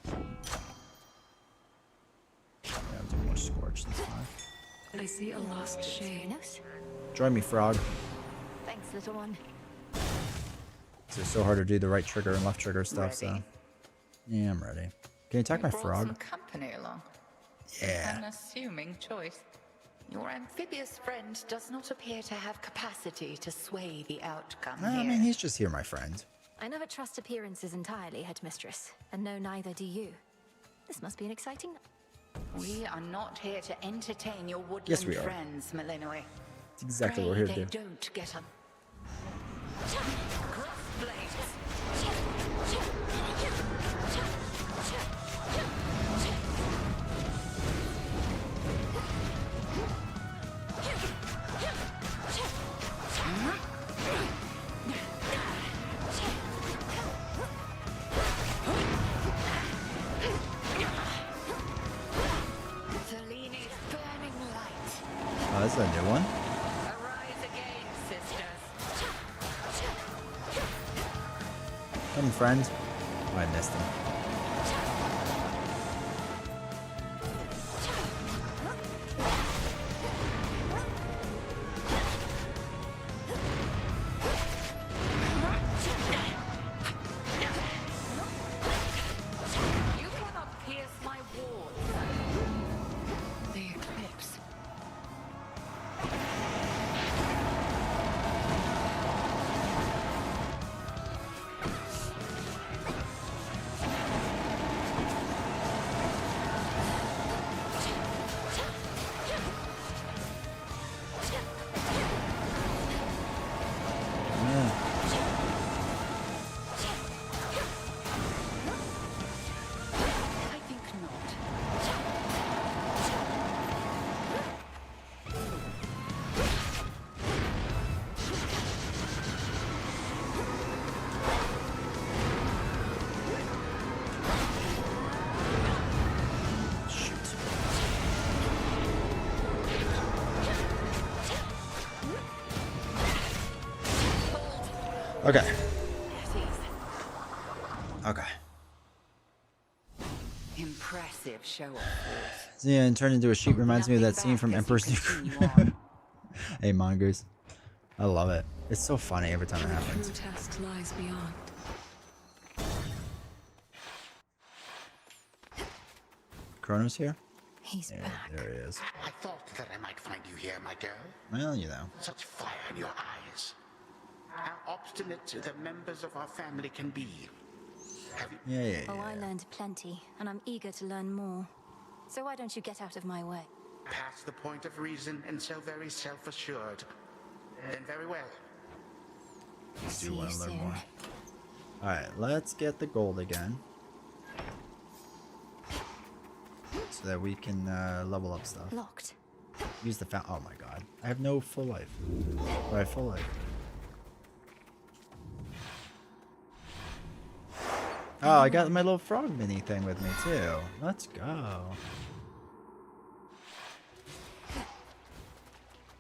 Yeah, I'll do more scorch this time. I see a lost shade. Join me, frog. Thanks, little one. It's so hard to do the right trigger and left trigger stuff, so. Yeah, I'm ready. Can you attack my frog? Some company along. Yeah. An assuming choice. Your amphibious friend does not appear to have capacity to sway the outcome I here. mean, he's just here, my friend. I never trust appearances entirely, Headmistress, and no, neither do you. This must be an exciting. We are not here to entertain your woodland Yes, we are. friends, Malinois. It's exactly what we're here to They do. don't get up. Cross blades. Seleni's burning light. Oh, that's a new one. Arise again, sisters. Come, friend. Oh, I missed him. You cannot pierce my wards. The eclipse. I think not. Okay. Okay. Impressive show of force. So yeah, and turned into a sheep reminds me of that scene from Emperor's New Groove. Hey, Mongoose. I love it. It's so funny every time it The happens. true test lies beyond. Kronos here? He's back. There he is. I thought that I might find you here, my girl. Well, you know. Such fire in your eyes. How obstinate the members of our family can be. Have you... Yeah. Oh, I learned plenty, and I'm eager to learn more. So why don't you get out of my way? Past the point of reason and so very self-assured. Then very well. I do want to learn more. Alright, let's get the gold again. So that we can level up stuff. Locked. use the fountain. Oh my god. I have no full life. Oh, I have full life. Oh, I got my little frog mini thing with me too. Let's go.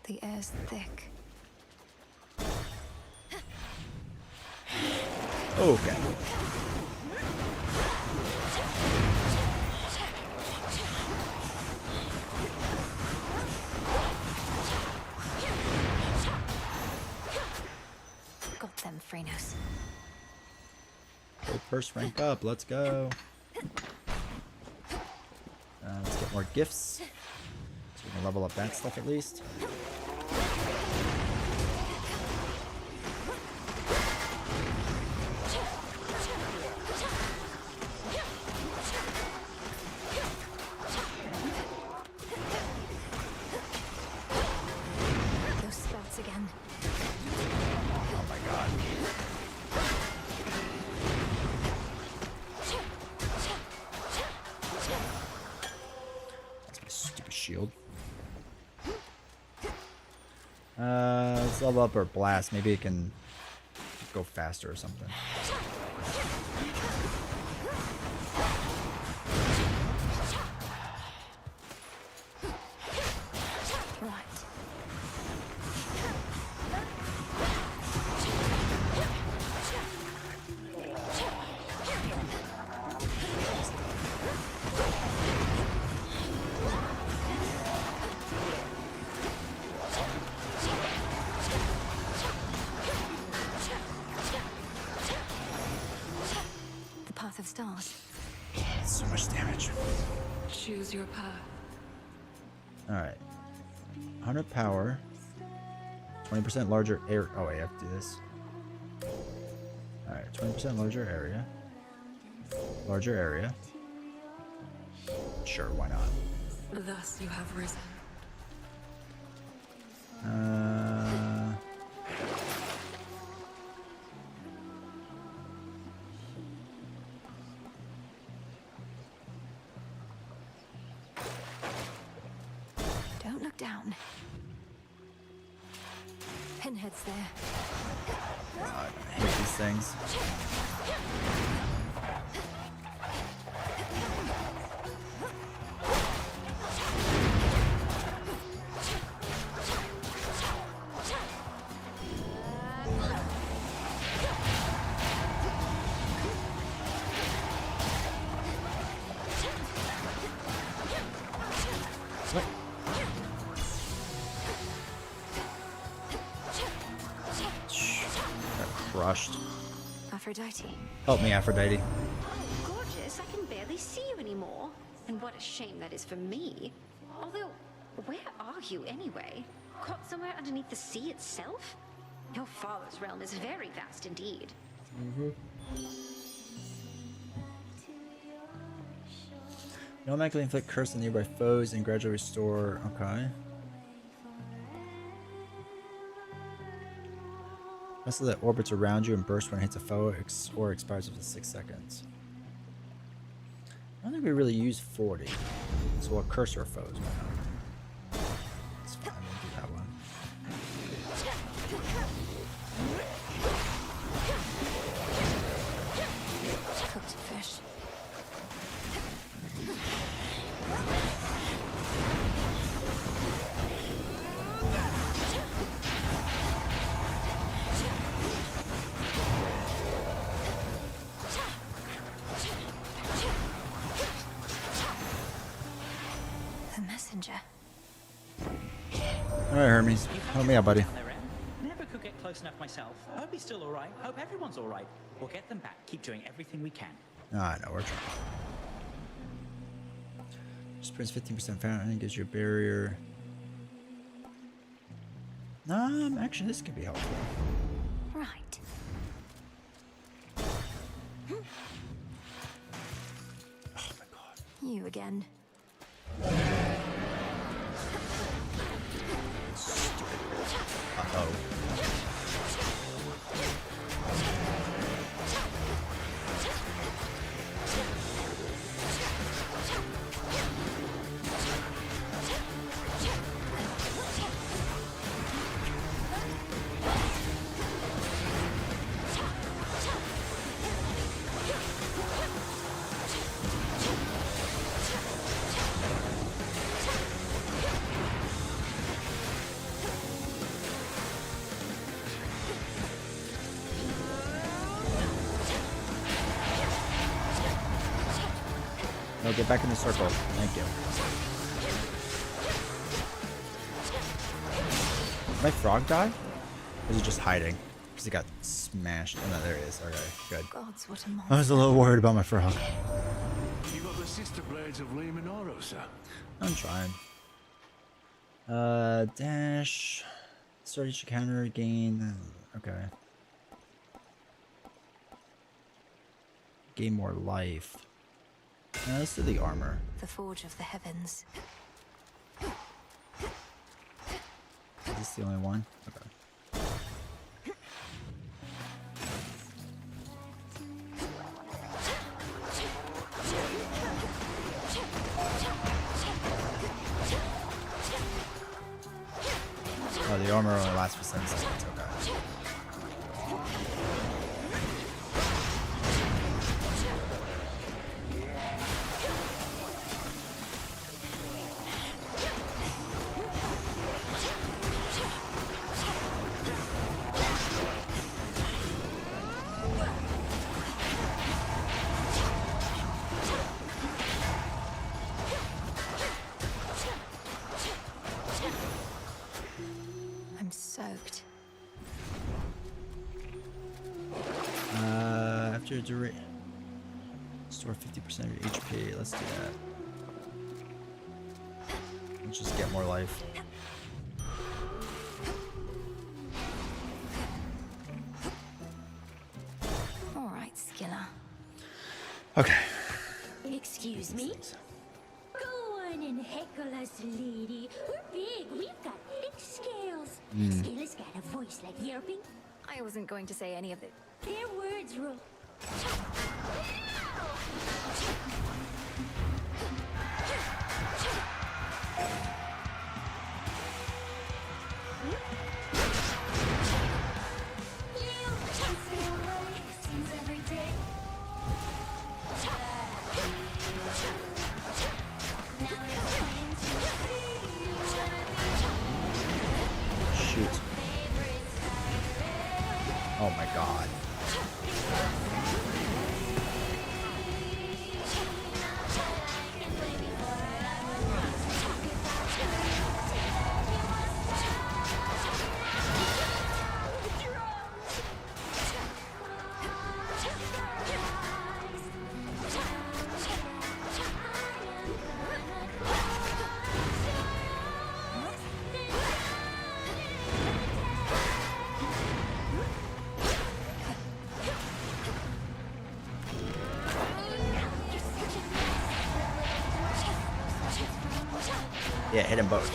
The air's thick. Okay. Got them, Phrenos. Go first rank up. Let's go. Let's get more gifts. So we can level up that stuff at least. Those spouts again. Oh my god. That's my stupid shield. Let's level up our blast. Maybe it can go faster or something. The path of stars. So much damage. Choose your path. Alright. 100 power. 20% larger air. Oh, wait, I have to do this. Alright, 20% larger area. Larger area. Sure, why not? Thus you have risen. Don't look down. Pinhead's there. God, I hate these things. Crushed. Aphrodite. Help me, Aphrodite. Gorgeous, I can barely see you anymore. And what a shame that is for me. Although, where are you anyway? Caught somewhere underneath the sea itself? Your father's realm is very vast indeed. You automatically inflict curse on nearby foes and gradually restore. Okay. Muscle that orbits around you and bursts when it hits a foe or expires after 6 seconds. I don't think we really use 40. So we'll curse our foes. Why not? It's fine. We'll do that one. Cooked fish. The messenger. Alright, Hermes. Help me out, buddy. Never could get close enough myself. Hope he's still alright. Hope everyone's alright. We'll get them back. Keep doing everything we can. I know, we're trying. Sprints 15% fountain and gives you a barrier. Actually, this could be helpful. Right. Oh my god. You again. Uh-oh. No, get back in the circle. Thank you. Did my frog die? Or is he just hiding? Because he got smashed. Oh no, there he is. Okay, good. Gods, what a monster. I was a little worried about my frog. You got the sister blades of Limonaro, sir? I'm trying. Dash. Start each counter gain. Okay. Gain more life. Now let's do the armor. The Forge of the Heavens. Is this the only one? Okay. Oh, the armor only lasts for 7 seconds. Okay. I'm soaked. After duration, store 50% of your HP. Let's do that. Let's just get more life. All right, Skilla. Okay. Excuse me? Go on and heckle us, lady. We're big. We've got thick scales. Skilla's got a voice like yerping. I wasn't going to say any of it. Their words roll. Shoot. Oh my god. Yeah, hit them both.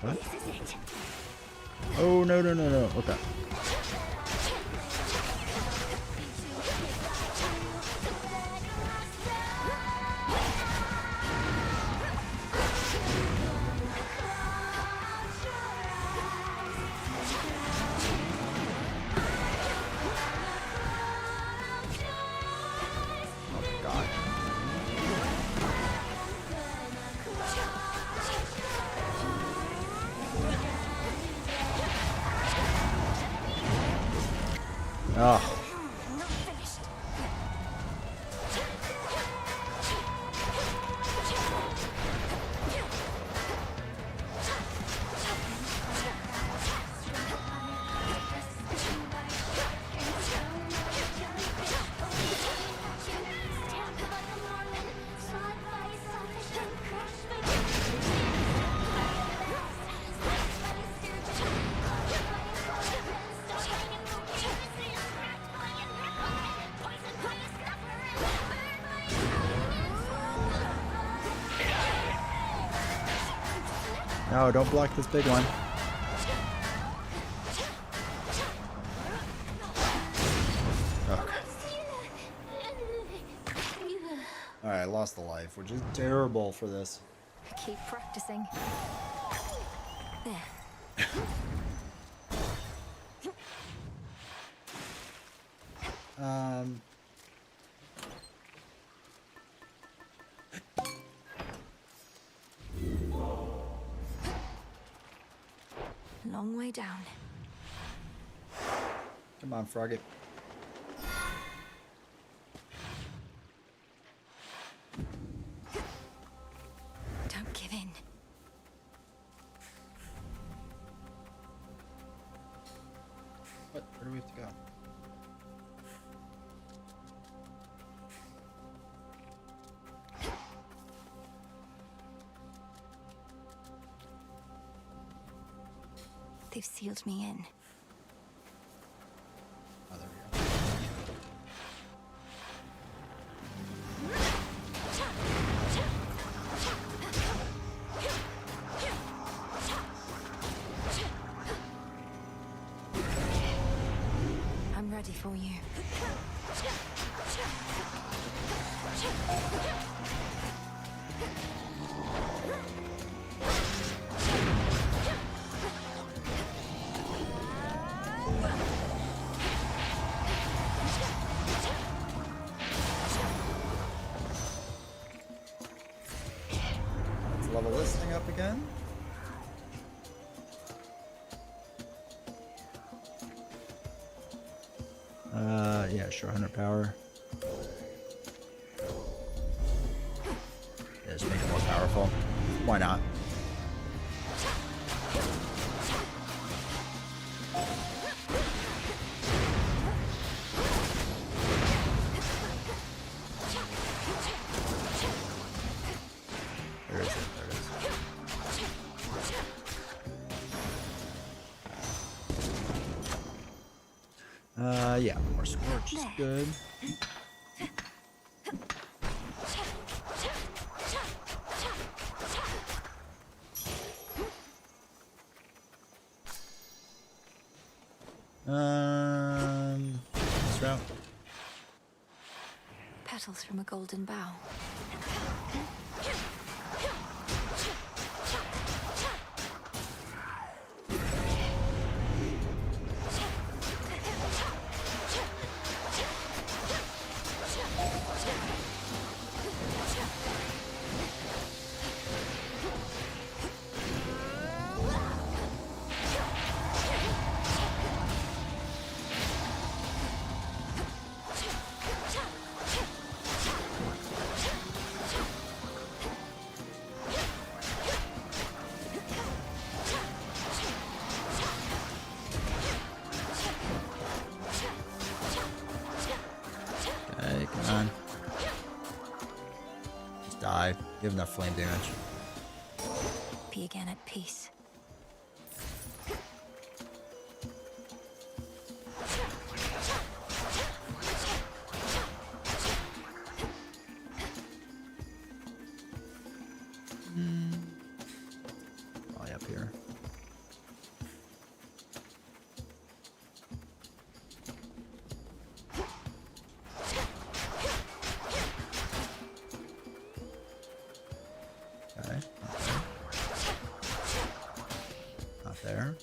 What? Oh, no, no, no, no. Okay. Oh. No, don't block this big one. Okay. Alright, I lost the life, which is terrible for this. Keep practicing. There. long way down. Come on, Froggy. Don't give in. What? Where do we have to go? They've sealed me in. Oh, there we go. I'm ready for you. Let's level this thing up again. Yeah, sure, 100 power. Yeah, just make it more powerful. Why not? Where is it? There it is. Yeah, more scorch is good. This route. Petals from a golden bough. Okay, come on. Just die. You have enough flame damage. Be again at peace. Probably up here. Okay. Not there.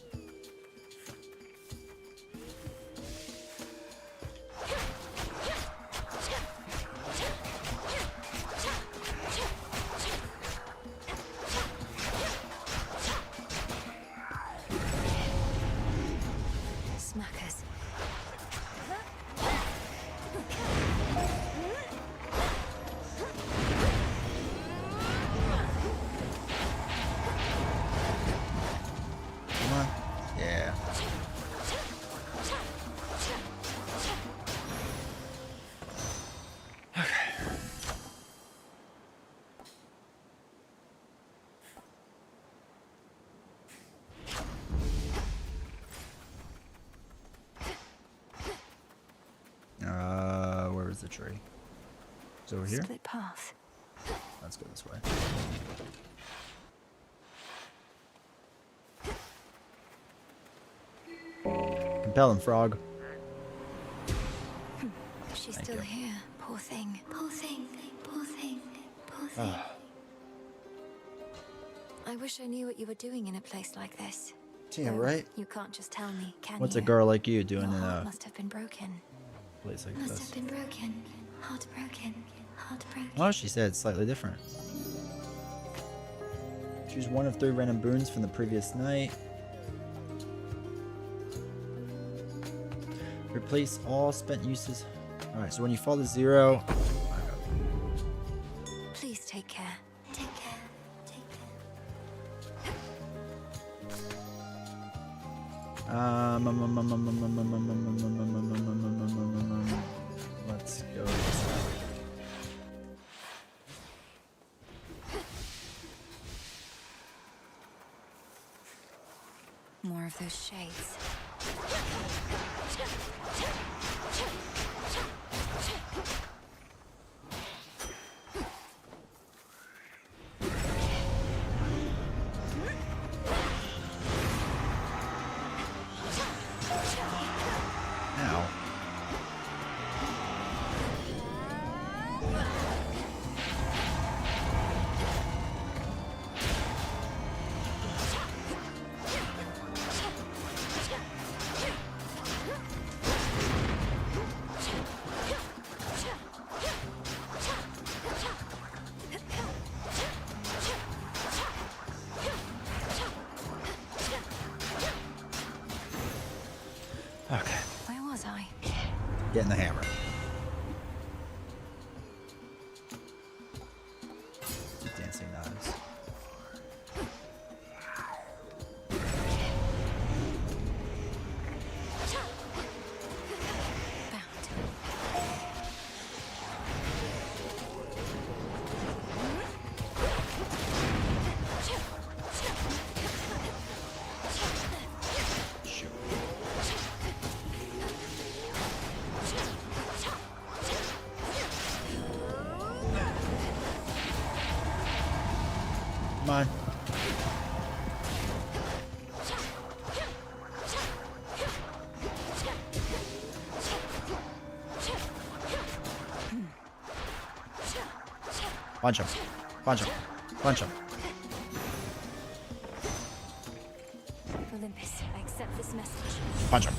Smackers. Come on. Yeah. Where is the tree? It's over here. Split path. Let's go this way. Compel him, frog. She's Thank still you. here. Poor thing. Poor thing. Poor thing. Poor thing. Ah, I wish I knew what you were doing in a place like this. yeah, Though right? You can't just tell me, can What's you? a girl like you doing Your in heart a must have been broken. place like Must this? have been broken. Heartbroken. Heartbroken. Oh, she said it's slightly different. Choose one of 3 random boons from the previous night. Replace all spent uses. All right, so when you fall to 0, Please take care. Take care. Take care. Let's go this way. More of those shades. Ow. Okay. Where was I? Getting the hammer. Dancing knives. Come on. Punch him. Punch him. Punch him. Olympus, I accept this message. Punch him.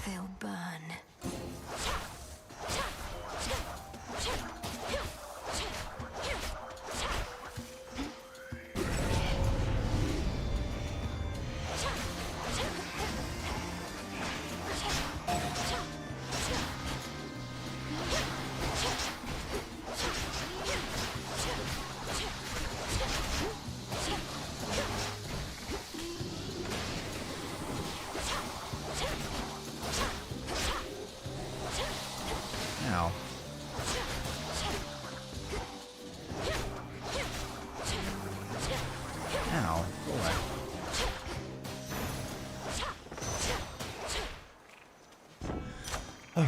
They'll burn. Ow. Ow. Go away.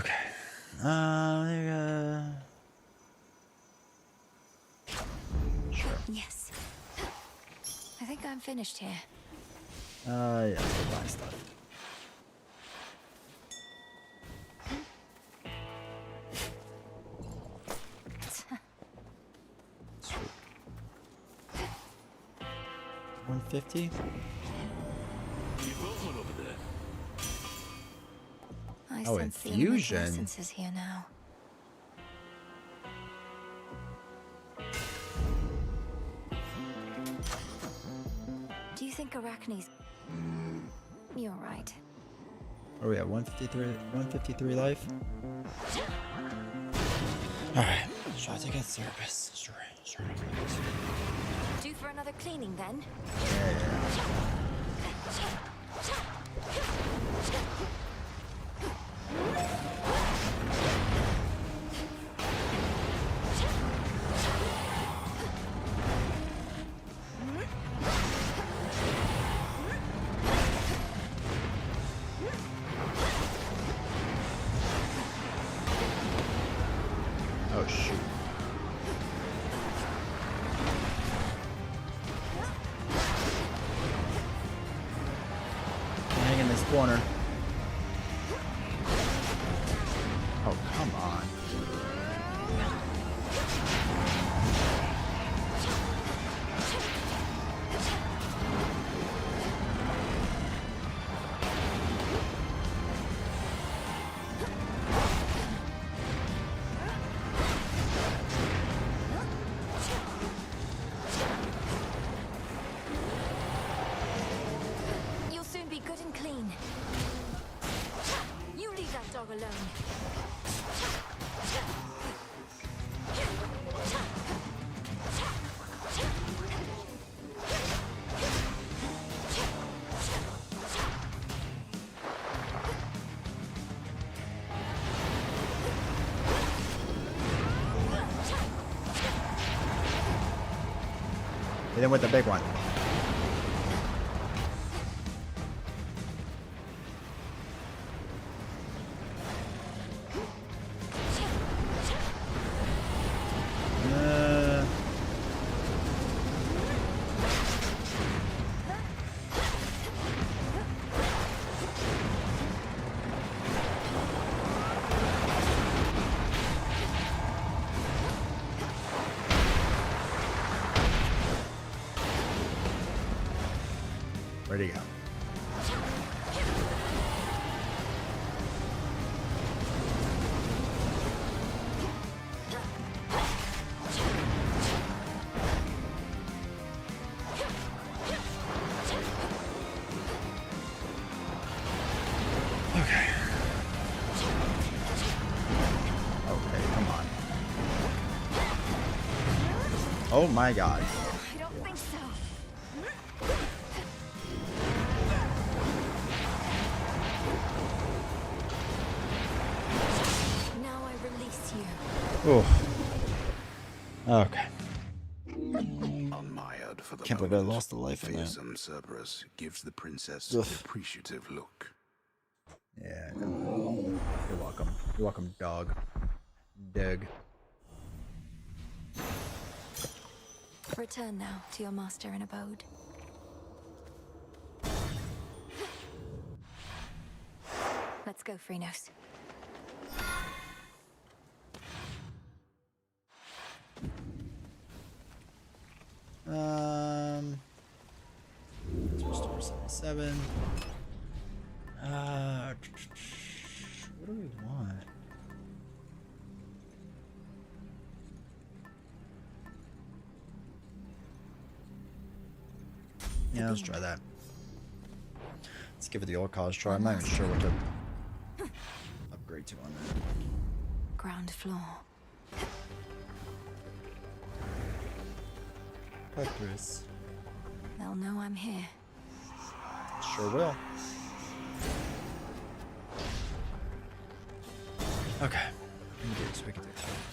Okay. Sure. Yes. I think I'm finished here. Yeah, we'll buy stuff. Sweet. 150? You built one over there. I Oh, sense the infusion. elemental essences here now. Do you think Arachne's... You're right. Are we at 153? 153 life? Alright. Try to get service. Sure. Due for another cleaning then? Oh shoot. Hang in this corner. Oh, come on. alone. Hit him with the big one. Where'd he go? Okay. Okay, come on. Oh my god. I don't think so. Now I release you. Oh. Okay. Unmired for the Can't believe I lost a life in that. fearsome Cerberus gives the princess Ugh. an appreciative look. Yeah. You're welcome. You're welcome, dog. Doug. Return now to your master and abode. Let's go, Phrynos. Let's restore 77. What do we want? Yeah, let's try that. Let's give it the old college try. I'm not even sure what to upgrade to on that. Ground floor. Papyrus. They'll know I'm here. Sure will. Okay. We can do this. We can do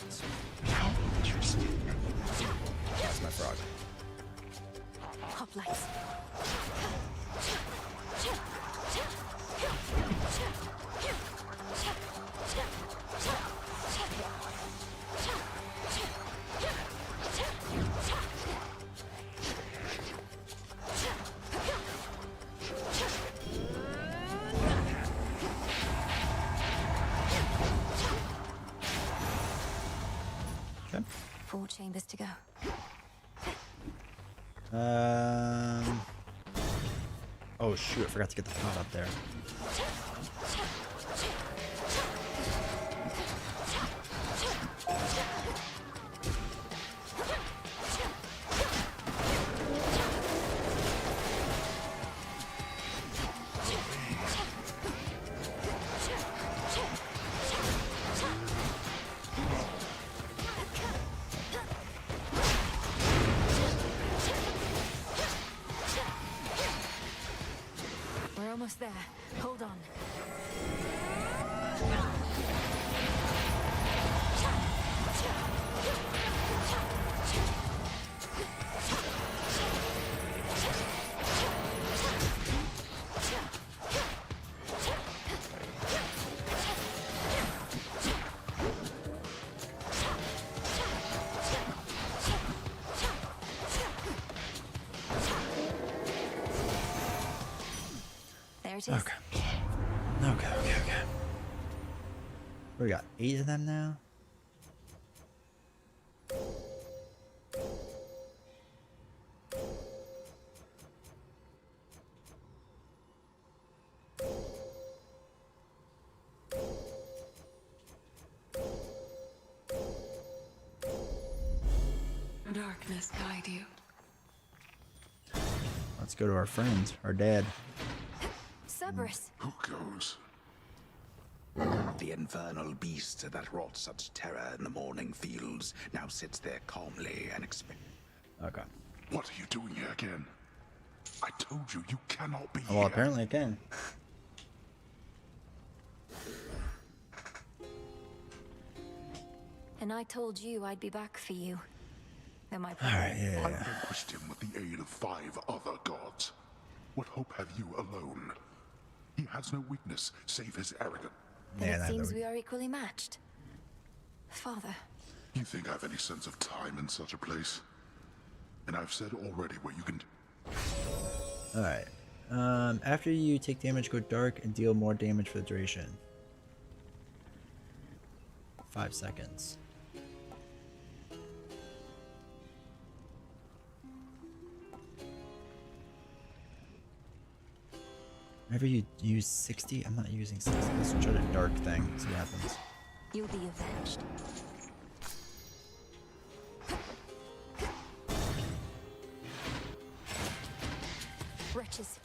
this. That's my frog. Hoplites. Okay. 4 chambers to go. Oh shoot, I forgot to get the pot up there. We're almost there. Hold on. There it is. Okay. Okay. We got 8 of them now. Darkness guide you. Let's go to our friend, our dad. Cerberus. Who goes? The infernal beast that wrought such terror in the morning fields now sits there calmly and Okay. What are you doing here again? I told you, you cannot be Well, here. apparently I can. And I told you I'd be back for you. Though my Alright, yeah. I vanquished him with the aid of 5 other gods. What hope have you alone? He has no weakness, save his arrogance. Then it seems we are equally matched. Father. You think I have any sense of time in such a place? And I've said already what you can do. Alright. After you take damage, go dark and deal more damage for the duration. 5 seconds. Whenever you use 60, I'm not using 60. Let's try the dark thing. See what happens. You'll be avenged. Wretches.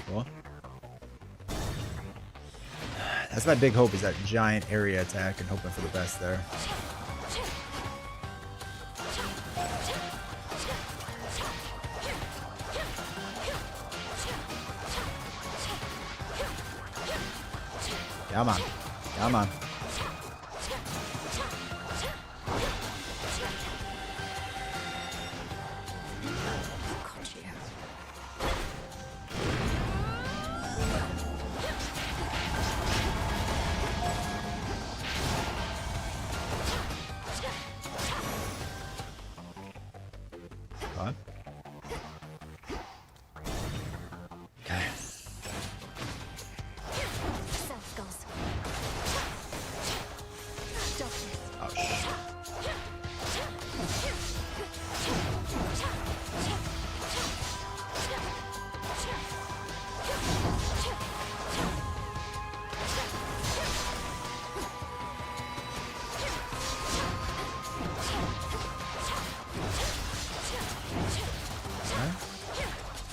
Cool. That's my big hope, is that giant area attack, and hoping for the best there. Come on. Come on. What? Okay. Oh shit.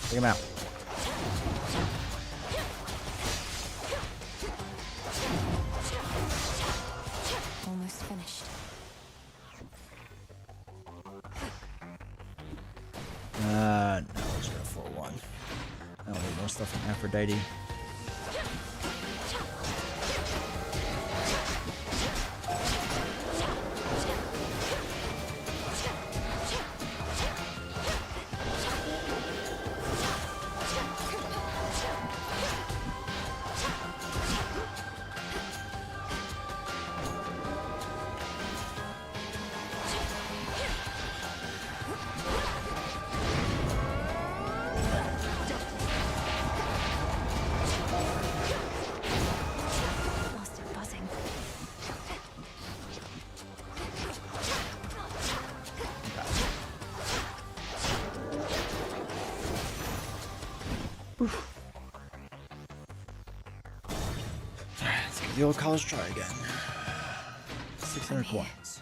Take him out. Almost finished. No, we'll just go for one. I don't need more stuff from Aphrodite. Lost it buzzing. Let's give the old college try again. 600 coins.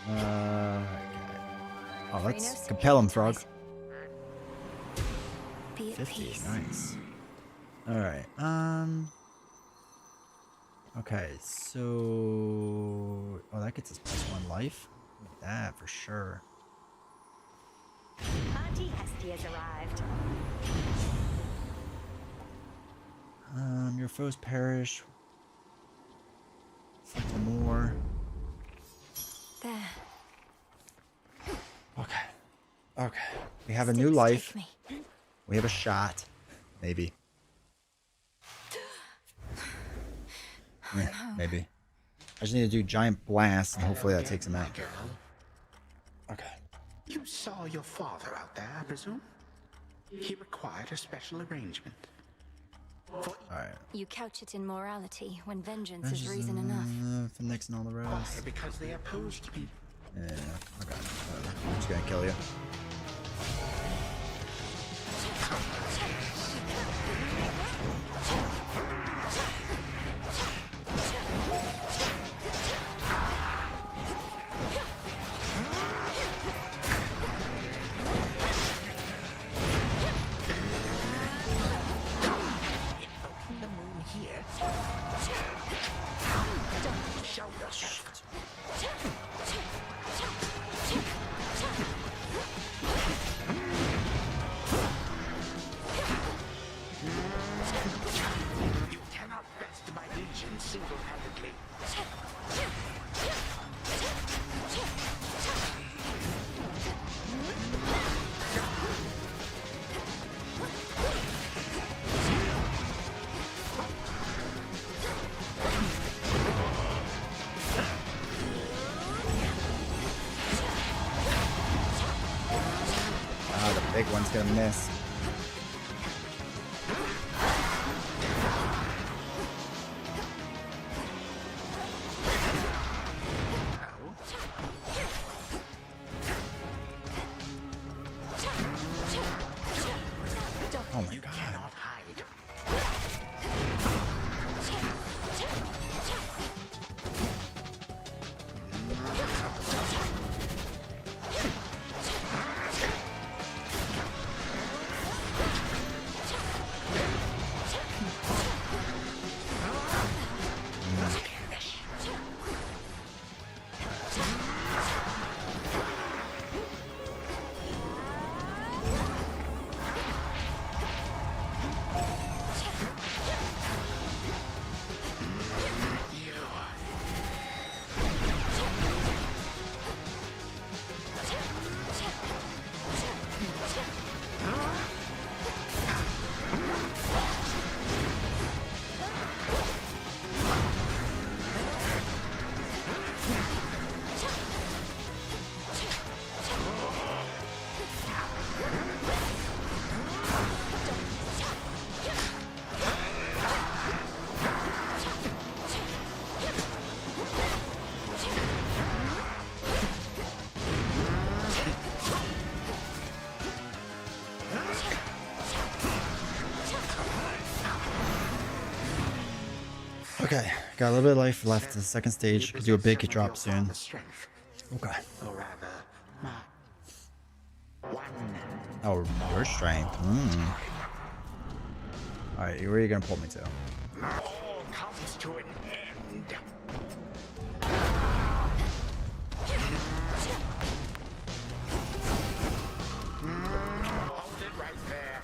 Okay. Oh, let's compel him, frog. Be at 50, peace. nice. Alright, okay, so... Oh, that gets us +1 life? Look at that, for sure. Auntie Hesty has arrived. Your foes perish. Something more. There. Okay. Okay. We have a new life. We have a shot. Maybe. Yeah, maybe. I just need to do giant blast and hopefully that takes him out. Okay. You saw your father out there, I presume? He required a special arrangement. Alright. You couch it in morality when vengeance is reason enough. For Nyx and all the Why? rest. Because they opposed me. Yeah, okay. Whatever. I'm just gonna kill you. The moon here. Show yourself. You cannot best my legion single-handedly. Ah, the big one's gonna miss. Oh my god. Cannot hide. Okay, got a little bit of life left. The second stage. Could do a big drop soon. Strength. Okay. Or rather, one. Oh, your strength. Alright, where are you gonna pull me to? All comes to an end. Hold it right there.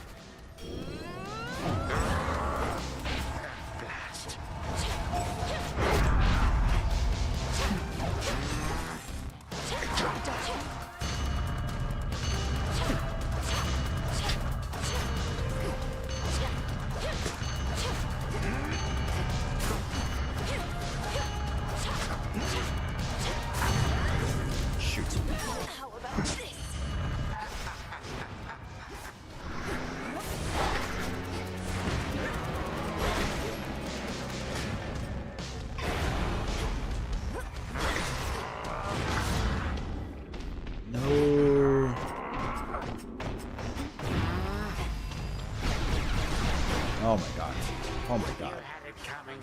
Blast. Shoot. How about this? No. Oh my god. Oh my god. Had it coming.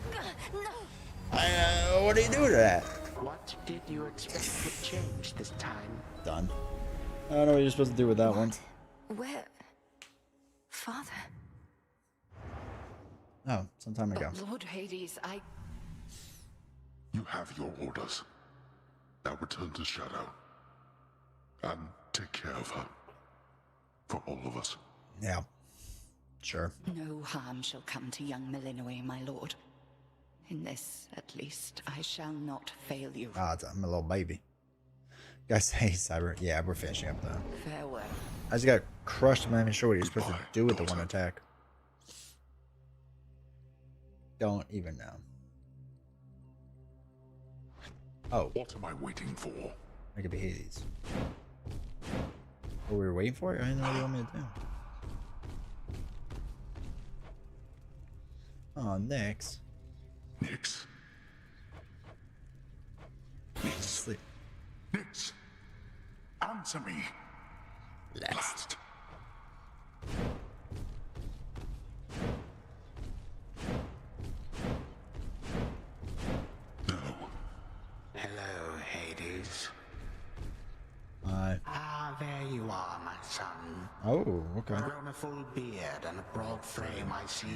What do you do to that? What did you expect would change this time? Done. I don't know what you're supposed to do with that one. Where? Father? Oh, some time ago. But Lord Hades, You have your orders. Now return to Shadow. And take care of her. For all of us. Yeah. Sure. no harm shall come to young Malinois, my lord. In this, at least, I shall not fail you. Ah, I'm a little baby. Guys, hey, Cyber. Yeah, we're finishing up though. Farewell. I just got crushed. I'm not even sure what you're supposed to do with the one attack. Don't even know. Oh. What am I waiting for? I could be Hades. What we were waiting for? I didn't know what you want me to do. Oh, Nyx. Nyx. Nyx. Sleep. Nyx. Answer me. Last. No. Hello, Hades. Ah, there you are, my son. Oh, okay. Grown a full beard and a broad frame, I see.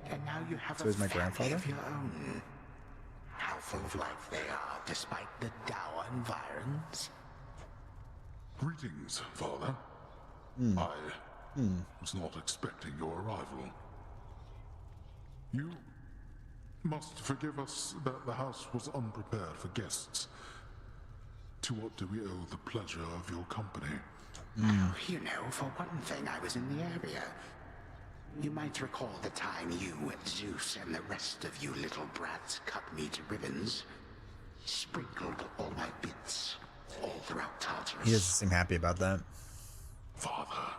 And now you have So a is my family grandfather? of your own. How full of life they are, despite the dour environs. Greetings, Father. I was not expecting your arrival. You must forgive us that the house was unprepared for guests. To what do we owe the pleasure of your company? Oh, you know, for one thing, I was in the area. You might recall the time you and Zeus and the rest of you little brats cut me to ribbons. Sprinkled all my bits all throughout Tartarus. He doesn't seem happy about that. Father,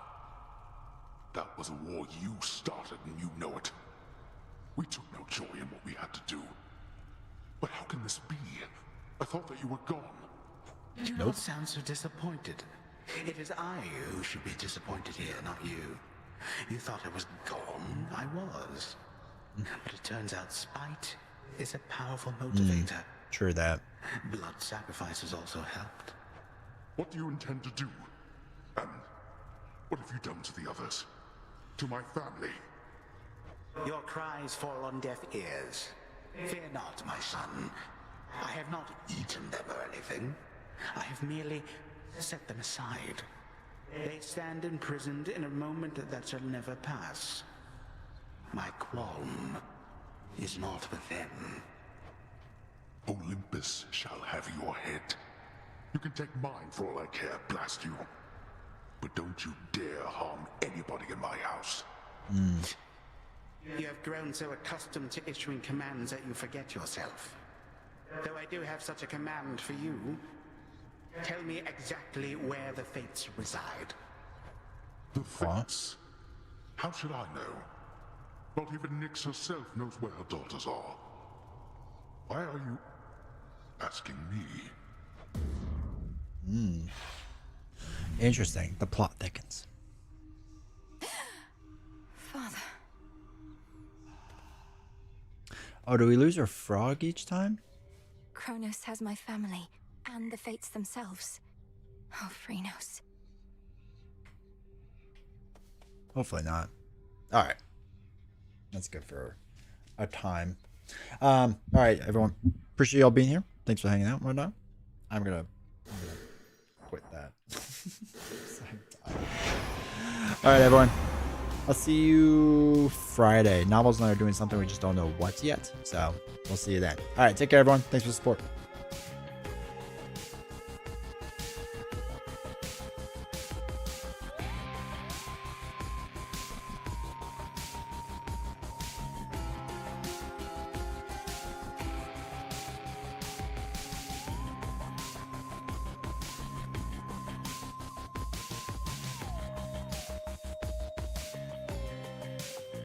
that was a war you started and you know it. We took no joy in what we had to do. But how can this be? I thought that you were gone. Do not sound so disappointed. It is I who should be disappointed here, not you. You thought I was gone. I was. But it turns out spite is a powerful motivator. True that. Blood sacrifices also helped. What do you intend to do? And what have you done to the others? To my family? Your cries fall on deaf ears. Fear not, my son. I have not eaten them or anything. I have merely set them aside. They stand imprisoned in a moment that shall never pass. My qualm is not with them. Olympus shall have your head. You can take mine for all I care, blast you. But don't you dare harm anybody in my house. You have grown so accustomed to issuing commands that you forget yourself. Though I do have such a command for you, tell me exactly where the Fates reside. The Fates? How should I know? Not even Nyx herself knows where her daughters are. Why are you asking me? Interesting. The plot thickens. Father. Oh, do we lose our frog each time? Kronos has my family, and the Fates themselves. Oh, Phrynos. Hopefully not. Alright. That's good for a time. Alright, everyone. Appreciate y'all being here. Thanks for hanging out and whatnot. I'm gonna quit that. Alright, everyone. I'll see you Friday. Novels and I are doing something we just don't know what yet. So we'll see you then. Alright, take care, everyone. Thanks for the support.